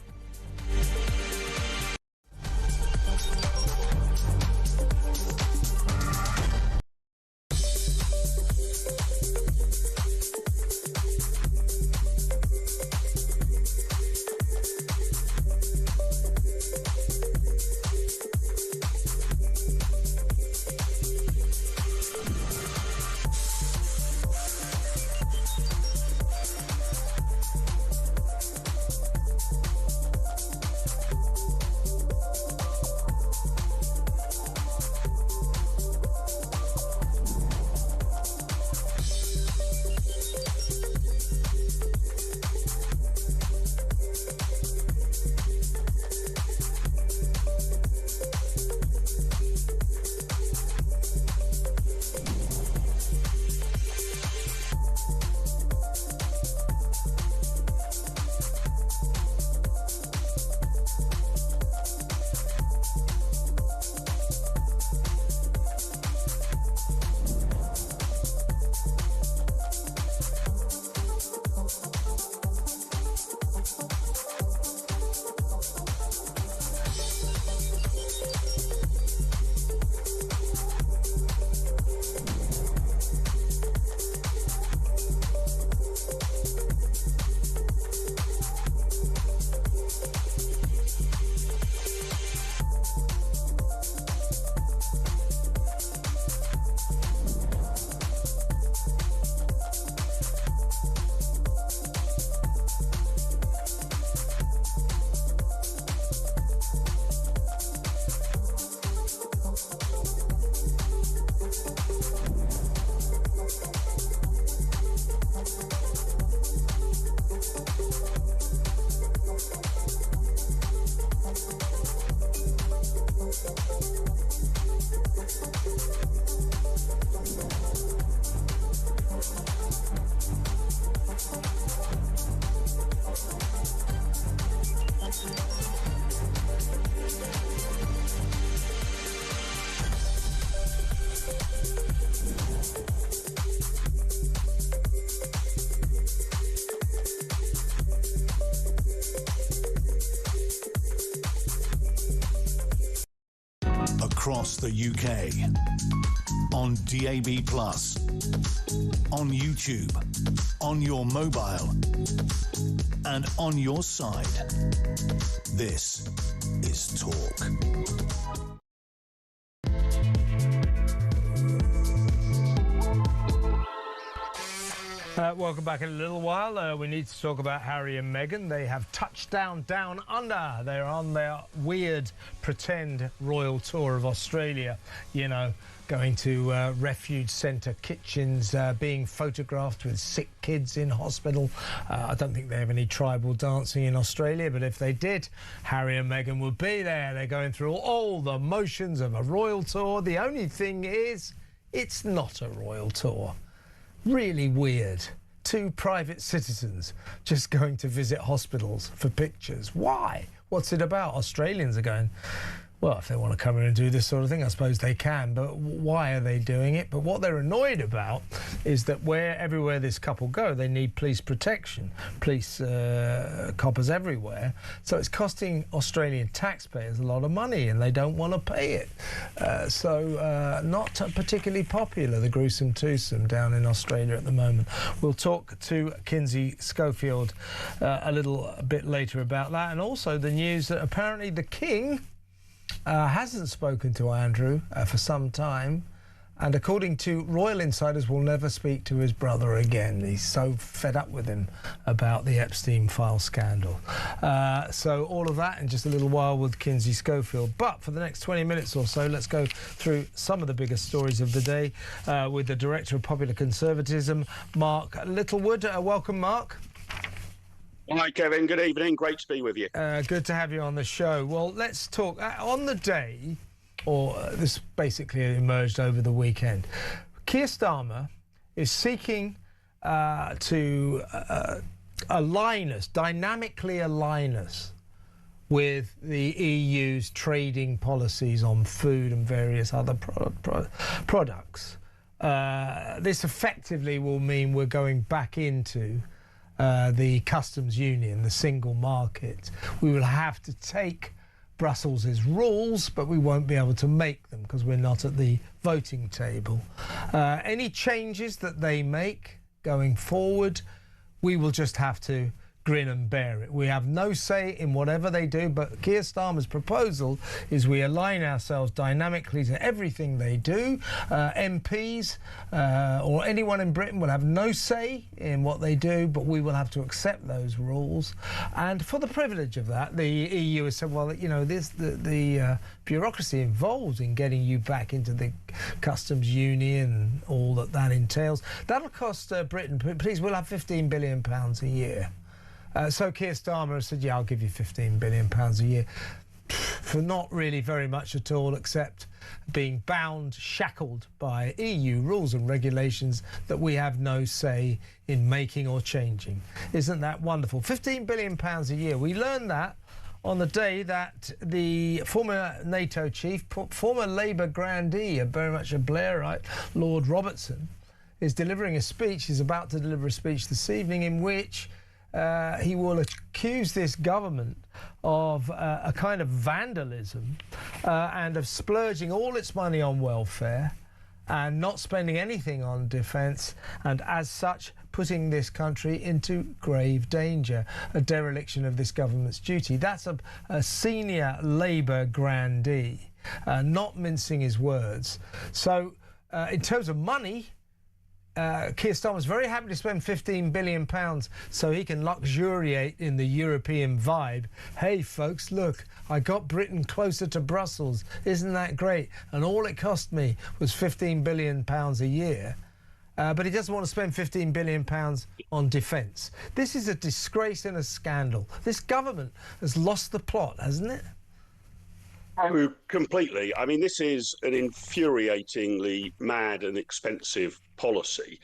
across the UK. On DAB+, on YouTube, on your mobile, and on your side. This is Talk. Welcome back in a little while. We need to talk about Harry and Meghan. They have touched down under. They're on their weird pretend royal tour of Australia, you know, going to refuge centre kitchens, being photographed with sick kids in hospital. I don't think they have any tribal dancing in Australia, but if they did, Harry and Meghan would be there. They're going through all the motions of a royal tour. The only thing is, it's not a royal tour. Really weird. Two private citizens just going to visit hospitals for pictures. Why? What's it about? Australians are going, well, if they want to come in and do this sort of thing, I suppose they can, but why are they doing it? But what they're annoyed about is that everywhere this couple go, they need police protection, police coppers everywhere. So it's costing Australian taxpayers a lot of money, and they don't want to pay it. Not particularly popular, the gruesome twosome down in Australia at the moment. We'll talk to Kinsey Schofield a little bit later about that, and also the news that apparently the King hasn't spoken to Andrew for some time, and according to royal insiders, will never speak to his brother again. He's so fed up with him about the Epstein file scandal. So all of that in just a little while with Kinsey Schofield. But for the next 20 minutes or so, let's go through some of the biggest stories of the day with the Director of Popular Conservatism, Mark Littlewood. Welcome, Mark. Hi, Kevin. Good evening. Great to be with you. Good to have you on the show. Well, let's talk. On the day, or this basically emerged over the weekend, Keir Starmer is seeking to dynamically align us with the EU's trading policies on food and various other products. This effectively will mean we're going back into the customs union, the single market. We will have to take Brussels' rules, but we won't be able to make them because we're not at the voting table. Any changes that they make going forward, we will just have to grin and bear it. We have no say in whatever they do, but Keir Starmer's proposal is we align ourselves dynamically to everything they do. MPs or anyone in Britain will have no say in what they do, but we will have to accept those rules. And for the privilege of that, the EU has said, well, you know, the bureaucracy involved in getting you back into the customs union, all that entails, that'll cost Britain, please, we'll have £15 billion a year. So Keir Starmer has said, yeah, I'll give you £15 billion a year for not really very much at all, except being bound, shackled by EU rules and regulations that we have no say in making or changing. Isn't that wonderful? £15 billion a year. We learned that on the day that the former NATO chief, former Labour grandee, very much a Blairite, Lord Robertson, is delivering a speech. He's about to deliver a speech this evening in which he will accuse this government of a kind of vandalism and of splurging all its money on welfare and not spending anything on defence, and as such putting this country into grave danger, a dereliction of this government's duty. That's a senior Labour grandee, not mincing his words. So in terms of money, Keir Starmer's very happy to spend £15 billion so he can luxuriate in the European vibe. Hey, folks, look, I got Britain closer to Brussels. Isn't that great? And all it cost me was £15 billion a year. But he doesn't want to spend £15 billion on defence. This is a disgrace and a scandal. This government has lost the plot, hasn't it? Oh, completely. I mean, this is an infuriatingly mad and expensive policy.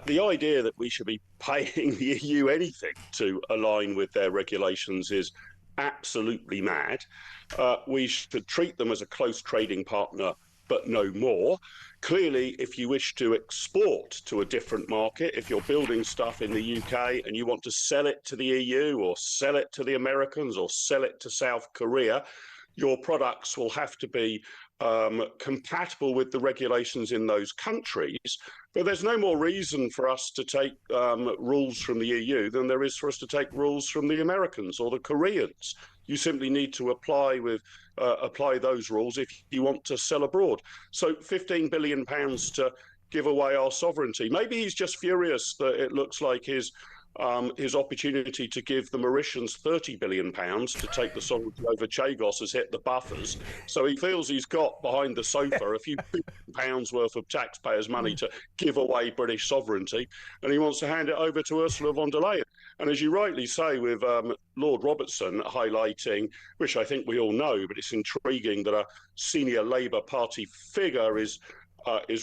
The idea that we should be paying the EU anything to align with their regulations is absolutely mad. We should treat them as a close trading partner, but no more. Clearly, if you wish to export to a different market, if you're building stuff in the UK and you want to sell it to the EU or sell it to the Americans or sell it to South Korea, your products will have to be compatible with the regulations in those countries. But there's no more reason for us to take rules from the EU than there is for us to take rules from the Americans or the Koreans. You simply need to apply those rules if you want to sell abroad. So £15 billion to give away our sovereignty. Maybe he's just furious that it looks like his opportunity to give the Mauritians £30 billion to take the sovereignty over Chagos has hit the buffers. So he feels he's got behind the sofa a few pounds worth of taxpayers' money to give away British sovereignty, and he wants to hand it over to Ursula von der Leyen. And as you rightly say, with Lord Robertson highlighting, which I think we all know, but it's intriguing that a senior Labour Party figure is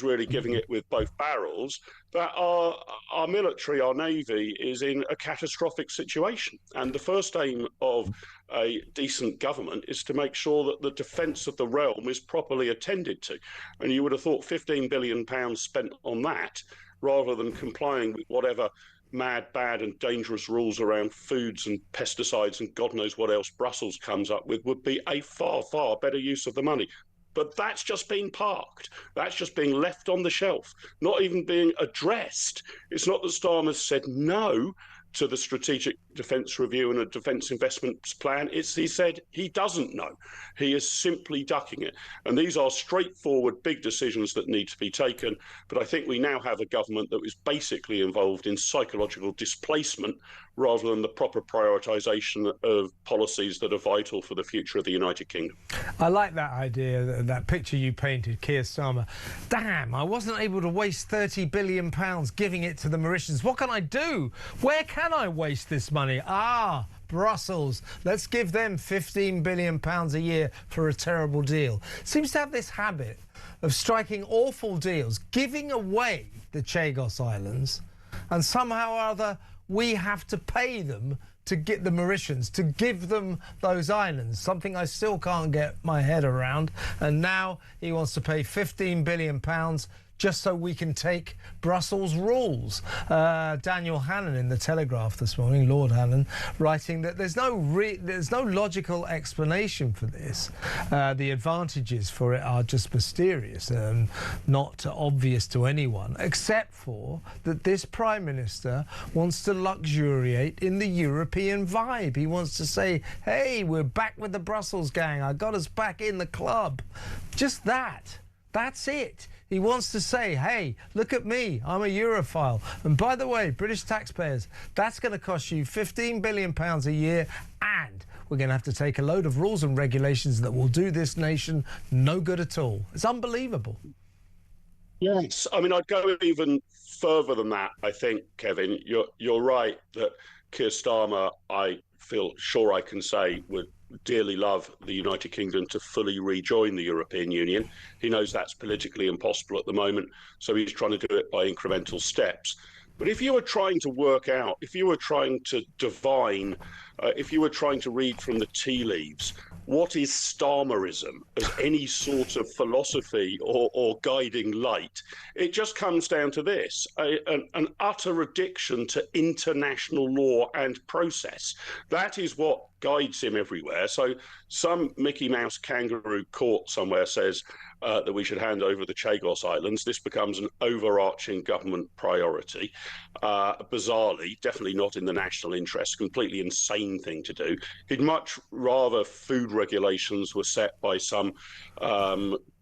really giving it with both barrels, that our military, our navy, is in a catastrophic situation. And the first aim of a decent government is to make sure that the defence of the realm is properly attended to. And you would have thought £15 billion spent on that, rather than complying with whatever mad, bad and dangerous rules around foods and pesticides and God knows what else Brussels comes up with, would be a far, far better use of the money. But that's just being parked. That's just being left on the shelf, not even being addressed. It's not that Starmer's said no to the Strategic Defence Review and a Defence Investments Plan. He said he doesn't know. He is simply ducking it. And these are straightforward, big decisions that need to be taken. But I think we now have a government that is basically involved in psychological displacement rather than the proper prioritisation of policies that are vital for the future of the United Kingdom. I like that idea, that picture you painted, Keir Starmer. Damn, I wasn't able to waste £30 billion giving it to the Mauritians. What can I do? Where can I waste this money? Brussels. Let's give them £15 billion a year for a terrible deal. Seems to have this habit of striking awful deals, giving away the Chagos Islands, and somehow or other we have to pay them to get the Mauritians, to give them those islands, something I still can't get my head around. And now he wants to pay £15 billion just so we can take Brussels rules. Daniel Hannan in the Telegraph this morning, Lord Hannan, writing that there's no logical explanation for this. The advantages for it are just mysterious and not obvious to anyone, except for that this Prime Minister wants to luxuriate in the European vibe. He wants to say, hey, we're back with the Brussels gang. I got us back in the club. Just that. That's it. He wants to say, hey, look at me, I'm a Europhile. And by the way, British taxpayers, that's going to cost you £15 billion a year, and we're going to have to take a load of rules and regulations that will do this nation no good at all. It's unbelievable. Yes, I mean, I'd go even further than that, I think, Kevin. You're right that Keir Starmer, I feel sure I can say, would dearly love the United Kingdom to fully rejoin the European Union. He knows that's politically impossible at the moment, so he's trying to do it by incremental steps. But if you were trying to work out, if you were trying to divine, if you were trying to read from the tea leaves, what is Starmerism as any sort of philosophy or guiding light, it just comes down to this, an utter addiction to international law and process. That is what guides him everywhere. So some Mickey Mouse kangaroo court somewhere says that we should hand over the Chagos Islands. This becomes an overarching government priority. Bizarrely, definitely not in the national interest, completely insane thing to do. He'd much rather food regulations were set by some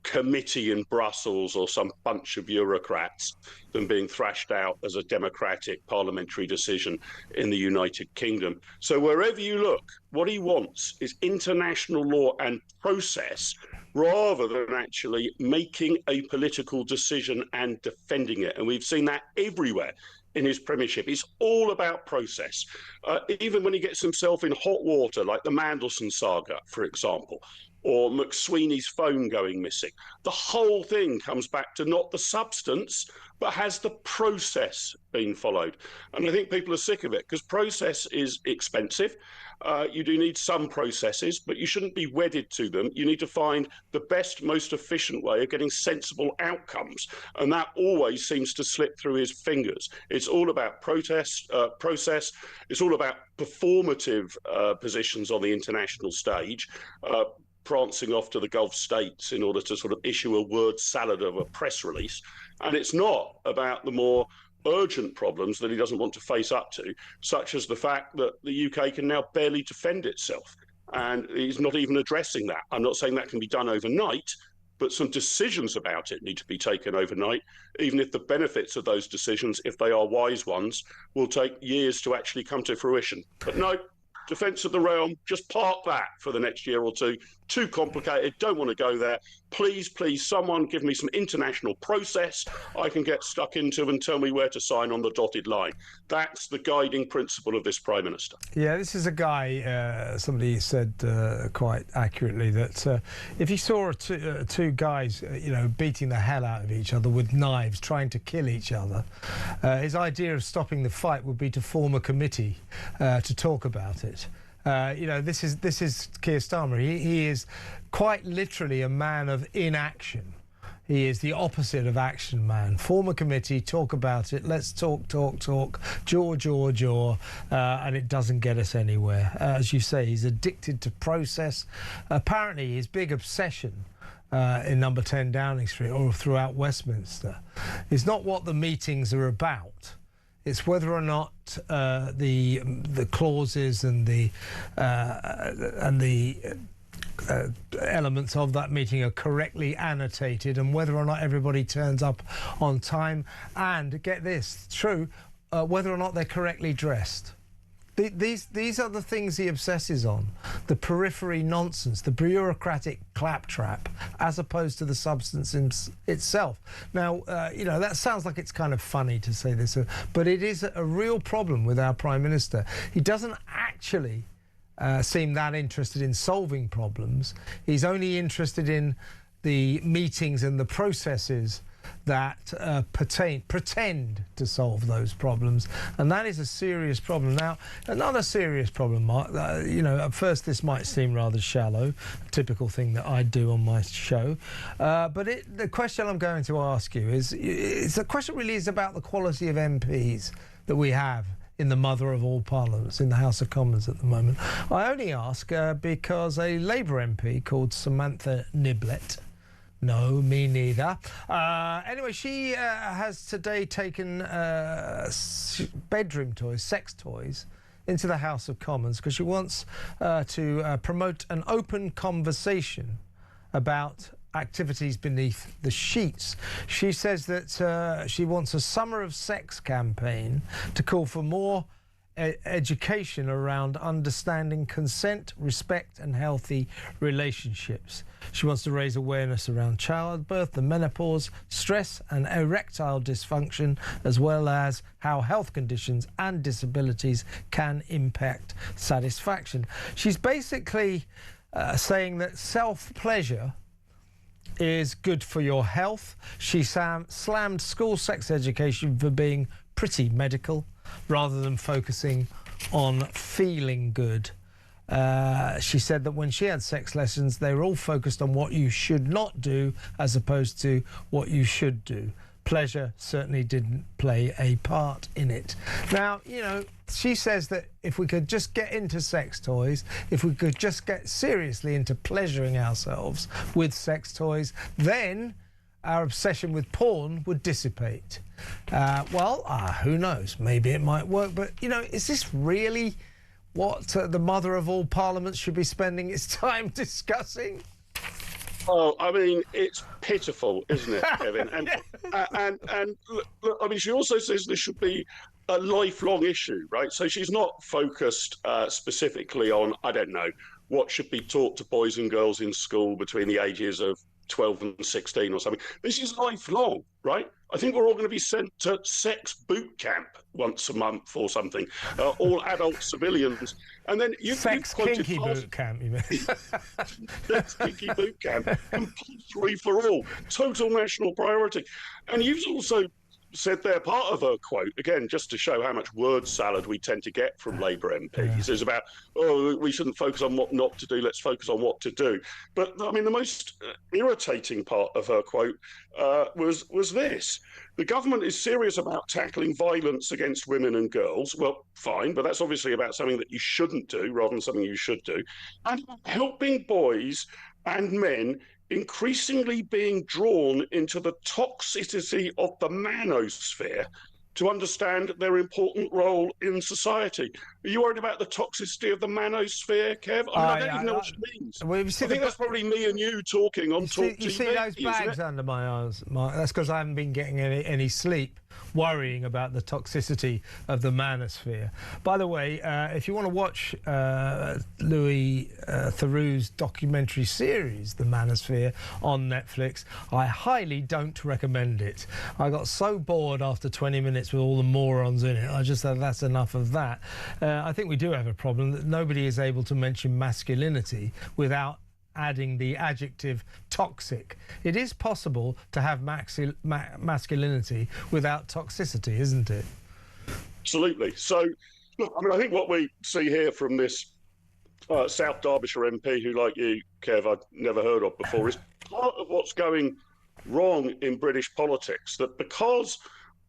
committee in Brussels or some bunch of bureaucrats than being thrashed out as a democratic parliamentary decision in the United Kingdom. So wherever you look, what he wants is international law and process rather than actually making a political decision and defending it. And we've seen that everywhere in his premiership. It's all about process. Even when he gets himself in hot water, like the Mandelson saga, for example, or McSweeney's phone going missing, the whole thing comes back to not the substance, but has the process been followed? And I think people are sick of it because process is expensive. You do need some processes, but you shouldn't be wedded to them. You need to find the best, most efficient way of getting sensible outcomes. And that always seems to slip through his fingers. It's all about process. It's all about performative positions on the international stage. prancing off to the Gulf states in order to sort of issue a word salad of a press release. And it's not about the more urgent problems that he doesn't want to face up to, such as the fact that the UK can now barely defend itself. And he's not even addressing that. I'm not saying that can be done overnight, but some decisions about it need to be taken overnight, even if the benefits of those decisions, if they are wise ones, will take years to actually come to fruition. But no, defence of the realm, just park that for the next year or two. Too complicated, don't want to go there. Please, please, someone give me some international process I can get stuck into and tell me where to sign on the dotted line. That's the guiding principle of this Prime Minister. Yeah, this is a guy, somebody said quite accurately that if he saw two guys, beating the hell out of each other with knives, trying to kill each other, his idea of stopping the fight would be to form a committee to talk about it. This is Keir Starmer. He is quite literally a man of inaction. He is the opposite of action man. Form a committee, talk about it. Let's talk, jaw, and it doesn't get us anywhere. As you say, he's addicted to process. Apparently, his big obsession in number 10 Downing Street or throughout Westminster is not what the meetings are about. It's whether or not the clauses and the elements of that meeting are correctly annotated, and whether or not everybody turns up on time, and get this, whether or not they're correctly dressed. These are the things he obsesses on, the periphery nonsense, the bureaucratic claptrap, as opposed to the substance itself. Now, that sounds like it's kind of funny to say this, but it is a real problem with our Prime Minister. He doesn't actually seem that interested in solving problems. He's only interested in the meetings and the processes that pretend to solve those problems, and that is a serious problem. Now, another serious problem, Mark, at first this might seem rather shallow, a typical thing that I do on my show, but the question I'm going to ask you is the question really is about the quality of MPs that we have in the mother of all parliaments, in the House of Commons at the moment. I only ask because a Labour MP called Samantha Niblett, no, me neither. Anyway, she has today taken bedroom toys, sex toys, into the House of Commons because she wants to promote an open conversation about activities beneath the sheets. She says that she wants a Summer of Sex campaign to call for more education around understanding consent, respect and healthy relationships. She wants to raise awareness around childbirth, the menopause, stress and erectile dysfunction, as well as how health conditions and disabilities can impact satisfaction. She's basically saying that self-pleasure is good for your health. She slammed school sex education for being pretty medical rather than focusing on feeling good. She said that when she had sex lessons, they were all focused on what you should not do as opposed to what you should do. Pleasure certainly didn't play a part in it. Now, she says that if we could just get into sex toys, if we could just get seriously into pleasuring ourselves with sex toys, then our obsession with porn would dissipate. Who knows? Maybe it might work, but, is this really what the mother of all parliaments should be spending its time discussing? Oh, I mean, it's pitiful, isn't it, Kevin? And look, I mean, she also says this should be a lifelong issue, right? So she's not focused specifically on, I don't know, what should be taught to boys and girls in school between the ages of 12 and 16 or something. This is lifelong, right? I think we're all going to be sent to sex boot camp once a month or something, all adult civilians. And then sex kinky boot camp, you mean? Sex kinky boot camp, compulsory for all, total national priority. And you've also said there, part of her quote, again, just to show how much word salad we tend to get from Labour MPs, is about, we shouldn't focus on what not to do, let's focus on what to do. But, I mean, the most irritating part of her quote was this. The government is serious about tackling violence against women and girls. Well, fine, but that's obviously about something that you shouldn't do rather than something you should do. And helping boys and men increasingly being drawn into the toxicity of the manosphere to understand their important role in society. Are you worried about the toxicity of the manosphere, Kev? I don't even know what it means. Well, I think that's probably me and you talking on talkTV. You see those bags under my eyes, Mark? That's because I haven't been getting any sleep, worrying about the toxicity of the manosphere. By the way, if you want to watch Louis Theroux's documentary series, The Manosphere, on Netflix, I highly don't recommend it. I got so bored after 20 minutes with all the morons in it. I just said that's enough of that. I think we do have a problem that nobody is able to mention masculinity without adding the adjective toxic. It is possible to have masculinity without toxicity, isn't it? Absolutely. So, look, I mean, I think what we see here from this South Derbyshire MP, who, like you, Kev, I'd never heard of before, is part of what's going wrong in British politics, that because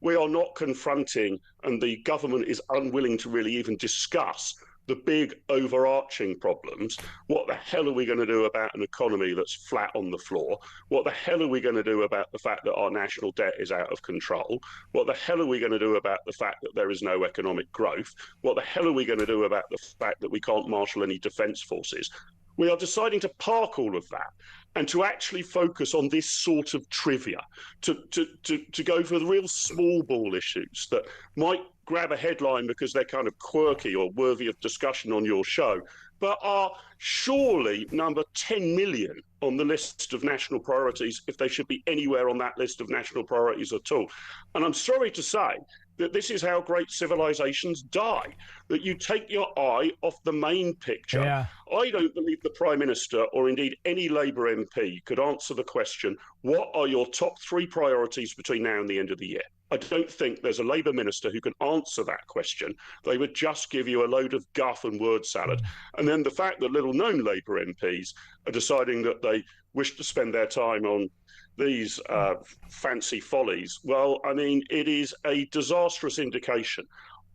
we are not confronting and the government is unwilling to really even discuss the big overarching problems. What the hell are we going to do about an economy that's flat on the floor? What the hell are we going to do about the fact that our national debt is out of control? What the hell are we going to do about the fact that there is no economic growth? What the hell are we going to do about the fact that we can't marshal any defence forces? We are deciding to park all of that and to actually focus on this sort of trivia, to go for the real small ball issues that might grab a headline because they're kind of quirky or worthy of discussion on your show, but are surely number 10 million on the list of national priorities if they should be anywhere on that list of national priorities at all. And I'm sorry to say that this is how great civilizations die, that you take your eye off the main picture. Yeah. I don't believe the Prime Minister or indeed any Labour MP could answer the question, what are your top 3 priorities between now and the end of the year? I don't think there's a Labour minister who can answer that question. They would just give you a load of guff and word salad. And then the fact that little-known Labour MPs are deciding that they wish to spend their time on these fancy follies, well, I mean, it is a disastrous indication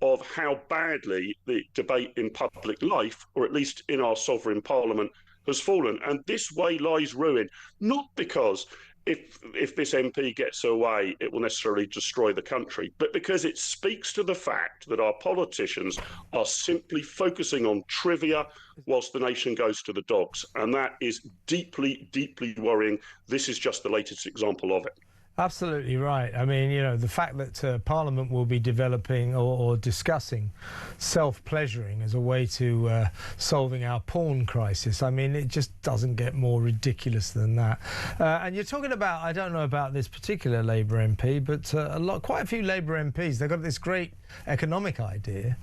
of how badly the debate in public life, or at least in our sovereign parliament, has fallen. And this way lies ruin, not because if this MP gets away, it will necessarily destroy the country, but because it speaks to the fact that our politicians are simply focusing on trivia whilst the nation goes to the dogs. And that is deeply, deeply worrying. This is just the latest example of it. Absolutely right. I mean, you know, the fact that Parliament will be developing or discussing self-pleasuring as a way to solving our porn crisis, I mean, it just doesn't get more ridiculous than that. And you're talking about, I don't know about this particular Labour MP, but quite a few Labour MPs, they've got this great economic idea.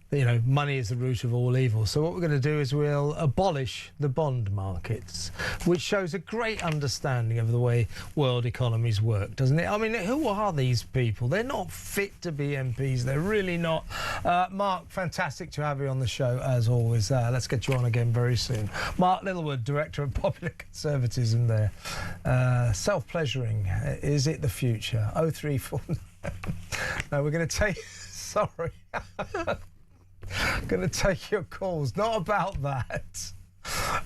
You know, money is the root of all evil. So what we're going to do is we'll abolish the bond markets, which shows a great understanding of the way world economies work, doesn't it? I mean, who are these people? They're not fit to be MPs. They're really not. Mark, fantastic to have you on the show, as always. Let's get you on again very soon. Mark Littlewood, Director of Popular Conservatism there. Self-pleasuring, is it the future? 0349. No, we're going to take... Sorry. Going to take your calls, not about that,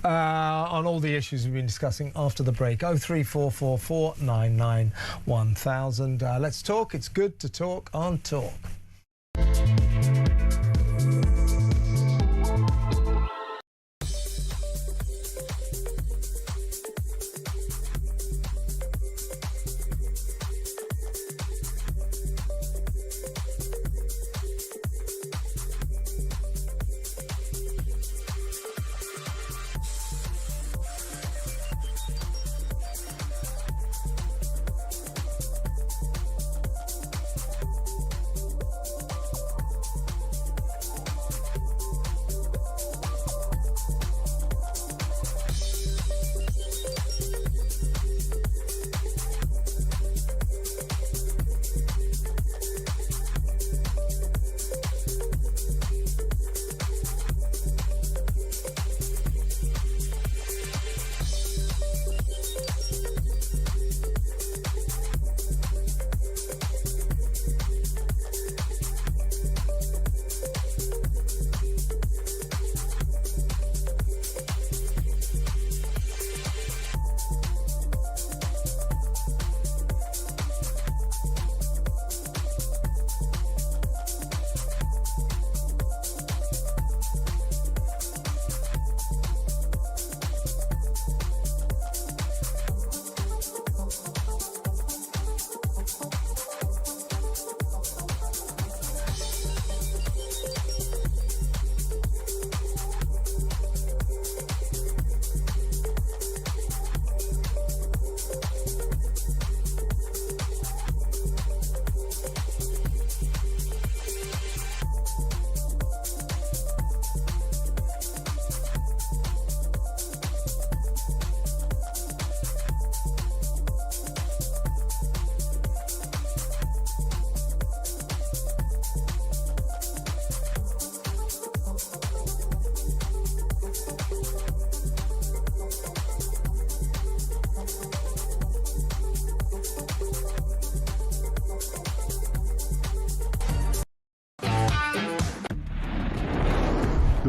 on all the issues we've been discussing after the break. 03444 99 1000. Let's talk. It's good to talk on Talk.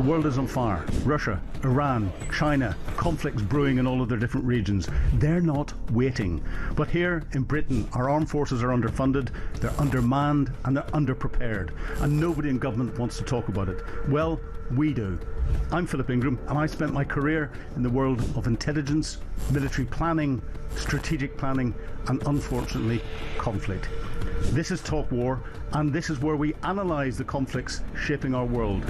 world is on fire. Russia, Iran, China, conflicts brewing in all of their different regions. They're not waiting. But here in Britain, our armed forces are underfunded, they're undermanned, and they're underprepared. And nobody in government wants to talk about it. Well, we do. I'm Philip Ingram, and I spent my career in the world of intelligence, military planning, strategic planning, and unfortunately, conflict. This is Talk War, and this is where we analyse the conflicts shaping our world.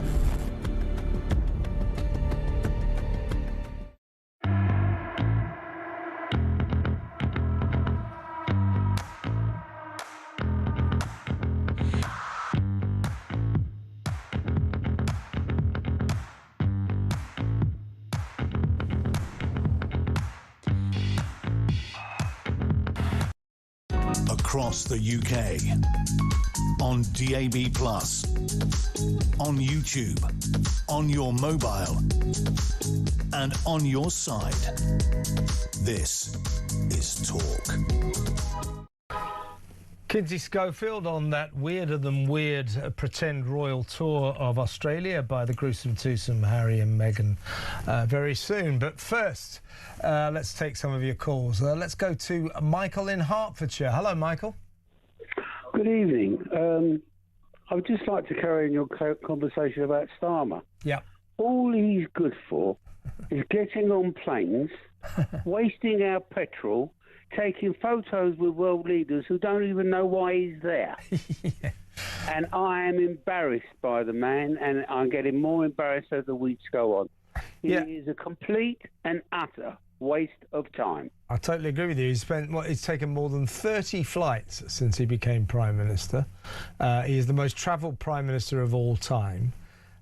Across the UK, on DAB+, on YouTube, on your mobile, and on your side. This is Talk. Kinsey Schofield on that weirder than weird pretend royal tour of Australia by the gruesome twosome Harry and Meghan very soon. But first, let's take some of your calls. Let's go to Michael in Hertfordshire. Hello, Michael. Good evening. I would just like to carry on your conversation about Starmer. Yeah. All he's good for is getting on planes, wasting our petrol, taking photos with world leaders who don't even know why he's there. Yeah. And I am embarrassed by the man, and I'm getting more embarrassed as the weeks go on. He is a complete and utter waste of time. I totally agree with you. He's taken more than 30 flights since he became Prime Minister. He is the most travelled Prime Minister of all time.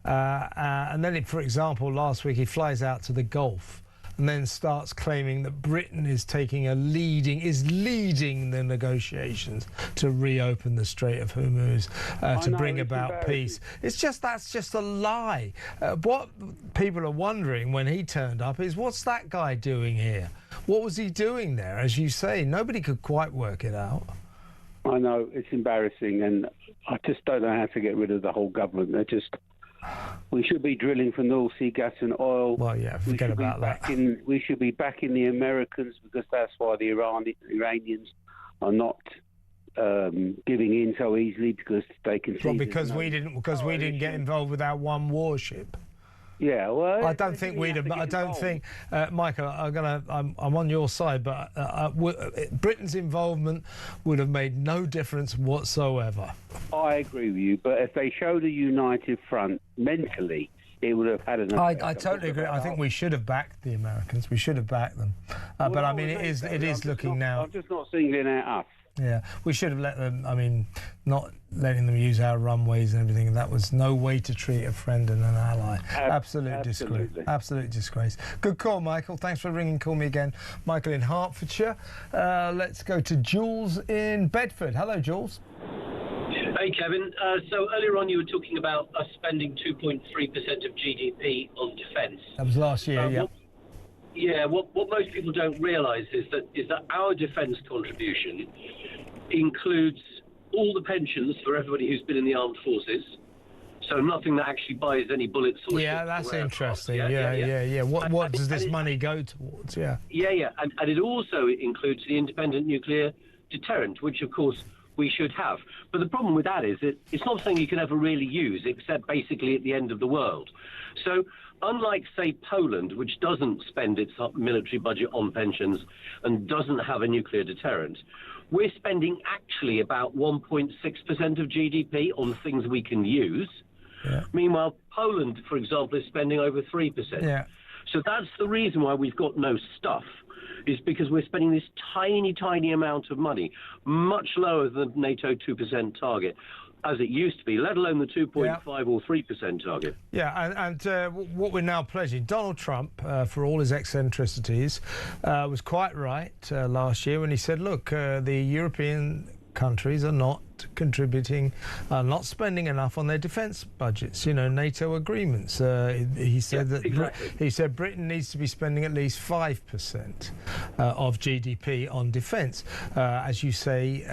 And then, for example, last week he flies out to the Gulf and then starts claiming that Britain is leading the negotiations to reopen the Strait of Hormuz to bring about peace. That's just a lie. What people are wondering when he turned up is, what's that guy doing here? What was he doing there? As you say, nobody could quite work it out. I know, it's embarrassing, and I just don't know how to get rid of the whole government. We should be drilling for North Sea gas and oil. Well, yeah, forget about that. We should be backing the Americans, because that's why the Iranians are not giving in so easily, because they can see. Well, because we didn't get involved with our one warship. Yeah, well, I don't think we'd have. I don't think, Michael. I'm on your side, but Britain's involvement would have made no difference whatsoever. I agree with you, but if they showed a united front mentally, it would have had an effect. I totally agree. I think we should have backed the Americans. We should have backed them. But I mean, it is looking now. I'm just not singling out us. Yeah, we should have let them. I mean, not letting them use our runways and everything. That was no way to treat a friend and an ally. Absolute disgrace. Absolute disgrace. Good call, Michael. Thanks for ringing. Call me again, Michael in Hertfordshire. Let's go to Jules in Bedford. Hello, Jules. Hey, Kevin. So earlier on, you were talking about us spending 2.3% of GDP on defence. That was last year. Yeah. What most people don't realise is that our defence contribution includes all the pensions for everybody who's been in the armed forces. So nothing that actually buys any bullets or yeah, that's interesting. Yeah. What does this money go towards? Yeah. And it also includes the independent nuclear deterrent, which of course we should have. But the problem with that is that it's not something you can ever really use, except basically at the end of the world. So unlike, say, Poland, which doesn't spend its military budget on pensions and doesn't have a nuclear deterrent, we're spending actually about 1.6% of GDP on things we can use. Yeah. Meanwhile, Poland, for example, is spending over 3%. Yeah. So that's the reason why we've got no stuff, is because we're spending this tiny, tiny amount of money, much lower than the NATO 2% target, as it used to be, let alone the 2.5 or 3% target. Yeah, and what we're now pledging, Donald Trump, for all his eccentricities, was quite right last year when he said, look, the European countries are not contributing, not spending enough on their defence budgets. You know, NATO agreements. He said he said Britain needs to be spending at least 5% of GDP on defence. As you say,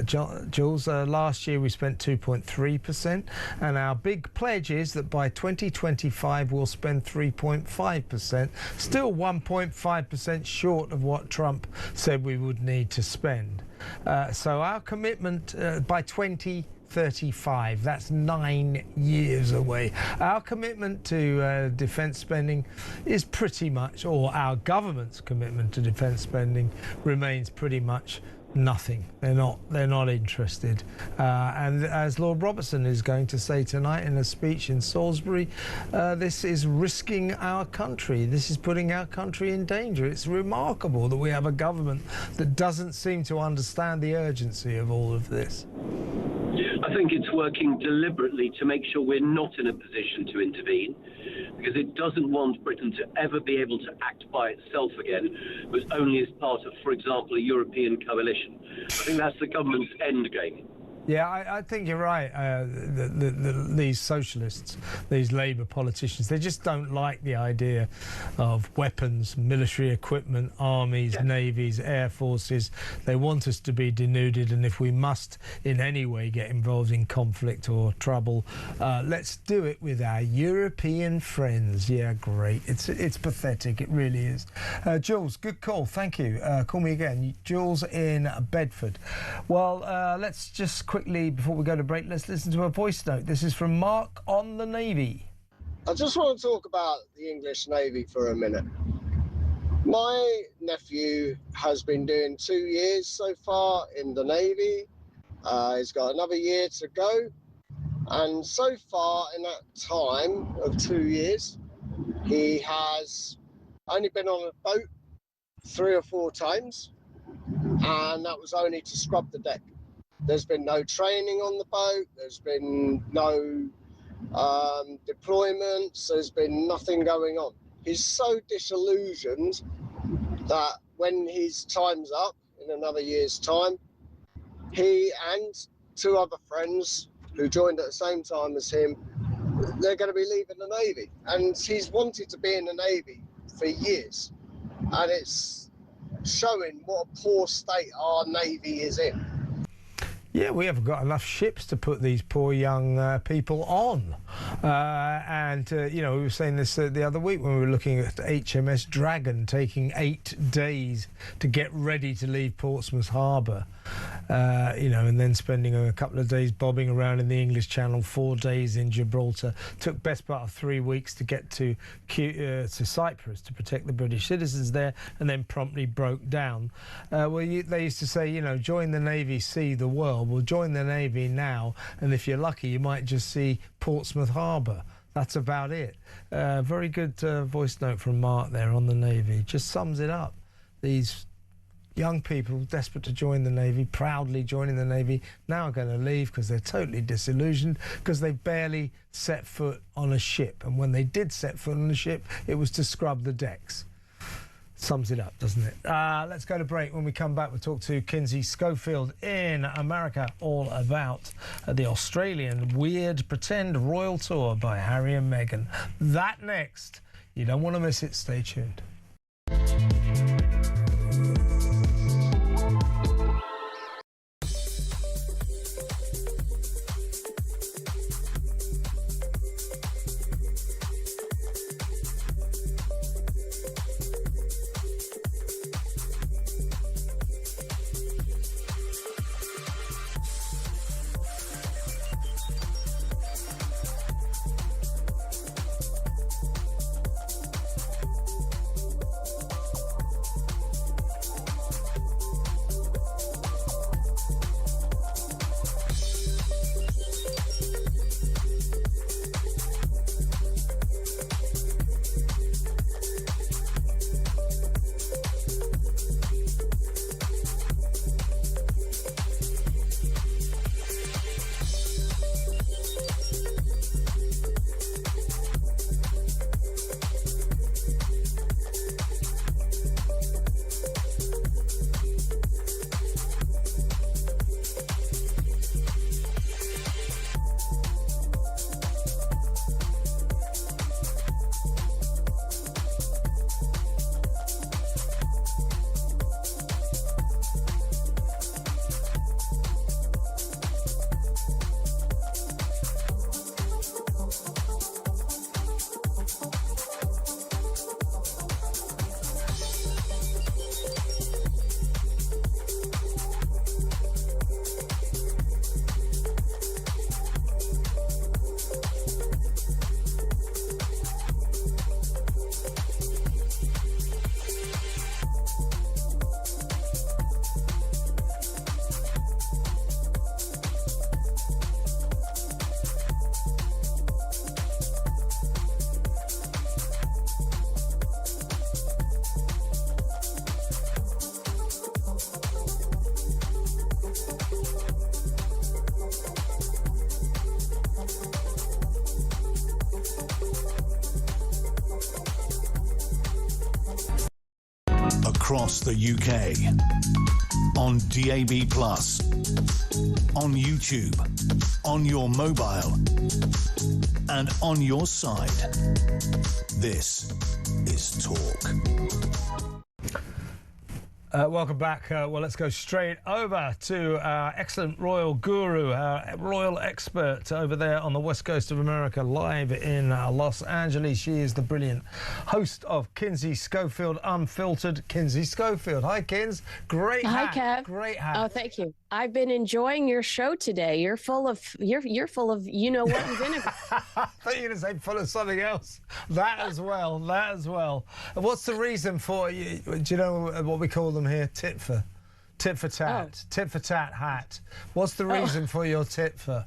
Jules, last year we spent 2.3%, and our big pledge is that by 2025 we'll spend 3.5%, still 1.5% short of what Trump said we would need to spend. So our commitment by 2035, that's 9 years away. Our commitment to defence spending is pretty much, or our government's commitment to defence spending remains pretty much nothing. They're not interested. And as Lord Robertson is going to say tonight in a speech in Salisbury, this is risking our country. This is putting our country in danger. It's remarkable that we have a government that doesn't seem to understand the urgency of all of this. I think it's working deliberately to make sure we're not in a position to intervene, because it doesn't want Britain to ever be able to act by itself again, but only as part of, for example, a European coalition. I think that's the government's end game. Yeah, I think you're right. These socialists, these Labour politicians, they just don't like the idea of weapons, military equipment, armies, navies, air forces. They want us to be denuded, and if we must in any way get involved in conflict or trouble, let's do it with our European friends. Yeah, great. It's pathetic. It really is. Jules, good call. Thank you. Call me again. Jules in Bedford. Well, let's just quickly, before we go to break, let's listen to a voice note. This is from Mark on the Navy. I just want to talk about the English Navy for a minute. My nephew has been doing 2 years so far in the Navy. He's got another year to go. And so far in that time of 2 years, he has only been on a boat 3 or 4 times. And that was only to scrub the deck. There's been no training on the boat. There's been no deployments. There's been nothing going on. He's so disillusioned that when his time's up in another year's time, he and 2 other friends who joined at the same time as him, they're going to be leaving the Navy. And he's wanted to be in the Navy for years. And it's showing what a poor state our Navy is in. Yeah, we haven't got enough ships to put these poor young people on. You know, we were saying this the other week when we were looking at HMS Dragon taking 8 days to get ready to leave Portsmouth Harbour. You know, and then spending a couple of days bobbing around in the English Channel, 4 days in Gibraltar. Took best part of 3 weeks to get to Cyprus to protect the British citizens there, and then promptly broke down. They used to say, you know, join the Navy, see the world. Well, join the Navy now, and if you're lucky, you might just see Portsmouth Harbour. That's about it. Very good voice note from Mark there on the Navy. Just sums it up. These young people desperate to join the Navy, proudly joining the Navy, now are going to leave because they're totally disillusioned because they barely set foot on a ship. And when they did set foot on a ship, it was to scrub the decks. Sums it up, doesn't it? Let's go to break. When we come back, we'll talk to Kinsey Schofield in America all about the Australian Weird Pretend Royal Tour by Harry and Meghan. That next. You don't want to miss it. Stay tuned. across the UK, on DAB+, on YouTube, on your mobile, and on your side. This is Talk. Welcome back. Well, let's go straight over to our excellent royal guru, our royal expert over there on the west coast of America, live in Los Angeles. She is the brilliant host of Kinsey Schofield Unfiltered. Kinsey Schofield. Hi, Kins. Great hat. Hi, Kev. Great hat. Oh, thank you. I've been enjoying your show today. You're full of you know what and vinegar. I thought you were going to say full of something else. That as well. That as well. And what's the reason for you? Do you know what we call them here? Tit for tat. Tit for tat hat. What's the reason for your tit for?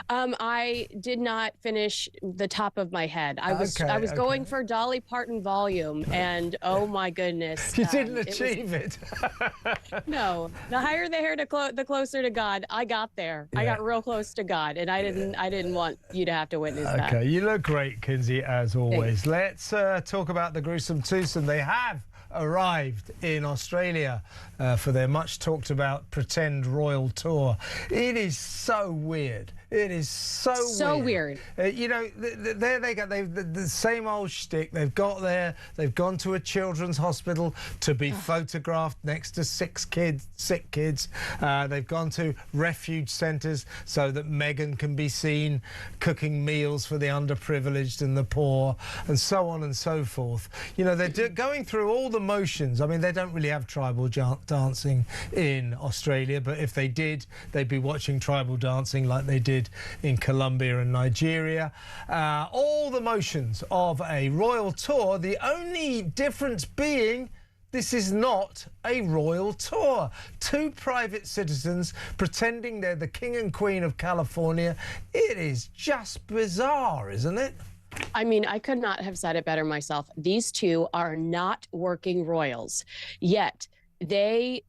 I did not finish the top of my head. I was going for Dolly Parton volume, and oh my goodness, you didn't achieve it. No, the higher the hair, the closer to God. I got there. Yeah. I got real close to God, and I didn't want you to have to witness that. Okay, you look great, Kinsey, as always. Let's talk about the gruesome twosome. They have arrived in Australia for their much talked about pretend royal tour. It is so weird. It is so weird. You know, there they go. The same old shtick. They've got there. They've gone to a children's hospital to be photographed next to sick kids. They've gone to refuge centres so that Meghan can be seen cooking meals for the underprivileged and the poor, and so on and so forth. You know, they're going through all the motions. I mean, they don't really have tribal dancing in Australia, but if they did, they'd be watching tribal dancing like they did in Colombia and Nigeria. All the motions of a royal tour, the only difference being this is not a royal tour. Two private citizens pretending they're the King and Queen of California. It is just bizarre, isn't it? I mean, I could not have said it better myself. These two are not working royals, yet they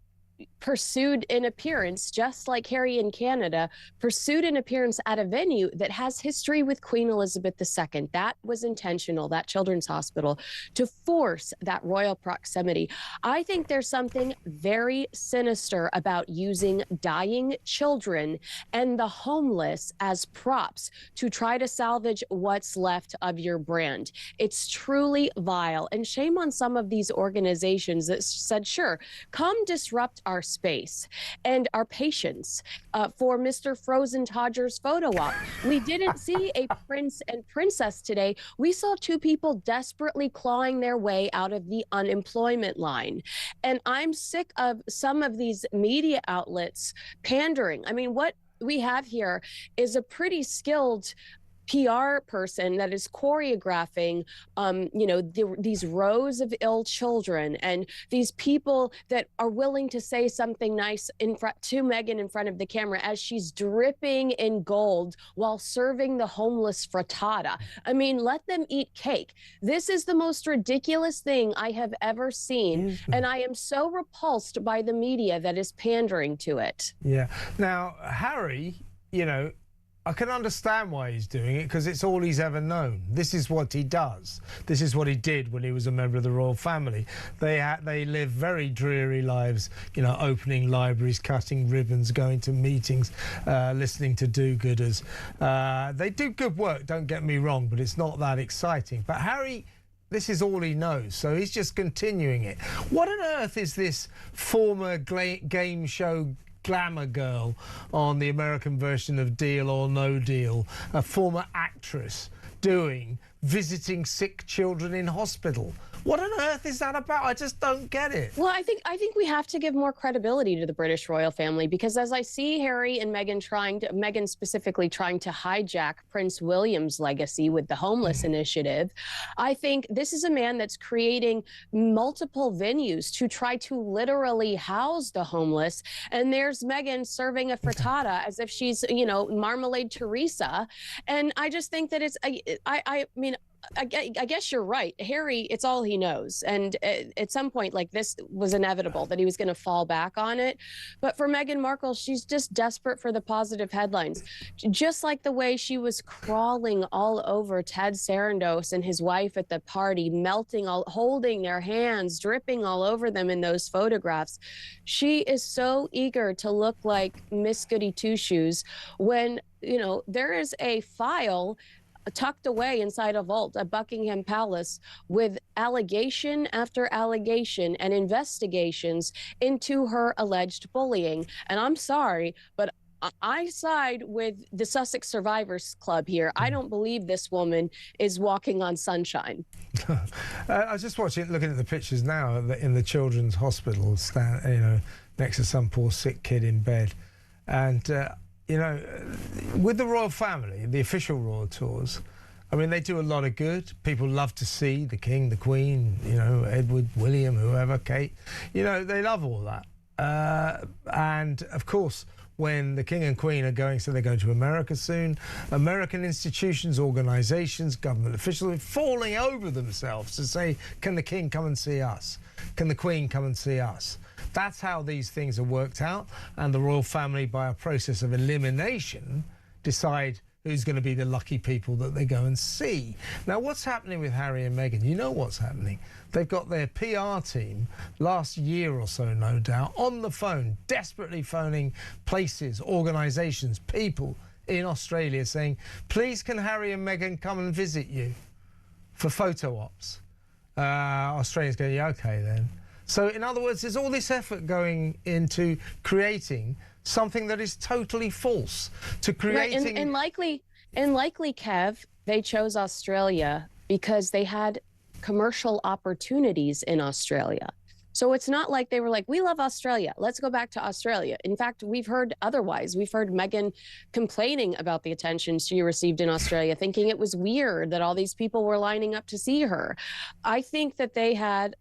pursued an appearance, just like Harry in Canada, pursued an appearance at a venue that has history with Queen Elizabeth II. That was intentional, that children's hospital, to force that royal proximity. I think there's something very sinister about using dying children and the homeless as props to try to salvage what's left of your brand. It's truly vile, and shame on some of these organizations that said, sure, come disrupt our space and our patience for Mr. Frozen Todger's photo op. We didn't see a prince and princess today. We saw two people desperately clawing their way out of the unemployment line. And I'm sick of some of these media outlets pandering. I mean, what we have here is a pretty skilled PR person that is choreographing, these rows of ill children and these people that are willing to say something nice to Meghan in front of the camera as she's dripping in gold while serving the homeless frittata. I mean, let them eat cake. This is the most ridiculous thing I have ever seen, and I am so repulsed by the media that is pandering to it. Yeah. Now, Harry, I can understand why he's doing it, because it's all he's ever known. This is what he does. This is what he did when he was a member of the royal family. They live very dreary lives, opening libraries, cutting ribbons, going to meetings, listening to do-gooders. They do good work, don't get me wrong, but it's not that exciting. But Harry, this is all he knows, so he's just continuing it. What on earth is this former game show glamour girl on the American version of Deal or No Deal, a former actress, doing visiting sick children in hospital? What on earth is that about? I just don't get it. Well, I think we have to give more credibility to the British royal family, because as I see Harry and Meghan Meghan specifically trying to hijack Prince William's legacy with the homeless initiative, I think this is a man that's creating multiple venues to try to literally house the homeless. And there's Meghan serving a frittata as if she's, Marmalade Teresa. And I just think that it's, I mean, I guess you're right. Harry, it's all he knows. And at some point, like, this was inevitable that he was going to fall back on it. But for Meghan Markle, she's just desperate for the positive headlines. Just like the way she was crawling all over Ted Sarandos and his wife at the party, melting, holding their hands, dripping all over them in those photographs. She is so eager to look like Miss Goody Two-Shoes when, you know, there is a file tucked away inside a vault at Buckingham Palace with allegation after allegation and investigations into her alleged bullying. And I'm sorry, but I side with the Sussex Survivors Club here. I don't believe this woman is walking on sunshine. I was just looking at the pictures now in the children's hospital, you know, next to some poor sick kid in bed. And you know, with the royal family, the official royal tours, I mean, they do a lot of good. People love to see the King, the Queen, you know, Edward, William, whoever, Kate. You know, they love all that. And, of course, when the King and Queen are going, so they're going to America soon, American institutions, organisations, government officials are falling over themselves to say, can the King come and see us? Can the Queen come and see us? That's how these things are worked out, and the royal family, by a process of elimination, decide who's going to be the lucky people that they go and see. Now, what's happening with Harry and Meghan? You know what's happening. They've got their PR team, last year or so, no doubt, on the phone, desperately phoning places, organisations, people in Australia saying, please can Harry and Meghan come and visit you for photo ops? Australians go, yeah, OK then. So, in other words, there's all this effort going into creating something that is totally false, to creating... Right, and likely, Kev, they chose Australia because they had commercial opportunities in Australia. So it's not like they were like, we love Australia, let's go back to Australia. In fact, we've heard otherwise. We've heard Meghan complaining about the attention she received in Australia, thinking it was weird that all these people were lining up to see her. I think that they had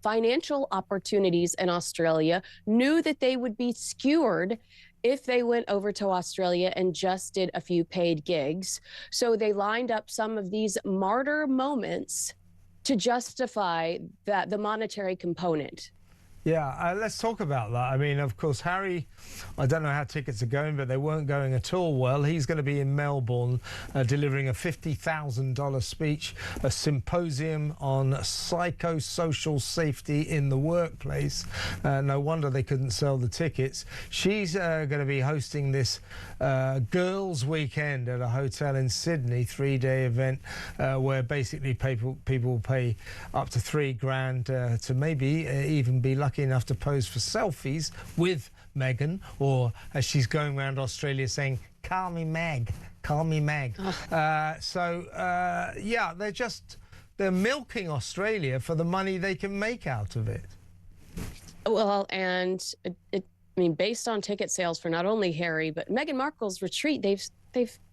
financial opportunities in Australia, knew that they would be skewered if they went over to Australia and just did a few paid gigs. So they lined up some of these martyr moments to justify the monetary component. Yeah, let's talk about that. I mean, of course, Harry, I don't know how tickets are going, but they weren't going at all well. He's going to be in Melbourne delivering a $50,000 speech, a symposium on psychosocial safety in the workplace. No wonder they couldn't sell the tickets. She's going to be hosting this girls' weekend at a hotel in Sydney, 3-day event where basically people pay up to $3,000 to maybe even be lucky enough to pose for selfies with Meghan, or as she's going around Australia saying, call me Meg, call me Meg. Yeah, they're milking Australia for the money they can make out of it. Well, and I mean, based on ticket sales for not only Harry, but Meghan Markle's retreat, they've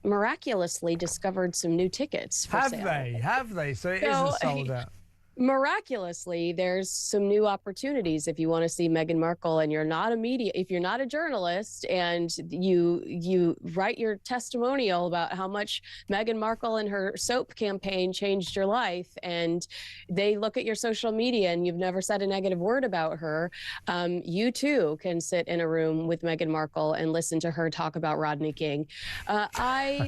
miraculously discovered some new tickets for sale. Have they? So it isn't sold out. Miraculously, there's some new opportunities if you want to see Meghan Markle and you're not a media, if you're not a journalist and you write your testimonial about how much Meghan Markle and her soap campaign changed your life, and they look at your social media and you've never said a negative word about her, you too can sit in a room with Meghan Markle and listen to her talk about Rodney King. I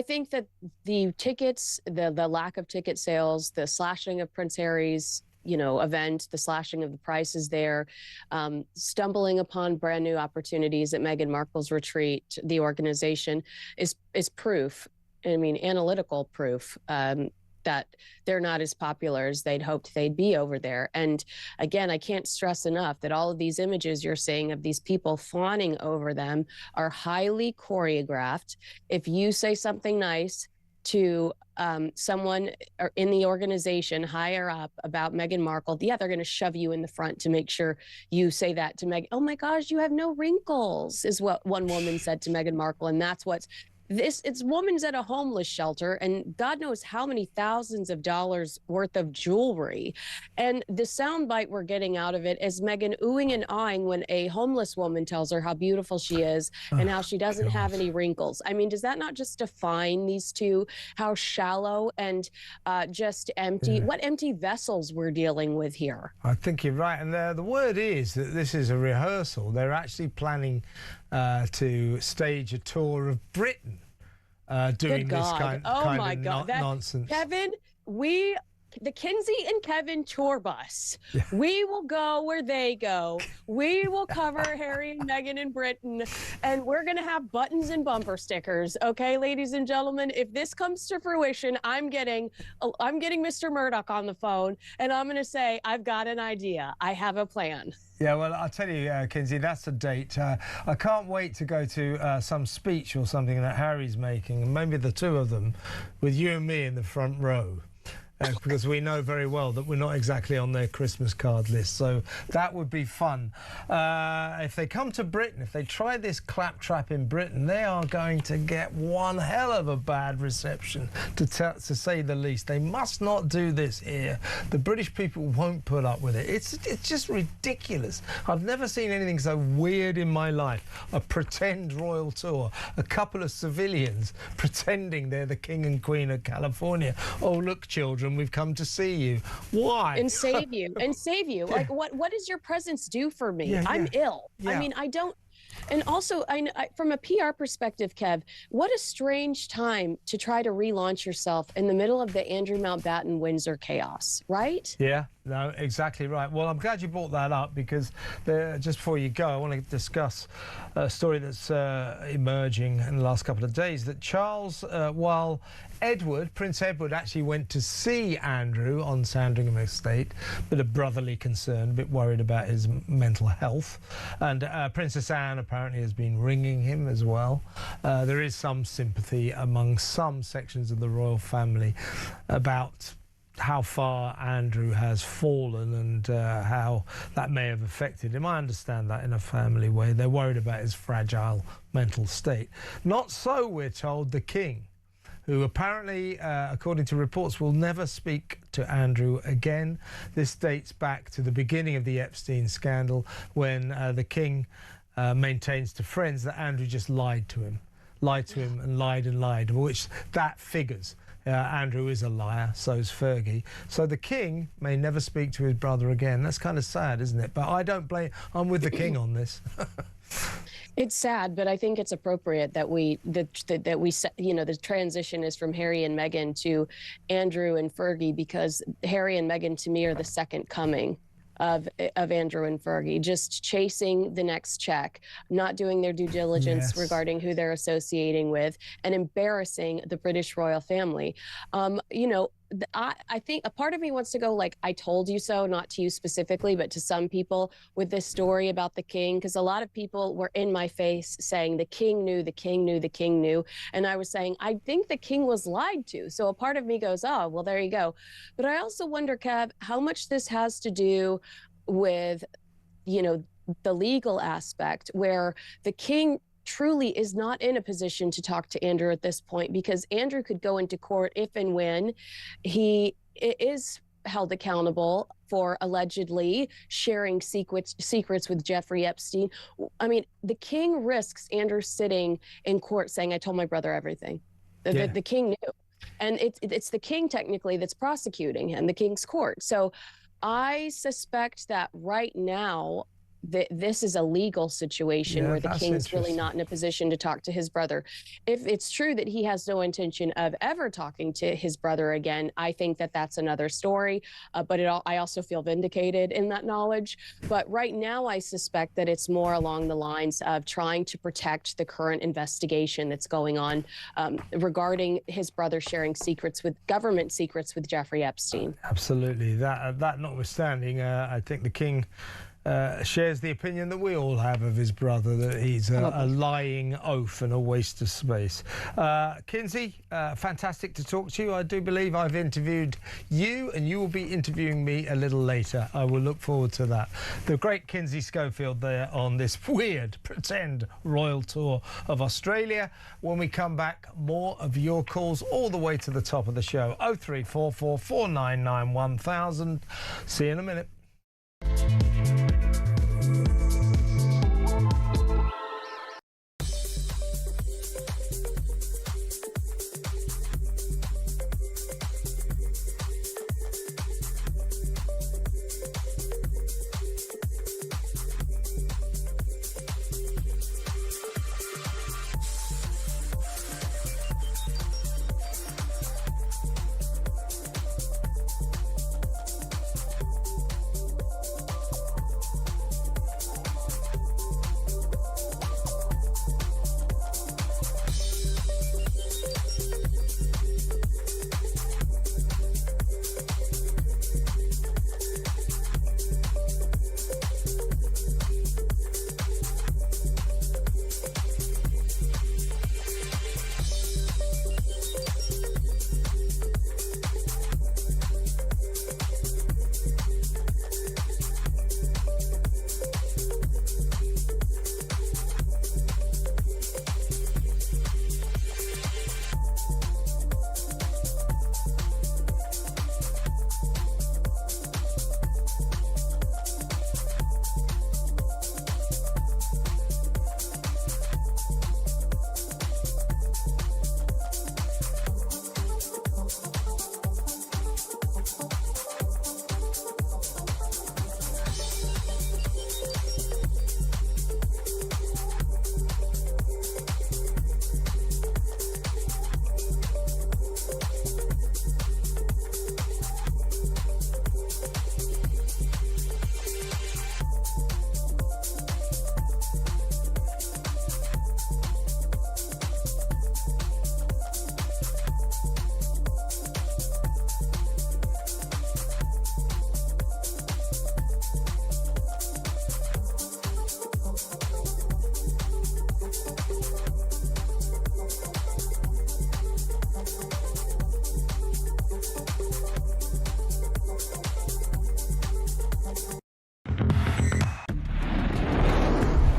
think that the tickets, the lack of ticket sales, the slashing of Prince Harry's, event, the slashing of the prices there, stumbling upon brand new opportunities at Meghan Markle's retreat, the organization is proof, I mean, analytical proof, that they're not as popular as they'd hoped they'd be over there. And again, I can't stress enough that all of these images you're seeing of these people fawning over them are highly choreographed. If you say something nice to someone in the organization higher up about Meghan Markle, they're going to shove you in the front to make sure you say that to Meghan. Oh my gosh, you have no wrinkles, is what one woman said to Meghan Markle, and that's what's It's woman's at a homeless shelter, and God knows how many thousands of dollars worth of jewelry. And the soundbite we're getting out of it is Meghan oohing and ahhing when a homeless woman tells her how beautiful she is and how she doesn't have any wrinkles. I mean, does that not just define these two, how shallow and just empty, what empty vessels we're dealing with here? I think you're right. And the word is that this is a rehearsal. They're actually planning to stage a tour of Britain doing this kind of nonsense. Kevin, the Kinsey and Kevin tour bus. We will go where they go. We will cover Harry and Meghan in Britain, and we're going to have buttons and bumper stickers. Okay, ladies and gentlemen, if this comes to fruition, I'm getting Mr. Murdoch on the phone, and I'm going to say, I've got an idea. I have a plan. Yeah, well, I'll tell you, Kinsey, that's a date. I can't wait to go to some speech or something that Harry's making, and maybe the two of them, with you and me in the front row. Because we know very well that we're not exactly on their Christmas card list. So that would be fun. If they come to Britain, if they try this claptrap in Britain, they are going to get one hell of a bad reception, to say the least. They must not do this here. The British people won't put up with it. It's just ridiculous. I've never seen anything so weird in my life. A pretend royal tour. A couple of civilians pretending they're the King and Queen of California. Oh, look, children, we've come to see you. Why? And save you. Like, what does your presence do for me? I'm ill. I mean, I don't. And also, I from a PR perspective, Kev, what a strange time to try to relaunch yourself in the middle of the Andrew Mountbatten Windsor chaos, right? Yeah, no, exactly right. Well, I'm glad you brought that up, because just before you go, I want to discuss a story that's emerging in the last couple of days, that Charles, while Prince Edward actually went to see Andrew on Sandringham Estate, bit of brotherly concern, a bit worried about his mental health. And Princess Anne apparently has been ringing him as well. There is some sympathy among some sections of the royal family about how far Andrew has fallen and how that may have affected him. I understand that in a family way. They're worried about his fragile mental state. Not so, we're told, the King, who apparently, according to reports, will never speak to Andrew again. This dates back to the beginning of the Epstein scandal, when the King maintains to friends that Andrew just lied to him and lied, which that figures. Andrew is a liar, so is Fergie. So the King may never speak to his brother again. That's kind of sad, isn't it? But I don't blame. I'm with the King on this. It's sad, but I think it's appropriate that the transition is from Harry and Meghan to Andrew and Fergie, because Harry and Meghan, to me, are the second coming of Andrew and Fergie, just chasing the next check, not doing their due diligence regarding who they're associating with, and embarrassing the British royal family. I think a part of me wants to go like, I told you so, not to you specifically, but to some people with this story about the King, because a lot of people were in my face saying the King knew, the King knew, the King knew. And I was saying, I think the King was lied to. So a part of me goes, oh, well, there you go. But I also wonder, Kev, how much this has to do with, the legal aspect, where the King truly is not in a position to talk to Andrew at this point, because Andrew could go into court if and when he is held accountable for allegedly sharing secrets with Jeffrey Epstein. I mean, the King risks Andrew sitting in court saying, I told my brother everything. The King knew. And it's the King technically that's prosecuting him, the King's court. So I suspect that right now, this is a legal situation where the King's really not in a position to talk to his brother. If it's true that he has no intention of ever talking to his brother again, I think that that's another story. But I also feel vindicated in that knowledge. But right now, I suspect that it's more along the lines of trying to protect the current investigation that's going on regarding his brother sharing government secrets with Jeffrey Epstein. Absolutely. That notwithstanding, I think the King shares the opinion that we all have of his brother, that he's a lying oaf and a waste of space. Kinsey, fantastic to talk to you. I do believe I've interviewed you, and you will be interviewing me a little later. I will look forward to that. The great Kinsey Schofield there on this weird pretend royal tour of Australia. When we come back, more of your calls all the way to the top of the show. 0344 499 1000. See you in a minute.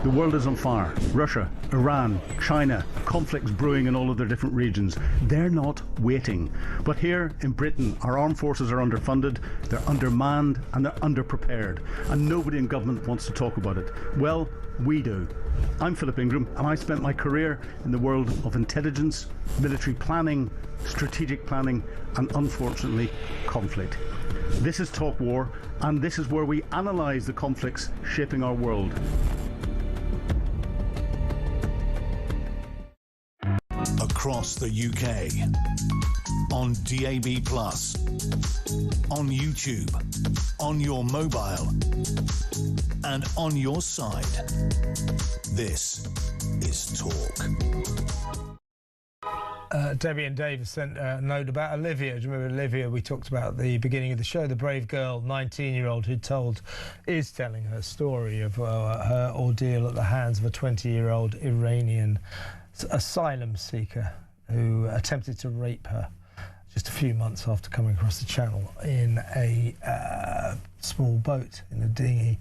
The world is on fire. Russia, Iran, China, conflicts brewing in all of their different regions. They're not waiting. But here in Britain, our armed forces are underfunded, they're undermanned, and they're underprepared. And nobody in government wants to talk about it. Well, we do. I'm Philip Ingram, and I spent my career in the world of intelligence, military planning, strategic planning, and unfortunately, conflict. This is Talk War, and this is where we analyse the conflicts shaping our world. Across the UK, on DAB+, on YouTube, on your mobile, and on your side. This is Talk. Debbie and Dave have sent a note about Olivia. Do you remember Olivia we talked about at the beginning of the show? The brave girl, 19-year-old, who is telling her story of her ordeal at the hands of a 20-year-old Iranian asylum seeker who attempted to rape her just a few months after coming across the channel in a small boat, in a dinghy.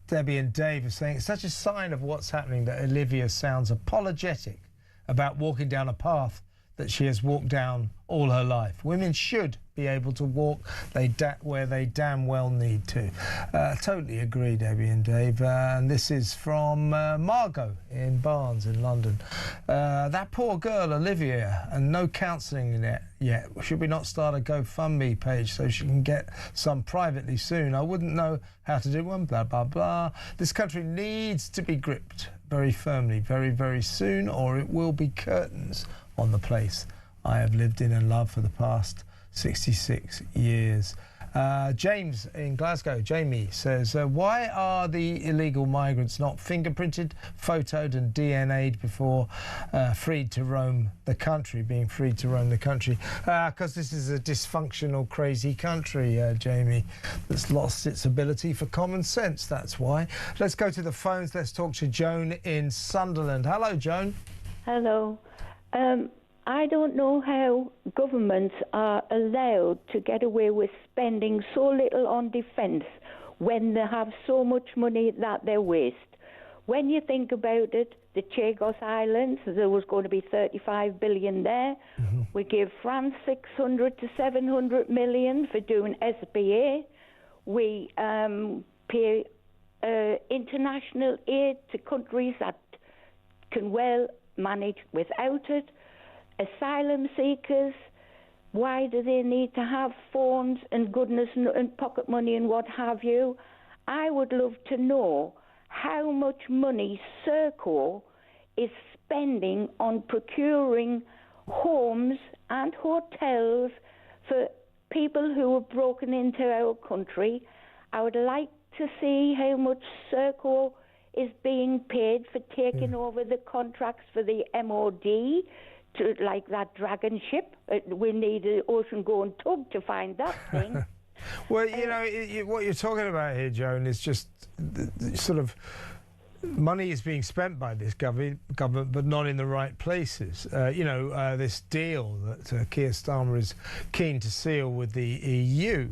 Debbie and Dave are saying it's such a sign of what's happening that Olivia sounds apologetic about walking down a path that she has walked down all her life. Women should be able to walk where they damn well need to. Totally agree, Debbie and Dave. And this is from Margot in Barnes in London. That poor girl, Olivia, and no counselling in it yet. Should we not start a GoFundMe page so she can get some privately soon? I wouldn't know how to do one, blah, blah, blah. This country needs to be gripped very firmly, very, very soon, or it will be curtains on the place I have lived in and loved for the past 66 years. James in Glasgow, Jamie, says, why are the illegal migrants not fingerprinted, photoed and DNA'd before being freed to roam the country? Because this is a dysfunctional, crazy country, Jamie, that's lost its ability for common sense. That's why. Let's go to the phones. Let's talk to Joan in Sunderland. Hello, Joan. Hello. I don't know how governments are allowed to get away with spending so little on defence when they have so much money that they waste. When you think about it, the Chagos Islands, there was going to be 35 billion there. Mm-hmm. We give France 600 to 700 million for doing SBA. We pay international aid to countries that can well manage without it. Asylum seekers, why do they need to have phones and goodness and pocket money and what have you? I would love to know how much money Serco is spending on procuring homes and hotels for people who have broken into our country. I would like to see how much Serco is being paid for taking over the contracts for the MOD, to, like that dragon ship. We need an ocean-going tug to find that thing. Well, you know, what you're talking about here, Joan, is just sort of money is being spent by this government, but not in the right places. This deal that Keir Starmer is keen to seal with the EU,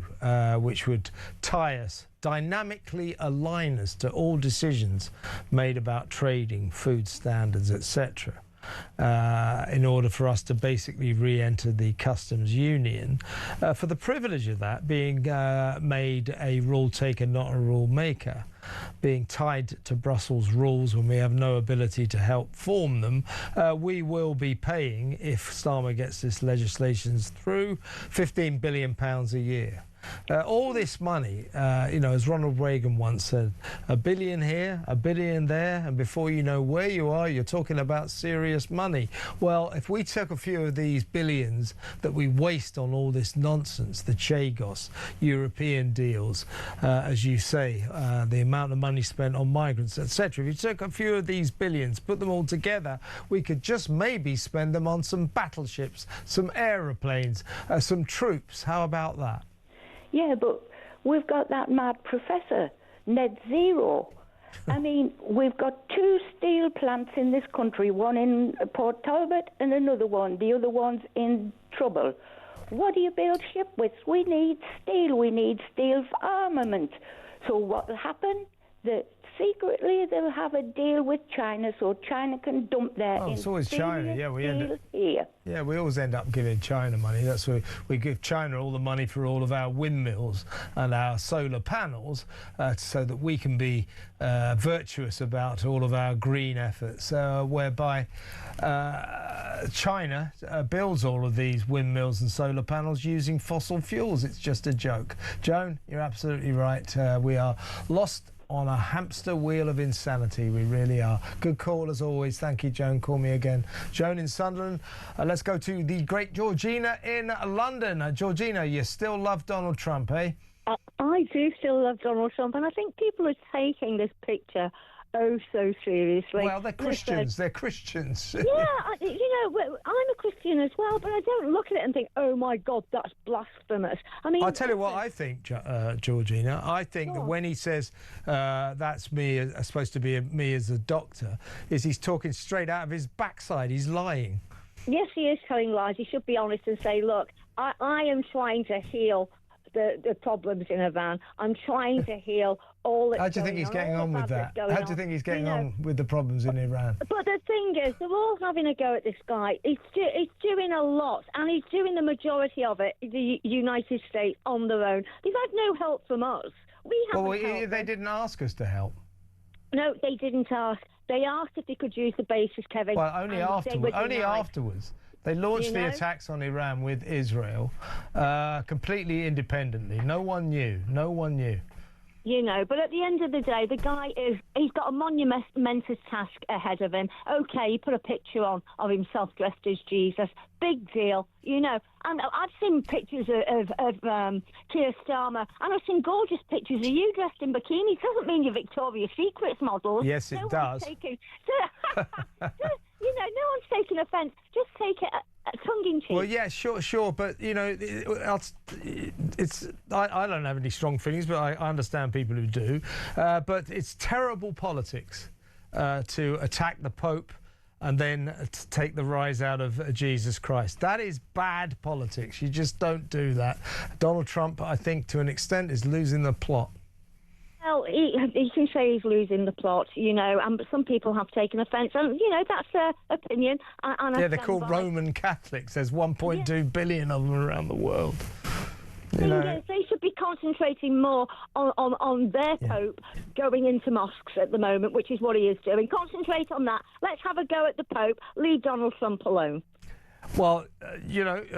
which would tie us, dynamically align us to all decisions made about trading, food standards, etc. In order for us to basically re-enter the customs union, for the privilege of that being made a rule taker, not a rule maker, being tied to Brussels rules when we have no ability to help form them, we will be paying, if Starmer gets this legislation through, £15 billion a year. All this money, as Ronald Reagan once said, $1 billion here, $1 billion there, and before you know where you are, you're talking about serious money. Well, if we took a few of these billions that we waste on all this nonsense, the Chagos, European deals, as you say, the amount of money spent on migrants, etc. If you took a few of these billions, put them all together, we could just maybe spend them on some battleships, some aeroplanes, some troops. How about that? Yeah, but we've got that mad professor, net zero. I mean, we've got 2 steel plants in this country, one in Port Talbot and another one. The other one's in trouble. What do you build ship with? We need steel. We need steel for armament. So what will happen? Secretly, they'll have a deal with China so China can dump their it's always China. Yeah, we always end up giving China money. That's why we give China all the money for all of our windmills and our solar panels, so that we can be virtuous about all of our green efforts, whereby China builds all of these windmills and solar panels using fossil fuels. It's just a joke. Joan, you're absolutely right. We are lost on a hamster wheel of insanity. We really are. Good call as always. Thank you, Joan. Call me again. Joan in Sunderland. Let's go to the great Georgina in London. Georgina, you still love Donald Trump, eh? I do still love Donald Trump, and I think people are taking this picture so seriously. Well, they're Christians. They're Christians. Yeah, I'm a Christian as well, but I don't look at it and think, oh my God, that's blasphemous. I mean, I'll tell you what I think, Georgina. I think that when he says that's me, supposed to be me as a doctor, he's talking straight out of his backside. He's lying. Yes, he is telling lies. He should be honest and say, look, I am trying to heal the problems in Iran. I'm trying to heal all that's How do you think he's getting on with that? How do you think he's getting on with the problems in Iran? But the thing is, they're all having a go at this guy. He's doing a lot, and he's doing the majority of it, the United States, on their own. They've had no help from us. They didn't ask us to help. No, they didn't ask. They asked if they could use the bases, Kevin. Well, only afterwards. They launched the attacks on Iran with Israel completely independently. No one knew. You know, but at the end of the day, the guy he's got a monumentous task ahead of him. Okay, he put a picture on of himself dressed as Jesus. Big deal, you know. And I've seen pictures of Keir Starmer, and I've seen gorgeous pictures of you dressed in bikinis. Doesn't mean you're Victoria's Secrets models. Yes, it does. You know, no one's taking offence. Just take it tongue-in-cheek. Well, yeah, sure, but you know, I don't have any strong feelings, but I understand people who do. But it's terrible politics to attack the Pope and then to take the rise out of Jesus Christ. That is bad politics. You just don't do that. Donald Trump, I think, to an extent, is losing the plot. Well, he can say he's losing the plot, you know, and some people have taken offence, and, you know, that's their opinion. And yeah, they're called Roman Catholics. There's 1.2 billion of them around the world. You know. They should be concentrating more on their Pope going into mosques at the moment, which is what he is doing. Concentrate on that. Let's have a go at the Pope. Leave Donald Trump alone. Well, you know...